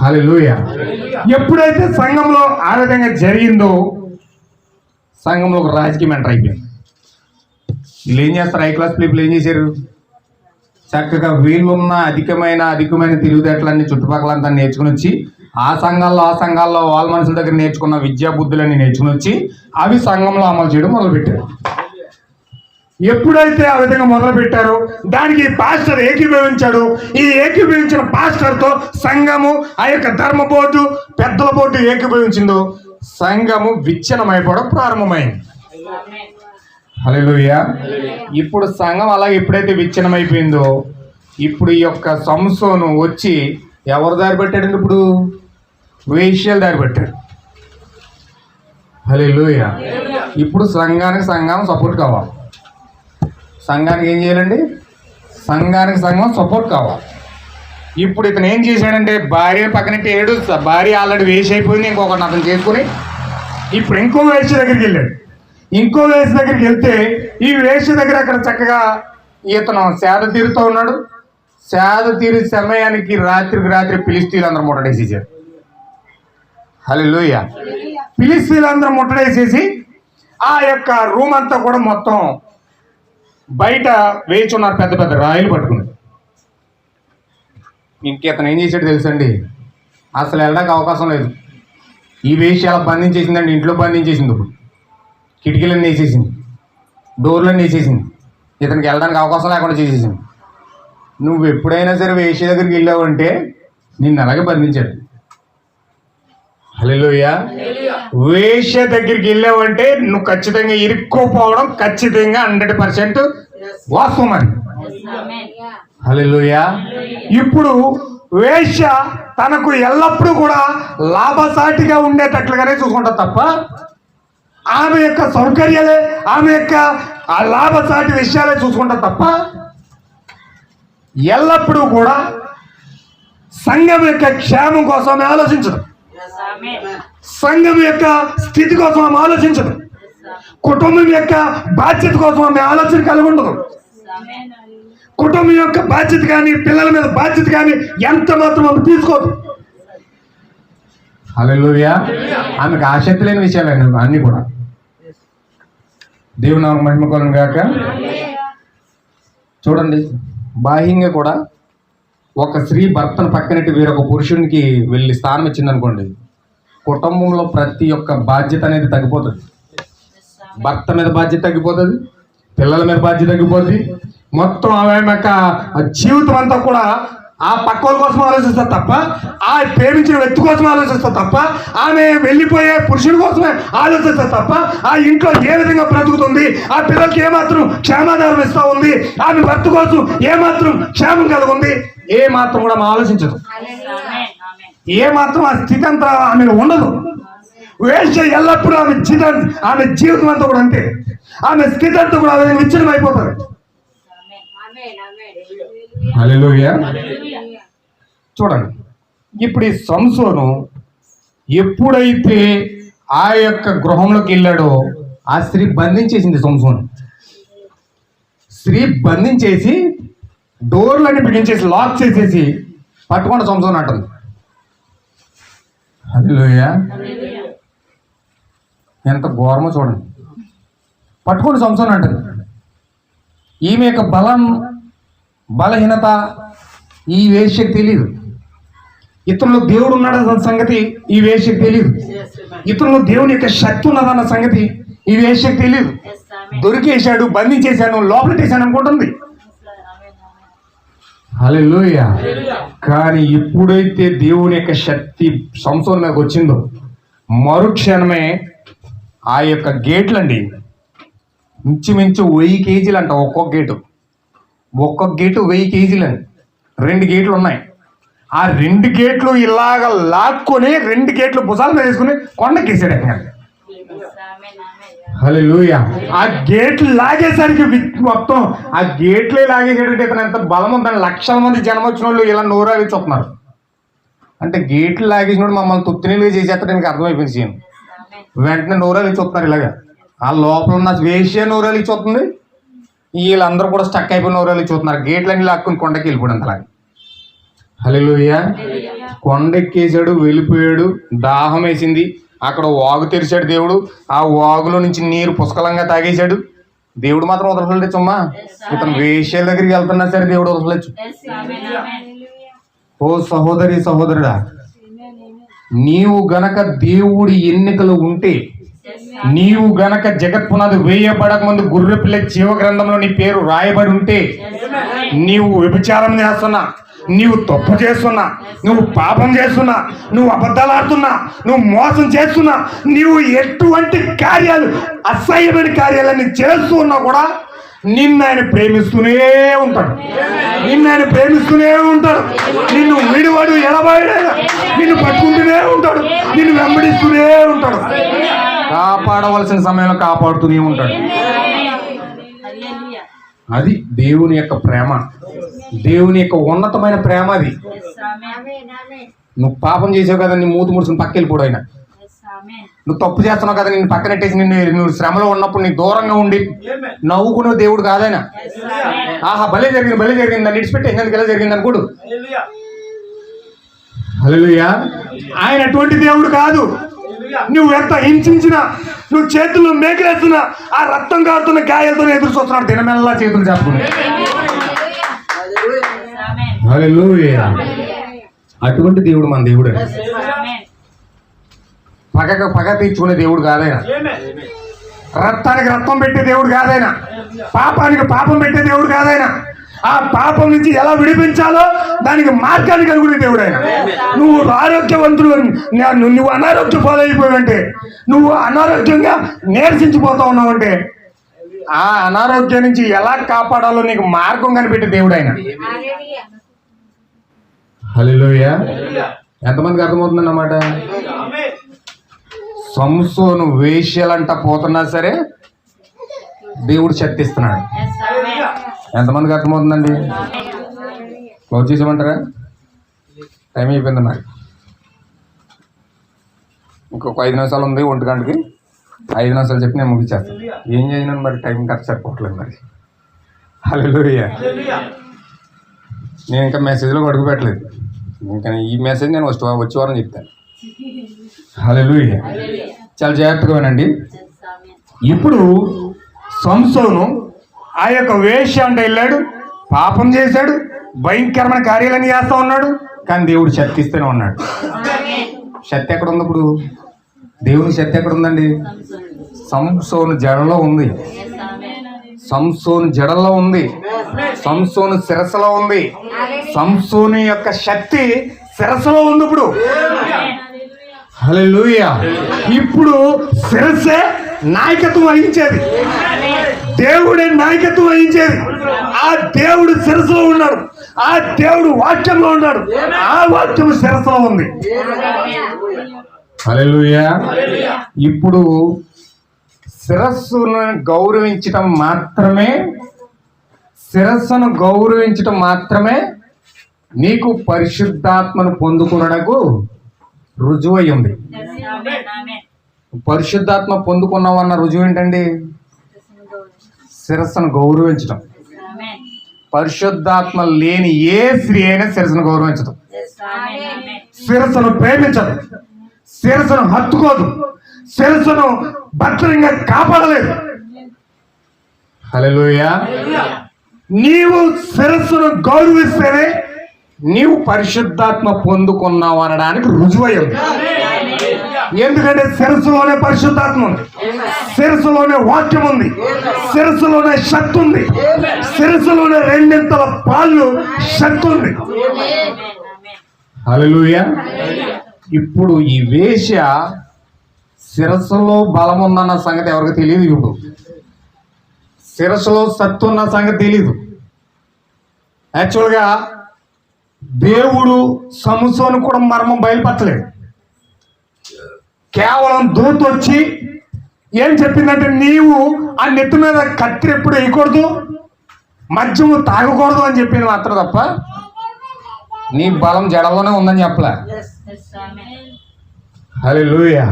హల్లెలూయా. ఎప్పుడైతే సంఘంలో ఆ విధంగా జరిగిందో, సంఘంలో ఒక రాజకీయం ఎంటర్ అయిపోయింది. వీళ్ళు ఏం చేస్తారు? హై క్లాస్ పీపుల్ ఏం చేశారు? చక్కగా వీళ్ళున్న అధికమైన తెలివితేటలన్నీ చుట్టుపక్కలంతా నేర్చుకుని వచ్చి ఆ సంఘాల్లో వాళ్ళ మనుషుల దగ్గర నేర్చుకున్న విద్యా బుద్ధులన్నీ నేర్చుకుని వచ్చి అవి సంఘంలో అమలు చేయడం మొదలుపెట్టారు. ఎప్పుడైతే ఆ విధంగా మొదలు పెట్టారో దానికి పాస్టర్ ఏకీభవించాడు. ఈ ఏకీభవించిన పాస్టర్తో సంఘము, ఆ యొక్క ధర్మ బోర్డు, పెద్దల బోర్డు ఏకీభవించిందో సంఘము విచ్ఛిన్నమైపోవడం ప్రారంభమైంది. హల్లెలూయా. ఇప్పుడు సంఘం అలాగే ఎప్పుడైతే విచ్ఛిన్నమైపోయిందో, ఇప్పుడు ఈ యొక్క సంసోను వచ్చి ఎవరు దారి పెట్టాడండి? ఇప్పుడు వేశ్యలు దారి పెట్టాడు. హల్లెలూయా. ఇప్పుడు సంఘం సపోర్ట్ కావాలి. సంఘానికి ఏం చేయాలండి? సంఘం సపోర్ట్ కావాలి. ఇప్పుడు ఇతను ఏం చేశాడంటే భార్య పక్కనట్టు ఏడు, భార్య ఆల్రెడీ వేసి అయిపోయింది, ఇంకొకటి అతను చేసుకుని ఇప్పుడు ఇంకో వేశ్య దగ్గరికి వెళ్ళాడు. ఇంకో వేశ్య దగ్గరికి వెళ్తే ఈ వేశ్య దగ్గర అక్కడ చక్కగా ఇతను సేద తీరుతూ ఉన్నాడు. సేద తీరు సమయానికి రాత్రి ఫిలిస్తీన్లందరూ ముట్టడేసేసారు. హల్లెలూయా. ఫిలిస్తీన్లందరూ ముట్టడేసేసి ఆ యొక్క రూమ్ అంతా కూడా మొత్తం బయట వేచున్నారు, పెద్ద పెద్ద రాయిలు పట్టుకుని. ఇంకేతను ఏం చేశాడు తెలుసండి? అసలు వెళ్ళడానికి అవకాశం లేదు. ఈ వేష అలా బంధించేసిందండి, ఇంట్లో బంధించేసింది. ఇప్పుడు కిటికీలన్నీ వేసేసింది, డోర్లన్నీ వేసేసింది, ఇతనికి వెళ్ళడానికి అవకాశం లేకుండా చేసేసింది. నువ్వు ఎప్పుడైనా సరే వేష దగ్గరికి వెళ్ళావు అంటే నిన్ను అలాగే బంధించాడు. హల్లెలూయా. వేశ్య దగ్గరికి వెళ్ళావంటే నువ్వు ఖచ్చితంగా ఇరుక్కుపోవడం ఖచ్చితంగా 100% వాస్తవం అని. హల్లెలూయా. ఇప్పుడు వేశ్య తనకు ఎల్లప్పుడూ కూడా లాభసాటిగా ఉండేటట్లుగానే చూసుకుంటా తప్ప ఆమె యొక్క సౌకర్యాలే, ఆమె యొక్క ఆ లాభసాటి విషయాలే చూసుకుంటా తప్ప ఎల్లప్పుడూ కూడా సంఘం యొక్క క్షేమం కోసం ఆమె ఆలోచించదు, సంఘం యొక్క స్థితి కోసం ఆమె ఆలోచించదు, కుటుంబం యొక్క బాధ్యత కోసం ఆమె ఆలోచన కలిగి ఉండదు. కుటుంబం యొక్క బాధ్యత కానీ పిల్లల మీద బాధ్యత కానీ ఎంత మాత్రం ఆమె తీసుకోదు. హల్లెలూయా. ఆమెకు ఆసక్తి లేని విషయాలు అన్ని కూడా. దేవుని నామమునకు మహిమ కలుగును గాక. చూడండి, బాహ్యంగా కూడా ఒక స్త్రీ భర్తను పక్కనట్టు వేరొక పురుషునికి వెళ్ళి స్థానం ఇచ్చింది అనుకోండి, కుటుంబంలో ప్రతి ఒక్క బాధ్యత అనేది తగ్గిపోతుంది. భర్త మీద బాధ్యత తగ్గిపోతుంది, పిల్లల మీద బాధ్యత తగ్గిపోతుంది. మొత్తం ఆమె యొక్క జీవితం అంతా కూడా ఆ పక్కల కోసం ఆలోచిస్తారు తప్ప, ఆ ప్రేమించిన వ్యక్తి కోసం ఆలోచిస్తారు తప్ప, ఆమె వెళ్ళిపోయే పురుషుడి కోసమే ఆలోచిస్తారు తప్ప, ఆ ఇంట్లో ఏ విధంగా బ్రతుకుతుంది, ఆ పిల్లలకి ఏమాత్రం క్షేమాధారం ఇస్తా ఉంది, ఆమె భర్త కోసం ఏమాత్రం క్షేమం కలుగుంది, ఏ మాత్రం కూడా ఆమె ఆలోచించదు. ఏ మాత్రం ఆ స్థితి అంతా ఆమె ఉండదు. వేశ్య ఎల్లప్పుడూ ఆమె జీవితం అంతా కూడా అంతే. ఆమె స్థితి అంతా కూడా విచ్ఛిన్నం అయిపోతుంది. హల్లెలూయా. చూడండి, ఇప్పుడు ఈ సంసోను ఎప్పుడైతే ఆ యొక్క గృహంలోకి వెళ్ళాడో ఆ స్త్రీ బంధించేసింది. సంసోను స్త్రీ బంధించేసి డోర్లన్నీ బిగించేసి లాక్ చేసేసి పట్టుకోండి సంసోను అంటుంది. హల్లెలూయా. ఎంత ఘోరమో చూడండి. పట్టుకోండి సంసోను అంటుంది. ఈమె యొక్క బలహీనత ఈ వేశ్యకు తెలియదు. ఇతరులు దేవుడు ఉన్నాడన్న సంగతి ఈ వేశ్యకు తెలియదు. ఇతరులు దేవుని యొక్క శక్తి ఉన్నదన్న సంగతి ఈ వేశ్యకు తెలియదు. దొరికేశాడు, బంధించేశాను, లోపలిటేశాను అనుకుంటుంది. హల్లెలూయా. కానీ ఎప్పుడైతే దేవుని యొక్క శక్తి సంసోను మీదకి వచ్చిందో మరుక్షణమే ఆ యొక్క గేట్లండి ఇంచుమించు 1000 కేజీలు అంట. ఒక్కొక్క గేటు 1000 కేజీలు అని 2 గేట్లు ఉన్నాయి. ఆ 2 గేట్లు ఇలాగ లాక్కొని 2 గేట్లు భుజాల మీద వేసుకుని కొండకేసాడు. హల్లెలూయా. ఆ గేట్లు లాగేసరికి మొత్తం ఆ గేట్లే లాగేసాడంటే ఇతను ఎంత బలం ఉందని లక్షల మంది జనం వచ్చిన వాళ్ళు ఇలా నోరాలి చూస్తున్నారు. అంటే గేట్లు లాగేసినప్పుడు మమ్మల్ని తుత్తినీలుగా చేసేస్తాడానికి అర్థమైపోయింది సీన్. వెంటనే నోరాలి చూస్తున్నారు ఇలాగా. ఆ లోపల ఉన్న వేశ్య నోరాలి చూస్తుంది, వీళ్ళందరూ కూడా స్టక్ అయిపోయిన నోరాలి చూస్తున్నారు. గేట్లన్నీ లాక్కుని కొండకి వెళ్ళిపోయాడు అలాగే. హల్లెలూయా. కొండెక్కేసాడు, వెళ్ళిపోయాడు. దాహం వేసింది, అక్కడ వాగు తెరిచాడు దేవుడు. ఆ వాగులో నుంచి నీరు పుష్కలంగా తాగేశాడు. దేవుడు మాత్రం వదలలేదు. చుమ్మా ఇతను వేశ్యల దగ్గరికి వెళ్తున్నా సరే దేవుడు వదలలేదు. ఓ సహోదరి సహోదరుడా, నీవు గనక దేవుడి ఎన్నికలు ఉంటే, నీవు గనక జగత్పునాది వేయబడక ముందు గుర్రె పిల్ల జీవ గ్రంథంలో నీ పేరు రాయబడి ఉంటే, నీవు వ్యభిచారం చేస్తున్నా, నీవు తప్పు చేస్తున్నా, నువ్వు పాపం చేస్తున్నా, నువ్వు అబద్ధాలు ఆడుతున్నా, నువ్వు మోసం చేస్తున్నా, నీవు ఎటువంటి కార్యాలు అసహ్యమైన కార్యాలన్నీ చేస్తూ ఉన్నా కూడా నిన్ను ఆయన ప్రేమిస్తూనే ఉంటాడు. నిన్ను ఆయన ప్రేమిస్తూనే ఉంటాడు. నిన్ను విడివాడు ఎడబాయడు. నిన్ను పట్టుకుంటూనే ఉంటాడు. నిన్ను వెంబడిస్తూనే ఉంటాడు. కాపాడవలసిన సమయంలో కాపాడుతూనే ఉంటాడు. అది దేవుని యొక్క ప్రేమ, దేవుని యొక్క ఉన్నతమైన ప్రేమ. అది నువ్వు పాపం చేసావు కదా, నీ మూతి ముడుచుకుని పక్కెళ్ళిపోడు ఆయన. నువ్వు తప్పు చేస్తున్నావు కదా, నిన్ను పక్కనెట్టేసి నువ్వు శ్రమలో ఉన్నప్పుడు నీ దూరంగా ఉండి నవ్వుకునే దేవుడు కాదైనా. ఆహా భలే జరిగింది, భలే జరిగింది, నన్ను ఇడిచిపెట్టి ఎందుకు ఇలా జరిగింది అనుకోడు. హల్లెలూయా. ఆయన అటువంటి దేవుడు కాదు. నువ్వు ఎంత హింసించినా, నువ్వు చేతుల్లో మేకలేస్తున్నా, ఆ రక్తం కారుతున్న గాయాలతో ఎదురు చూస్తున్నాడు దినమెల్లా చేతులు చాపుకుని. హల్లెలూయా. అటువంటి దేవుడు మన దేవుడు. పగ తీర్చుకునే దేవుడు కాదైనా. రక్తానికి రక్తం పెట్టే దేవుడు కాదైనా. పాపానికి పాపం పెట్టే దేవుడు కాదైనా. ఆ పాపం నుంచి ఎలా విడిపించాలో దానికి మార్గాన్ని కలుగునే దేవుడు ఆయన. నువ్వు ఆరోగ్యవంతుడు, నువ్వు అనారోగ్య పాలైపోయావంటే, నువ్వు అనారోగ్యంగా నీరసించిపోతా ఉన్నావంటే, ఆ అనారోగ్యం నుంచి ఎలా కాపాడాలో నీకు మార్గం కనిపెట్టే దేవుడు ఆయన. హల్లెలూయా. ఎంతమందికి అర్థమవుతుందన్నమాట? సంసోను వేశ్యలంట పోతున్నా సరే దేవుడు శక్తిస్తున్నాడు. ఎంతమందికి అర్థమవుతుందండి? క్లోజ్ చేసామంటారా? టైం అయిపోయింది. మరి ఇంకొక 5 నిమిషాలు ఉంది 1 గంటకి. 5 నిమిషాలు చెప్పి నేను ముగిచేస్తాను. ఏం చేయను మరి, టైం కరెక్ట్ సరిపోవట్లేదు మరి. హల్లెలూయా. నేను ఇంకా మెసేజ్లో అడుగు పెట్టలేదు. ఇంకా ఈ మెసేజ్ నేను వచ్చే వారం చెప్తాను. హల్లెలూయా. చాలా జాగ్రత్తగా వినండి. ఇప్పుడు సంసోను ఆ యొక్క వేశ్య అంటే వెళ్ళాడు, పాపం చేశాడు, భయంకరమైన కార్యాలన్నీ చేస్తా ఉన్నాడు. కానీ దేవుడు శక్తి ఇస్తూనే ఉన్నాడు. శక్తి ఎక్కడ ఉంది ఇప్పుడు? దేవుని శక్తి ఎక్కడ ఉందండి? సంసోను జడలో ఉంది, సంసోను జడల్లో ఉంది, సంసోను శిరస్సులో ఉంది. సంసోను యొక్క శక్తి శిరస్సులో ఉంది ఇప్పుడు. హల్లెలూయా. ఇప్పుడు శిరస్సే నాయకత్వం వహించేది, దేవుడే నాయకత్వం వహించేది. ఆ దేవుడు శిరస్సులో ఉన్నాడు, ఆ దేవుడు వాక్యంలో ఉన్నాడు, ఆ వాక్యం శిరస్సులో ఉంది. హల్లెలూయా. ఇప్పుడు శిరస్సును గౌరవించటం మాత్రమే, శిరస్సును గౌరవించటం మాత్రమే నీకు పరిశుద్ధాత్మను పొందుకున్నకు రుజువై ఉంది. పరిశుద్ధాత్మ పొందుకున్నావన్న రుజువు ఏంటండి? శిరస్సును గౌరవించటం. పరిశుద్ధాత్మ లేని ఏ స్త్రీ అయినా శిరస్సును గౌరవించదు, శిరస్సును ప్రేమించదు, శిరస్సును హత్తుకోదు, శిరస్సును భద్రంగా కాపాడలేదు. హల్లెలూయా. నీవు శిరస్సును గౌరవిస్తేనే నీవు పరిశుద్ధాత్మ పొందుకున్నావు అనడానికి రుజువై ఉంది. ఎందుకంటే శిరస్సులోనే పరిశుద్ధాత్మ ఉంది, శిరస్సులోనే వాక్యం ఉంది, శిరస్సులోనే శక్తి ఉంది, శిరస్సులోనే 2 పాళ్ళు శక్తి ఉంది. హల్లెలూయా. ఇప్పుడు ఈ వేశ్య శిరస్సులో బలం ఉందన్న సంగతి ఎవరికి తెలియదు. ఇప్పుడు శిరస్సులో శక్తి ఉన్న సంగతి తెలియదు. యాక్చువల్గా దేవుడు సంసోను కూడా మర్మం బయలుపరచలేదు. కేవలం దూత వచ్చి ఏం చెప్పిందంటే, నీవు ఆ నెత్తి మీద కత్తి ఎప్పుడు వేయకూడదు, మద్యము తాగకూడదు అని చెప్పింది మాత్రం తప్ప నీ బలం జడలోనే ఉందని చెప్పలే. హల్లెలూయా.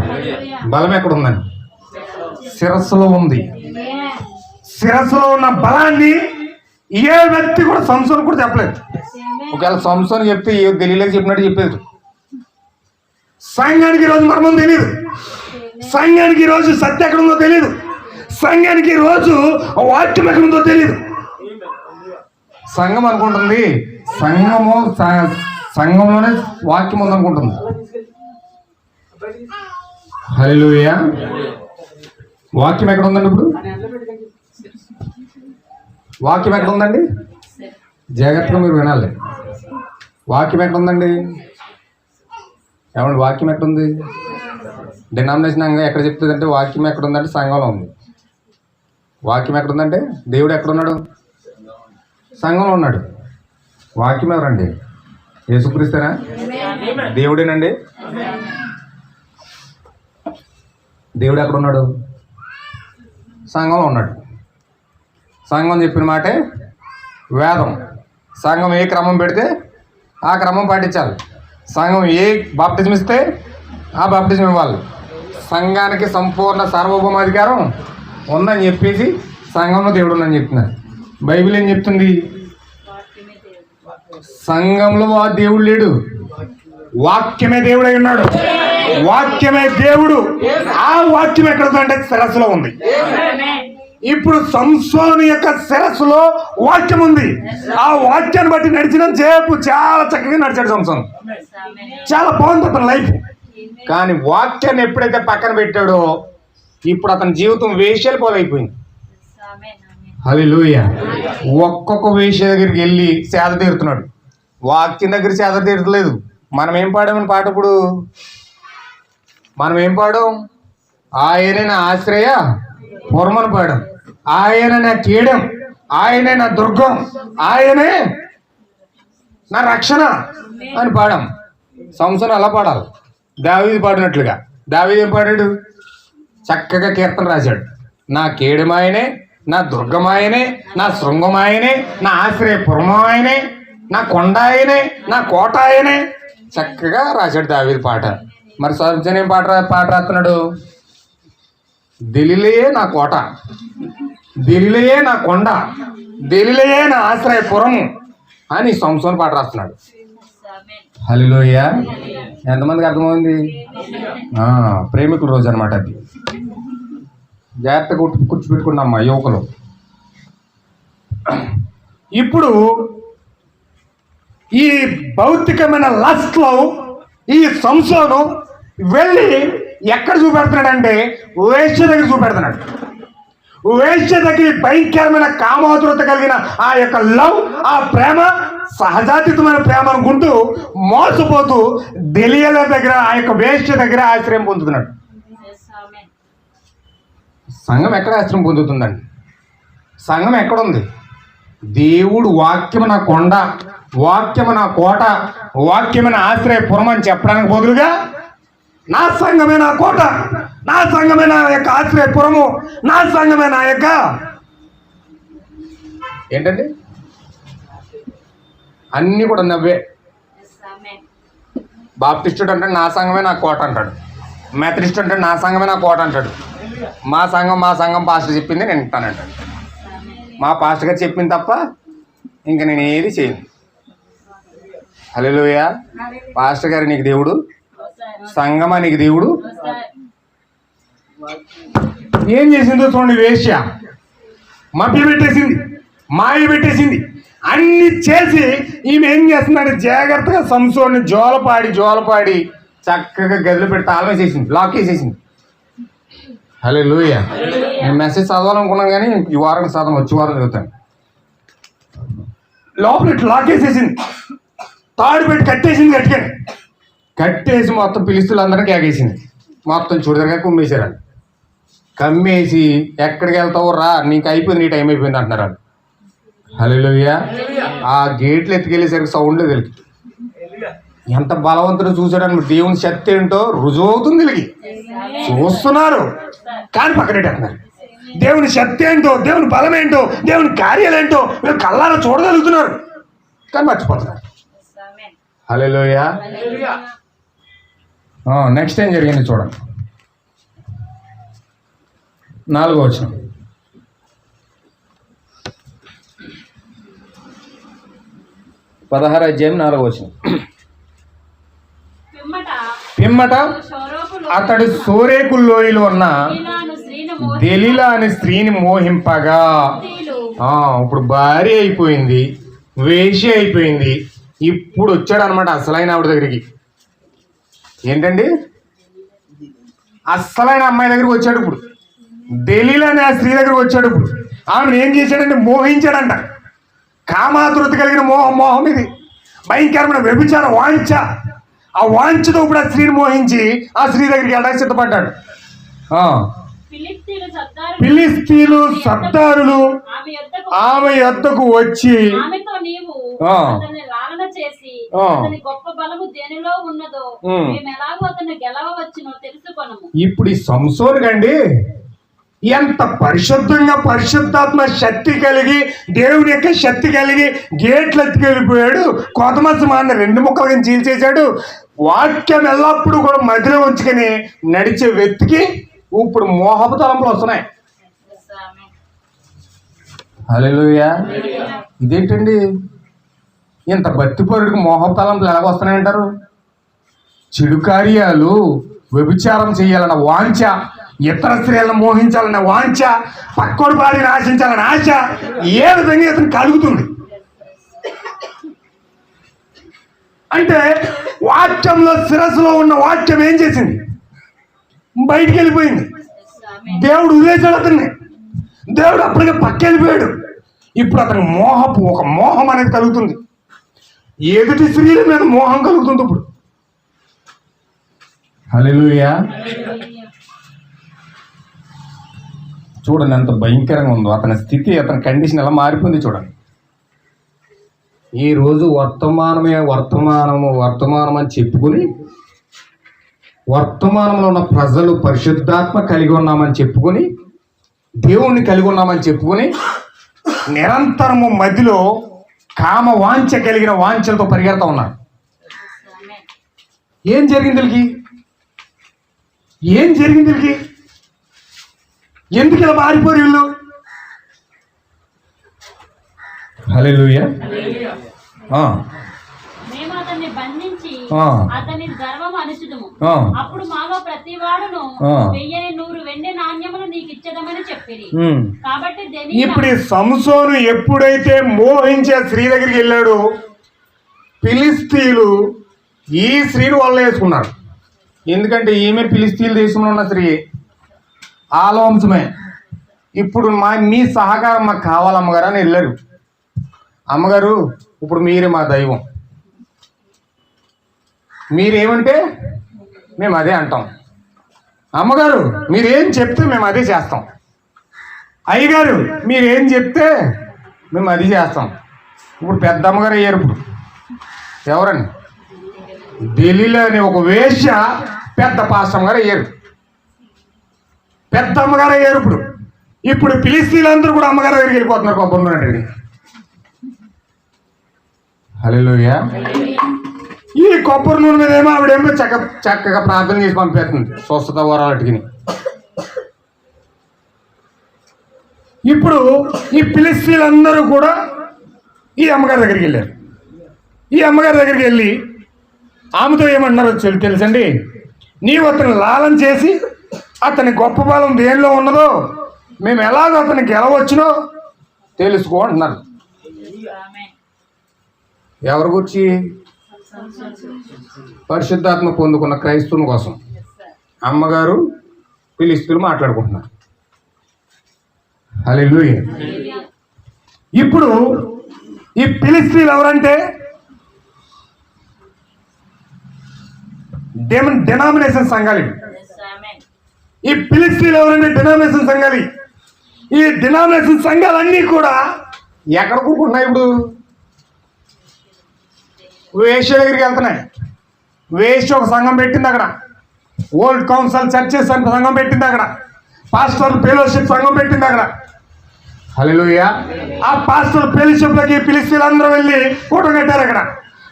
బలం ఎక్కడ ఉందని? శిరస్సులో ఉంది. శిరస్సులో ఉన్న బలాన్ని ఏ వ్యక్తి కూడా సంసోను కూడా చెప్పలేదు. ఒకవేళ సంసోను చెప్తే ఏ గలీలకు చెప్పినట్టు చెప్పేది. సంఘానికి ఈరోజు మర్మం తెలియదు, సంఘానికి ఈరోజు సత్యం ఎక్కడ ఉందో తెలియదు, సంఘానికి ఈరోజు వాక్యం ఎక్కడ ఉందో తెలియదు. సంఘం అనుకుంటుంది సంఘంలోనే వాక్యం ఉందనుకుంటుంది. హల్లెలూయా. వాక్యం ఎక్కడ ఉందండి? ఇప్పుడు వాక్యం ఎక్కడ ఉందండి? జాగ్రత్తగా మీరు వినాలి. వాక్యం ఎక్కడ ఉందండి? ఏమండి వాక్యం ఎక్కడుంది? డినామినేషన్ అంగా ఎక్కడ చెప్తుంది అంటే వాక్యం ఎక్కడ ఉందంటే సంఘంలో ఉంది. వాక్యం ఎక్కడుందంటే దేవుడు ఎక్కడున్నాడు? సంఘంలో ఉన్నాడు. వాక్యం ఎవరండి? యేసుక్రీస్తేనా? దేవుడేనండి. దేవుడు ఎక్కడున్నాడు? సంఘంలో ఉన్నాడు. సంఘం చెప్పిన మాటే వేదం. సంఘం ఏ క్రమం పెడితే ఆ క్రమం పాటించాలి. సంఘం ఏ బాప్టిజం ఇస్తే ఆ బాప్టిజం ఇవ్వాలి. సంఘానికి సంపూర్ణ సార్వభౌమాధికారం ఉందని చెప్పేసి సంఘంలో దేవుడు ఉందని చెప్తున్నారు. బైబిల్ ఏం చెప్తుంది? సంఘంలో ఆ దేవుడు లేడు, వాక్యమే దేవుడై ఉన్నాడు. వాక్యమే దేవుడు. ఆ వాక్యం ఎక్కడ ఉందంటే శిరస్సులో ఉంది. ఇప్పుడు సంసోను యొక్క శిరస్సులో వాక్యం ఉంది. ఆ వాక్యాన్ని బట్టి నడిచిన సేపు చాలా చక్కగా నడిచాడు సంసోను. చాలా బాగుంది అతని లైఫ్. కానీ వాక్యాన్ని ఎప్పుడైతే పక్కన పెట్టాడో ఇప్పుడు అతని జీవితం వేశ్యల పోలైపోయింది. హల్లెలూయా. ఒక్కొక్క వేశ్య దగ్గరికి వెళ్ళి సేద తీరుతున్నాడు. వాక్యం దగ్గర సేద తీరట్లేదు. మనం ఏం పాడామని పాట ఇప్పుడు? మనం ఏం పాడాం? ఆయనే నా ఆశ్రయ పురమని పాడాం. ఆయన నా కీడం, ఆయనే నా దుర్గం, ఆయనే నా రక్షణ అని పాడాం. సంవత్సరం అలా పాడాలి, దావీదు పాడినట్లుగా. దావీదు ఏం పాడాడు? చక్కగా కీర్తన రాశాడు. నా కేడమాయనే, నా దుర్గమాయనే, నా శృంగమాయనే, నా ఆశ్రయపురమాయనే, నా కొండ ఆయనే, నా కోట ఆయనే. చక్కగా రాశాడు దావీదు పాట. మరి సంవత్సరం ఏం పాట రాస్తున్నాడు? దెలీలయే నా కోట, దెలీలయే నా కొండ, దెలీలయే నా ఆశ్రయపురము అని సంవత్సరం పాట రాస్తున్నాడు. హల్లెలూయా. ఎంతమందికి అర్థమైంది? ప్రేమికుల రోజు అనమాట అది. జాగ్రత్తగా కూర్చోబెట్టుకున్నామ్మా యువకులు. ఇప్పుడు ఈ భౌతికమైన లస్ట్లో ఈ సంసోను వెళ్ళి ఎక్కడ చూపెడుతున్నాడంటే వేశ్య దగ్గర చూపెడుతున్నాడు. వేశ్య దగ్గర భయంకరమైన కామాతురత కలిగిన ఆ యొక్క లవ్, ఆ ప్రేమ, సహజాతీతమైన ప్రేమ అనుకుంటూ మోసపోతూ దెలీలా దగ్గర, ఆ యొక్క వేశ్య దగ్గర ఆశ్రయం పొందుతున్నాడు. సంఘం ఎక్కడ ఆశ్రయం పొందుతుందండి? సంఘం ఎక్కడుంది? దేవుడు వాక్యము నా కొండ, వాక్యము నా కోట, వాక్యమైన ఆశ్రయపురం అని చెప్పడానికి బదులుగా నా సంఘమే నా కోట, నా సంఘమే నా యొక్క ఆశ్రయపురము, నా సంఘమే నా యొక్క ఏంటండి అన్నీ కూడా నవ్వే. బాప్టిస్టుడు అంటే నా సంఘమే నా కోట అంటాడు, మెథడిస్టు అంటే నా సంఘమే నా కోట అంటాడు, మా సంఘం పాస్టర్ చెప్పింది నేను వింటానంటాడు. మా పాస్టర్ గారు చెప్పింది తప్ప ఇంక నేను ఏది చేయను. హల్లెలూయా. పాస్టర్ గారు నీకు దేవుడు, సంఘమా నీకు దేవుడు. ఏం చేసిందో చూడండి. వేశ్య మభ్య పెట్టేసింది, మాయ పెట్టేసింది, అన్ని చేసి ఈమె ఏం చేస్తుందంటే జాగ్రత్తగా సంసోన్ని జోలపాడి చక్కగా గదిలో పెట్టి తాళం వేసేసింది, లాక్ వేసేసింది. హల్లెలూయా. నేను మెసేజ్ చదవాలనుకున్నాను కానీ ఈ వారం చదవం, వచ్చే వారం చదువుతాను. లోపల ఇట్లా లాక్ వేసేసింది, తాడు పెట్టి కట్టేసింది, కట్టేసి మొత్తం పిలుస్తులందరినీ కేకేసింది. మొత్తం చూడదరగా కుమ్మేశారు. వాళ్ళు కమ్మేసి ఎక్కడికి వెళ్తావు రా, నీకు అయిపోయింది, నీ టైం అయిపోయింది అంటున్నారు వాళ్ళు. హల్లెలూయా. ఆ గేట్లు ఎత్తుకెళ్ళేసరికి సౌండ్ లేదు. వీళ్ళకి ఎంత బలవంతుడు చూసాడని దేవుని శక్తి ఏంటో రుజువు అవుతుంది. వీళ్ళకి చూస్తున్నారు కానీ పక్కనెట్టేస్తున్నారు. దేవుని శక్తి ఏంటో, దేవుని బలం ఏంటో, దేవుని కార్యాలేంటో వీళ్ళు కళ్ళారా చూడగలుగుతున్నారు కానీ మర్చిపోతున్నారు. హల్లెలూయా. నెక్స్ట్ ఏం జరిగింది చూడండి. 4వ వచనం. పదహారు అధ్యాయం 4వ వచనం. పిమ్మట అతడు సోరేకు లోయలో ఉన్న దెలీలా అనే స్త్రీని మోహింపగా, ఇప్పుడు భార్య అయిపోయింది, వేశ్య అయిపోయింది. ఇప్పుడు వచ్చాడు అనమాట అసలైన ఆవిడ దగ్గరికి. ఏంటండి? అస్సలైన అమ్మాయి దగ్గరికి వచ్చాడు. ఇప్పుడు దెలీలా అనే ఆ స్త్రీ దగ్గరికి వచ్చాడు. ఇప్పుడు ఆమెను ఏం చేశాడంటే మోహించాడంట. కామాతురత కలిగిన మోహం ఇది, భయంకరమైన వ్యభిచార వాంఛ. ఆ వాంఛతో ఇప్పుడు ఆ స్త్రీని మోహించి ఆ స్త్రీ దగ్గరికి వెళ్ళడానికి సిద్ధపడ్డాడు. ఫిలిస్తీయులు సర్దారులు ఆమె యొద్దకు వచ్చి ఇప్పుడు ఈ సంసోను కండి ఎంత పరిశుద్ధంగా, పరిశుద్ధాత్మ శక్తి కలిగి, దేవుని యొక్క శక్తి కలిగి గేట్లు ఎత్తుకెళ్ళిపోయాడు. కొత్తమత్సమాన్ని 2 ముక్కలుగా చీల్చేశాడు. వాక్యం ఎల్లప్పుడూ కూడా మధ్యలో ఉంచుకొని నడిచే వ్యక్తికి ఇప్పుడు మోహపు తలంపులు వస్తున్నాయి. హల్లెలూయా. ఇదేంటండి? ఇంత భక్తిపరుడికి మోహపు తలంపులు ఎలాగొస్తున్నాయంటారు? చెడు కార్యాలు, వ్యభిచారం చేయాలన్న వాంఛ, ఇతర స్త్రీలను మోహించాలన్న వాంఛ, పక్కోడి భార్యను ఆశించాలన్న ఆశ ఏ విధంగా ఇతను కలుగుతుంది అంటే వాక్యంలో, శిరస్సులో ఉన్న వాక్యం ఏం చేసింది? బయటికి వెళ్ళిపోయింది. దేవుడు ఉదేశాడు అతన్ని. దేవుడు అప్పటికే పక్కెళ్ళిపోయాడు. ఇప్పుడు అతనికి ఒక మోహం అనేది కలుగుతుంది. ఎదుటి స్త్రీల మీద మోహం కలుగుతుంది ఇప్పుడు. హల్లెలూయా. చూడండి ఎంత భయంకరంగా ఉందో అతని స్థితి, అతని కండిషన్ ఎలా మారిపోయింది చూడండి. ఈరోజు వర్తమానం అని చెప్పుకొని, వర్తమానంలో ఉన్న ప్రజలు పరిశుద్ధాత్మ కలిగి ఉన్నామని చెప్పుకొని, దేవుణ్ణి కలిగి ఉన్నామని చెప్పుకొని, నిరంతరము మధ్యలో కామ వాంఛ కలిగిన వాంఛలతో పరిగెడతా ఉన్నారు. ఏం జరిగింది వీళ్ళకి? ఎందుకు ఇలా మారిపోరు వీళ్ళు? హల్లెలూయా. మేము అతన్ని బంధించి అతని గర్వం అనుచుదుము. అప్పుడు మాలో ప్రతి వాడును 1,100 వెండి నాణ్యములు నీకు ఇచ్చదమని చెప్పిరి. కాబట్టి ఇప్పుడు ఈ సంసోను ఎప్పుడైతే మోహించే స్త్రీ దగ్గరికి వెళ్ళాడో, ఫిలిస్తీయులు ఈ స్త్రీని వల్ల వేసుకున్నారు. ఎందుకంటే ఈమె ఫిలిస్తీయుల దేశంలో ఉన్న స్త్రీ, ఆలోంశమే. ఇప్పుడు మీ సహకారం మాకు కావాలి అమ్మగారు అని వెళ్ళారు. అమ్మగారు ఇప్పుడు మీరే మా దైవం, మీరేమంటే మేము అదే అంటాం. అమ్మగారు మీరేం చెప్తే మేము అదే చేస్తాం. అయ్యగారు మీరేం చెప్తే మేము అది చేస్తాం. ఇప్పుడు పెద్ద అమ్మగారు అయ్యారు. ఇప్పుడు ఎవరండి? ఢిల్లీలో అనే ఒక వేశ్య పెద్ద పాస్టర్ గారు అయ్యారు, పెద్ద అమ్మగారు అయ్యారు. ఇప్పుడు ఫిలిస్తీయులందరూ కూడా అమ్మగారు దగ్గరికి వెళ్ళిపోతున్నారు. కొబ్బరి. హల్లెలూయా. ఈ కొబ్బరి నూనె మీద ఏమో ఆవిడేమో చక్కగా ప్రార్థన చేసి పంపేస్తుంది స్వస్థత వరాలటికి. ఇప్పుడు ఈ ఫిలిస్తీయులందరూ కూడా ఈ అమ్మగారి దగ్గరికి వెళ్ళారు. ఈ అమ్మగారి దగ్గరికి వెళ్ళి ఆమెతో ఏమంటున్నారో తెలుసండి? నీవు అతను లాలం చేసి అతని గొప్ప బలం దేనిలో ఉన్నదో మేము ఎలాగో అతను గెలవచ్చునో తెలుసుకో అంటున్నారు. ఎవరి గురించి? పరిశుద్ధాత్మ పొందుకున్న క్రైస్తవుల కోసం అమ్మగారు ఫిలిస్తీయులు మాట్లాడుకుంటున్నారు. హల్లెలూయా. ఇప్పుడు ఈ ఫిలిస్తీయులు ఎవరంటే డినామినేషన్ సంఘాలు. ఈ ఫిలిస్తీయులు ఎవరంటే డినామినేషన్ సంఘాలు. ఈ డినామినేషన్ సంఘాలన్నీ కూడా ఎక్కడ కూడుకుంటున్నాయి? ఇప్పుడు వేశ్య దగ్గరికి వెళ్తున్నాయి. వేశ్య ఒక సంఘం పెట్టింది అక్కడ. ఓల్డ్ కౌన్సిల్ చర్చెస్ అని సంఘం పెట్టింది అక్కడ. పాస్టర్ ఫెలోషిప్ సంఘం పెట్టింది అక్కడ. హల్లెలూయా. ఆ పాస్టర్ ఫెలోషిప్లకి ఫిలిస్తీయులందరూ వెళ్ళి కూటమి కట్టారు అక్కడ.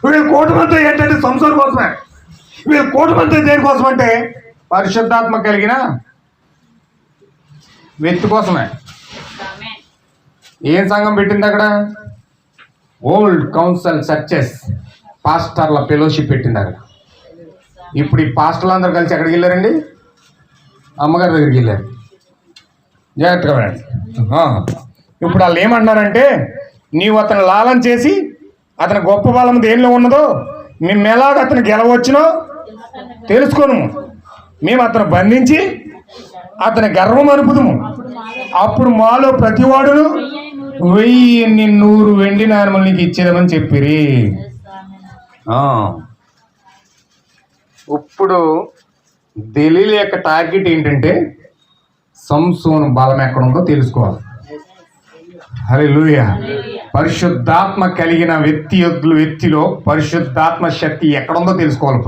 వీళ్ళు కూటమంతా ఏంటంటే సంసారం కోసమే. వీళ్ళు కూటమంతా దేనికోసం అంటే పరిశుద్ధాత్మ కలిగిన వ్యక్తి కోసమే. ఏం సంఘం పెట్టింది అక్కడ? ఓల్డ్ కౌన్సిల్ చర్చెస్ పాస్టర్ల ఫెలోషిప్ పెట్టింది అక్కడ. ఇప్పుడు ఈ పాస్టర్లు అందరూ కలిసి ఎక్కడికి వెళ్ళారండి? అమ్మగారి దగ్గరికి వెళ్ళారు. జాగ్రత్తగా వెళ్ళండి. ఇప్పుడు వాళ్ళు ఏమంటున్నారంటే, నీవు అతను లాలం చేసి అతని గొప్ప బలం దేనిలో ఉన్నదో మేము ఎలాగ అతను గెలవచ్చునో తెలుసుకోను. మేము అతను బంధించి అతని గర్వం అనుపుదుము. అప్పుడు మాలో ప్రతివాడును 1,100 వెండి నాణ్యములు నీకు ఇచ్చేదమని చెప్పిరి. ఇప్పుడు దెలీలా యొక్క టార్గెట్ ఏంటంటే సంసోను బలం ఎక్కడ ఉందో తెలుసుకోవాలి. హల్లెలూయా. పరిశుద్ధాత్మ కలిగిన వ్యక్తిలో పరిశుద్ధాత్మ శక్తి ఎక్కడుందో తెలుసుకోవాలి.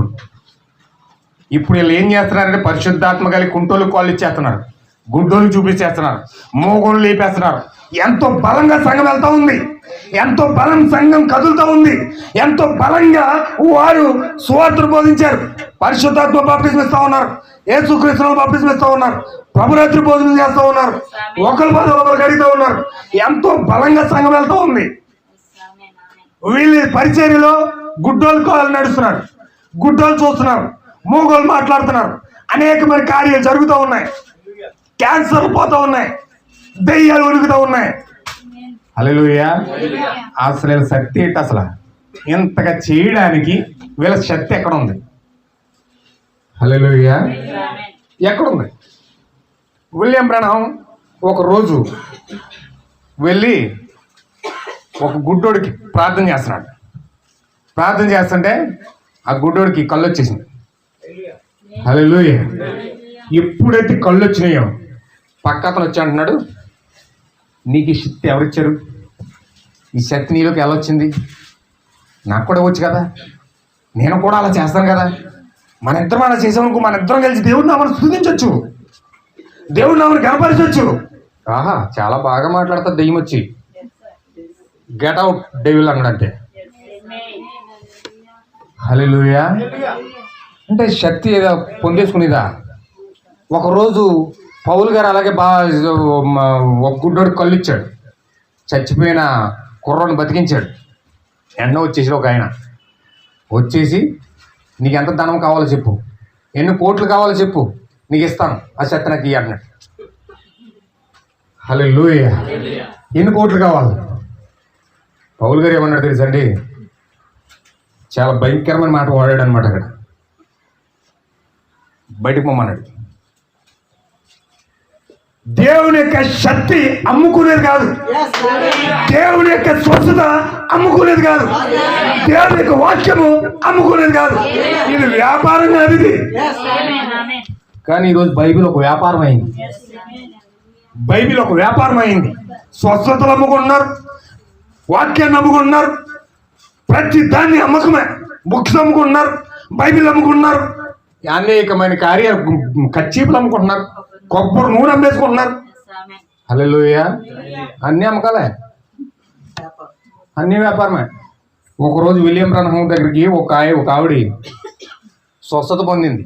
ఇప్పుడు వీళ్ళు ఏం చేస్తున్నారంటే పరిశుద్ధాత్మ కలిగి కుంటోళ్ళు కాళ్ళు ఇచ్చేస్తున్నారు, గుడ్డోళ్ళు చూపించేస్తున్నారు, మోగోళ్ళు లేపేస్తున్నారు. ఎంతో బలంగా సంఘం వెళ్తూ ఉంది, ఎంతో బలం సంఘం కదులుతూ ఉంది, ఎంతో బలంగా వారు సువార్తను బోధించారు. పరిశుద్ధాత్మ బాప్తిజం ఇస్తూ ఉన్నారు, యేసుక్రీస్తును బాప్తిజం ఇస్తూ ఉన్నారు, ప్రభురాత్రి భోజనం చేస్తూ ఉన్నారు, ఒకరి పద ఒకరు గడుగుతూ ఉన్నారు. ఎంతో బలంగా సంఘం వెళ్తూ ఉంది. వీళ్ళ పరిచర్యలో గుడ్డోళ్ళు కాళ్ళు నడుస్తున్నారు, గుడ్డోళ్ళు చూస్తున్నారు, మూగోళ్ళు మాట్లాడుతున్నారు. అనేకమైన కార్యాలు జరుగుతూ ఉన్నాయి. క్యాన్సర్లు పోతూ ఉన్నాయి, దెయ్యాలు ఉడుకుతూ ఉన్నాయి. హల్లెలూయా. అసలు శక్తి ఏంటి? అసలు ఇంతగా చేయడానికి వీళ్ళ శక్తి ఎక్కడ ఉంది? హల్లెలూయా. ఎక్కడుంది? విలియం బ్రనహం ఒకరోజు వెళ్ళి ఒక గుడ్డోడికి ప్రార్థన చేస్తున్నాడు. ప్రార్థన చేస్తుంటే ఆ గుడ్డోడికి కళ్ళు వచ్చేసింది. హల్లెలూయా. ఎప్పుడైతే కళ్ళు వచ్చినాయో పక్క అతను వచ్చి అంటున్నాడు, నీకు ఈ శక్తి ఎవరిచ్చారు? ఈ శక్తి నీలోకి ఎలా వచ్చింది? నాకు కూడా వచ్చు కదా, నేను కూడా అలా చేస్తాను కదా. మన ఇద్దరం అలా చేసామనుకో, మన ఇద్దరం కలిసి దేవుడి నామని స్తుతించవచ్చు, దేవుడి నామని కనపరచవచ్చు. ఆహా, చాలా బాగా మాట్లాడతా దెయ్యం వచ్చి. గెట్ అవుట్ డెవిల్ అన్నాడంటే. హల్లెలూయా. అంటే శక్తి ఏదో పొందేసుకునేదా? ఒకరోజు పౌలు గారు అలాగే ఒక గుడ్డోడికి కళ్ళు ఇచ్చాడు. చచ్చిపోయిన కుర్రోని బతికించాడు. ఎండ వచ్చేసి ఒక ఆయన వచ్చేసి, నీకు ఎంత ధనం కావాలో చెప్పు, ఎన్ని కోట్లు కావాలో చెప్పు, నీకు ఇస్తాను, ఆ చెత్త నాకు ఇయ్యి అన్నాడు. హల్లెలూయా. ఎన్ని కోట్లు కావాలి? పౌలు గారు ఏమన్నాడు తెలుసండి? చాలా భయంకరమైన మాట వాడాడు అనమాట. అక్కడ బయటకు పొమ్మన్నాడు. దేవుని యొక్క శక్తి అమ్ముకునేది కాదు, దేవుని యొక్క స్వస్థత అమ్ముకునేది కాదు, దేవుని యొక్క వాక్యము అమ్ముకునేది కాదు. ఇది వ్యాపారం కాదు ఇది. కానీ ఈరోజు బైబిల్ ఒక వ్యాపారం అయింది. బైబిల్ ఒక వ్యాపారం అయింది. స్వస్థతలు అమ్ముకుంటున్నారు, వాక్యాన్ని అమ్ముకుంటున్నారు, ప్రతి దాన్ని అమ్మకమే. బుక్స్ అమ్ముకుంటున్నారు, బైబిల్ అమ్ముకుంటున్నారు, అనేకమైన కార్యాలు, కచ్చీపులు అమ్ముకుంటున్నారు, కొబ్బరి నూనె అమ్మేసుకుంటున్నారు. హల్లెలూయా. అన్నీ అమ్మకాలే, అన్నీ వ్యాపారమే. ఒకరోజు విలియం బ్రన్హామ్ దగ్గరికి ఒక ఆవిడ స్వస్థత పొందింది.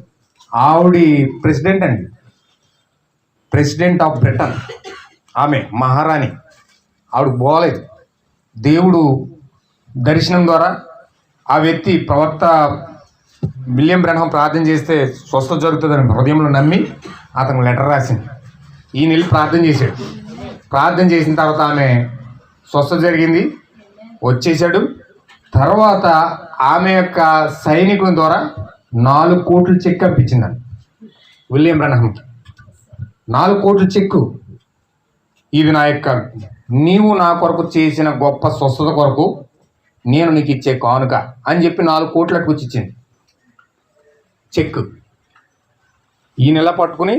ఆవిడ ప్రెసిడెంట్ అండి, ప్రెసిడెంట్ ఆఫ్ బ్రిటన్. ఆమె మహారాణి. ఆవిడ పోలేదు. దేవుడు దర్శనం ద్వారా ఆ వ్యక్తి ప్రవక్త విలియం బ్రన్హామ్ ప్రార్థన చేస్తే స్వస్థత జరుగుతుందని హృదయంలో నమ్మి అతను లెటర్ రాసింది. ఈయన వెళ్ళి ప్రార్థన చేశాడు. ప్రార్థన చేసిన తర్వాత ఆమె స్వస్థత జరిగింది, వచ్చేసాడు. తర్వాత ఆమె యొక్క సైనికుల ద్వారా 4 కోట్లు చెక్ పంపించిందండి విలియం బ్రన్హామ్కి. 4 కోట్లు చెక్కు. ఇది నా యొక్క, నీవు నా కొరకు చేసిన గొప్ప స్వస్థత కొరకు నేను నీకు ఇచ్చే కానుక అని చెప్పి 4 కోట్లు అట్టుకొచ్చి ఇచ్చింది చెక్. ఈ నెల పట్టుకుని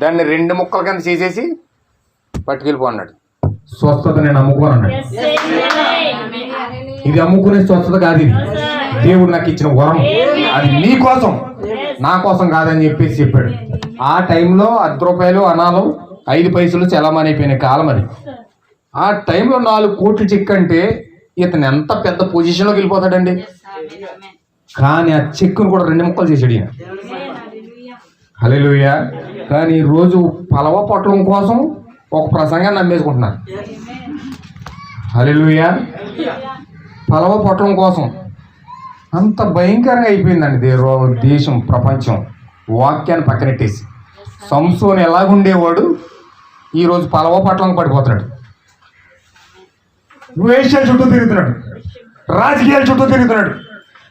దాన్ని 2 ముక్కల కింద చేసేసి పట్టుకెళ్ళిపో అన్నాడు. స్వస్థత నేను అమ్ముకోను అన్నాడు. ఇది అమ్ముకునే స్వస్థత కాదు, ఇది దేవుడు నాకు ఇచ్చిన వరం, అది నీ కోసం, నా కోసం కాదని చెప్పేసి చెప్పాడు. ఆ టైంలో 10 రూపాయలు అనాలు 5 పైసలు చలామణి అయిపోయిన కాలం అది. ఆ టైంలో 4 కోట్లు చెక్ అంటే ఇతను ఎంత పెద్ద పొజిషన్లోకి వెళ్ళిపోతాడండి. కానీ ఆ చెక్కును కూడా 2 ముక్కలు చేసాడు ఈయన. హల్లెలూయా. కానీ రోజు పలవ పట్టడం కోసం ఒక ప్రసంగాన్ని నమ్మేసుకుంటున్నారు. హల్లెలూయా. పలవ పట్టడం కోసం అంత భయంకరంగా అయిపోయిందండి దేశం, ప్రపంచం. వాక్యాన్ని పక్కనెట్టేసి సంసోను ఎలాగుండేవాడు ఈరోజు పలవ పట్టణం పడిపోతున్నాడు. వేశ్యల చుట్టూ తిరుగుతున్నాడు, రాజకీయాల చుట్టూ తిరుగుతున్నాడు,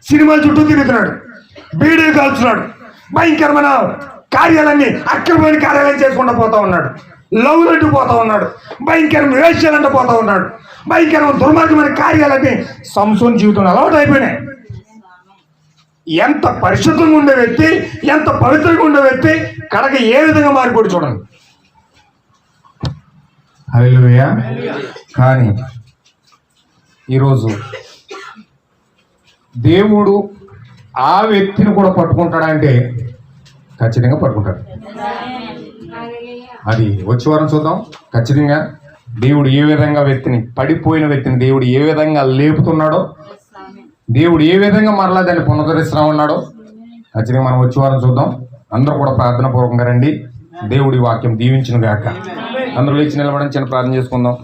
సినిమాల చుట్టూ తిరుగుతున్నాడు, బీడీలు కాల్చున్నాడు, భయంకరమైన కార్యాలన్నీ అక్రమమైన కార్యాలయం చేసుకుంటూ పోతా ఉన్నాడు, లవ్లు అంటూ పోతా ఉన్నాడు, భయంకరమైన వేశ్యలు అంటూ పోతా ఉన్నాడు, భయంకరమైన దుర్మార్గమైన కార్యాలన్నీ సంసోను జీవితంలో అలవాటు అయిపోయినాయి. ఎంత పరిశుద్ధంగా ఉండే వ్యక్తి, ఎంత పవిత్రంగా ఉండే వ్యక్తి కడక ఏ విధంగా మారిపోయి చూడండి. హల్లెలూయా. కానీ ఈరోజు దేవుడు ఆ వ్యక్తిని కూడా పట్టుకుంటాడంటే ఖచ్చితంగా పట్టుకుంటాడు. అది వచ్చే వారం చూద్దాం. ఖచ్చితంగా దేవుడు ఏ విధంగా వ్యక్తిని, పడిపోయిన వ్యక్తిని దేవుడు ఏ విధంగా లేపుతున్నాడో, దేవుడు ఏ విధంగా మరలా దాన్ని పునరుద్ధరిస్తా ఉన్నాడో ఖచ్చితంగా మనం వచ్చే వారం చూద్దాం. అందరూ కూడా ప్రార్థన పూర్వకంగా రండి. దేవుడి వాక్యం దీవించును గాక. అందరూ లేచి నిలబడని చిన్న ప్రార్థన చేసుకుందాం.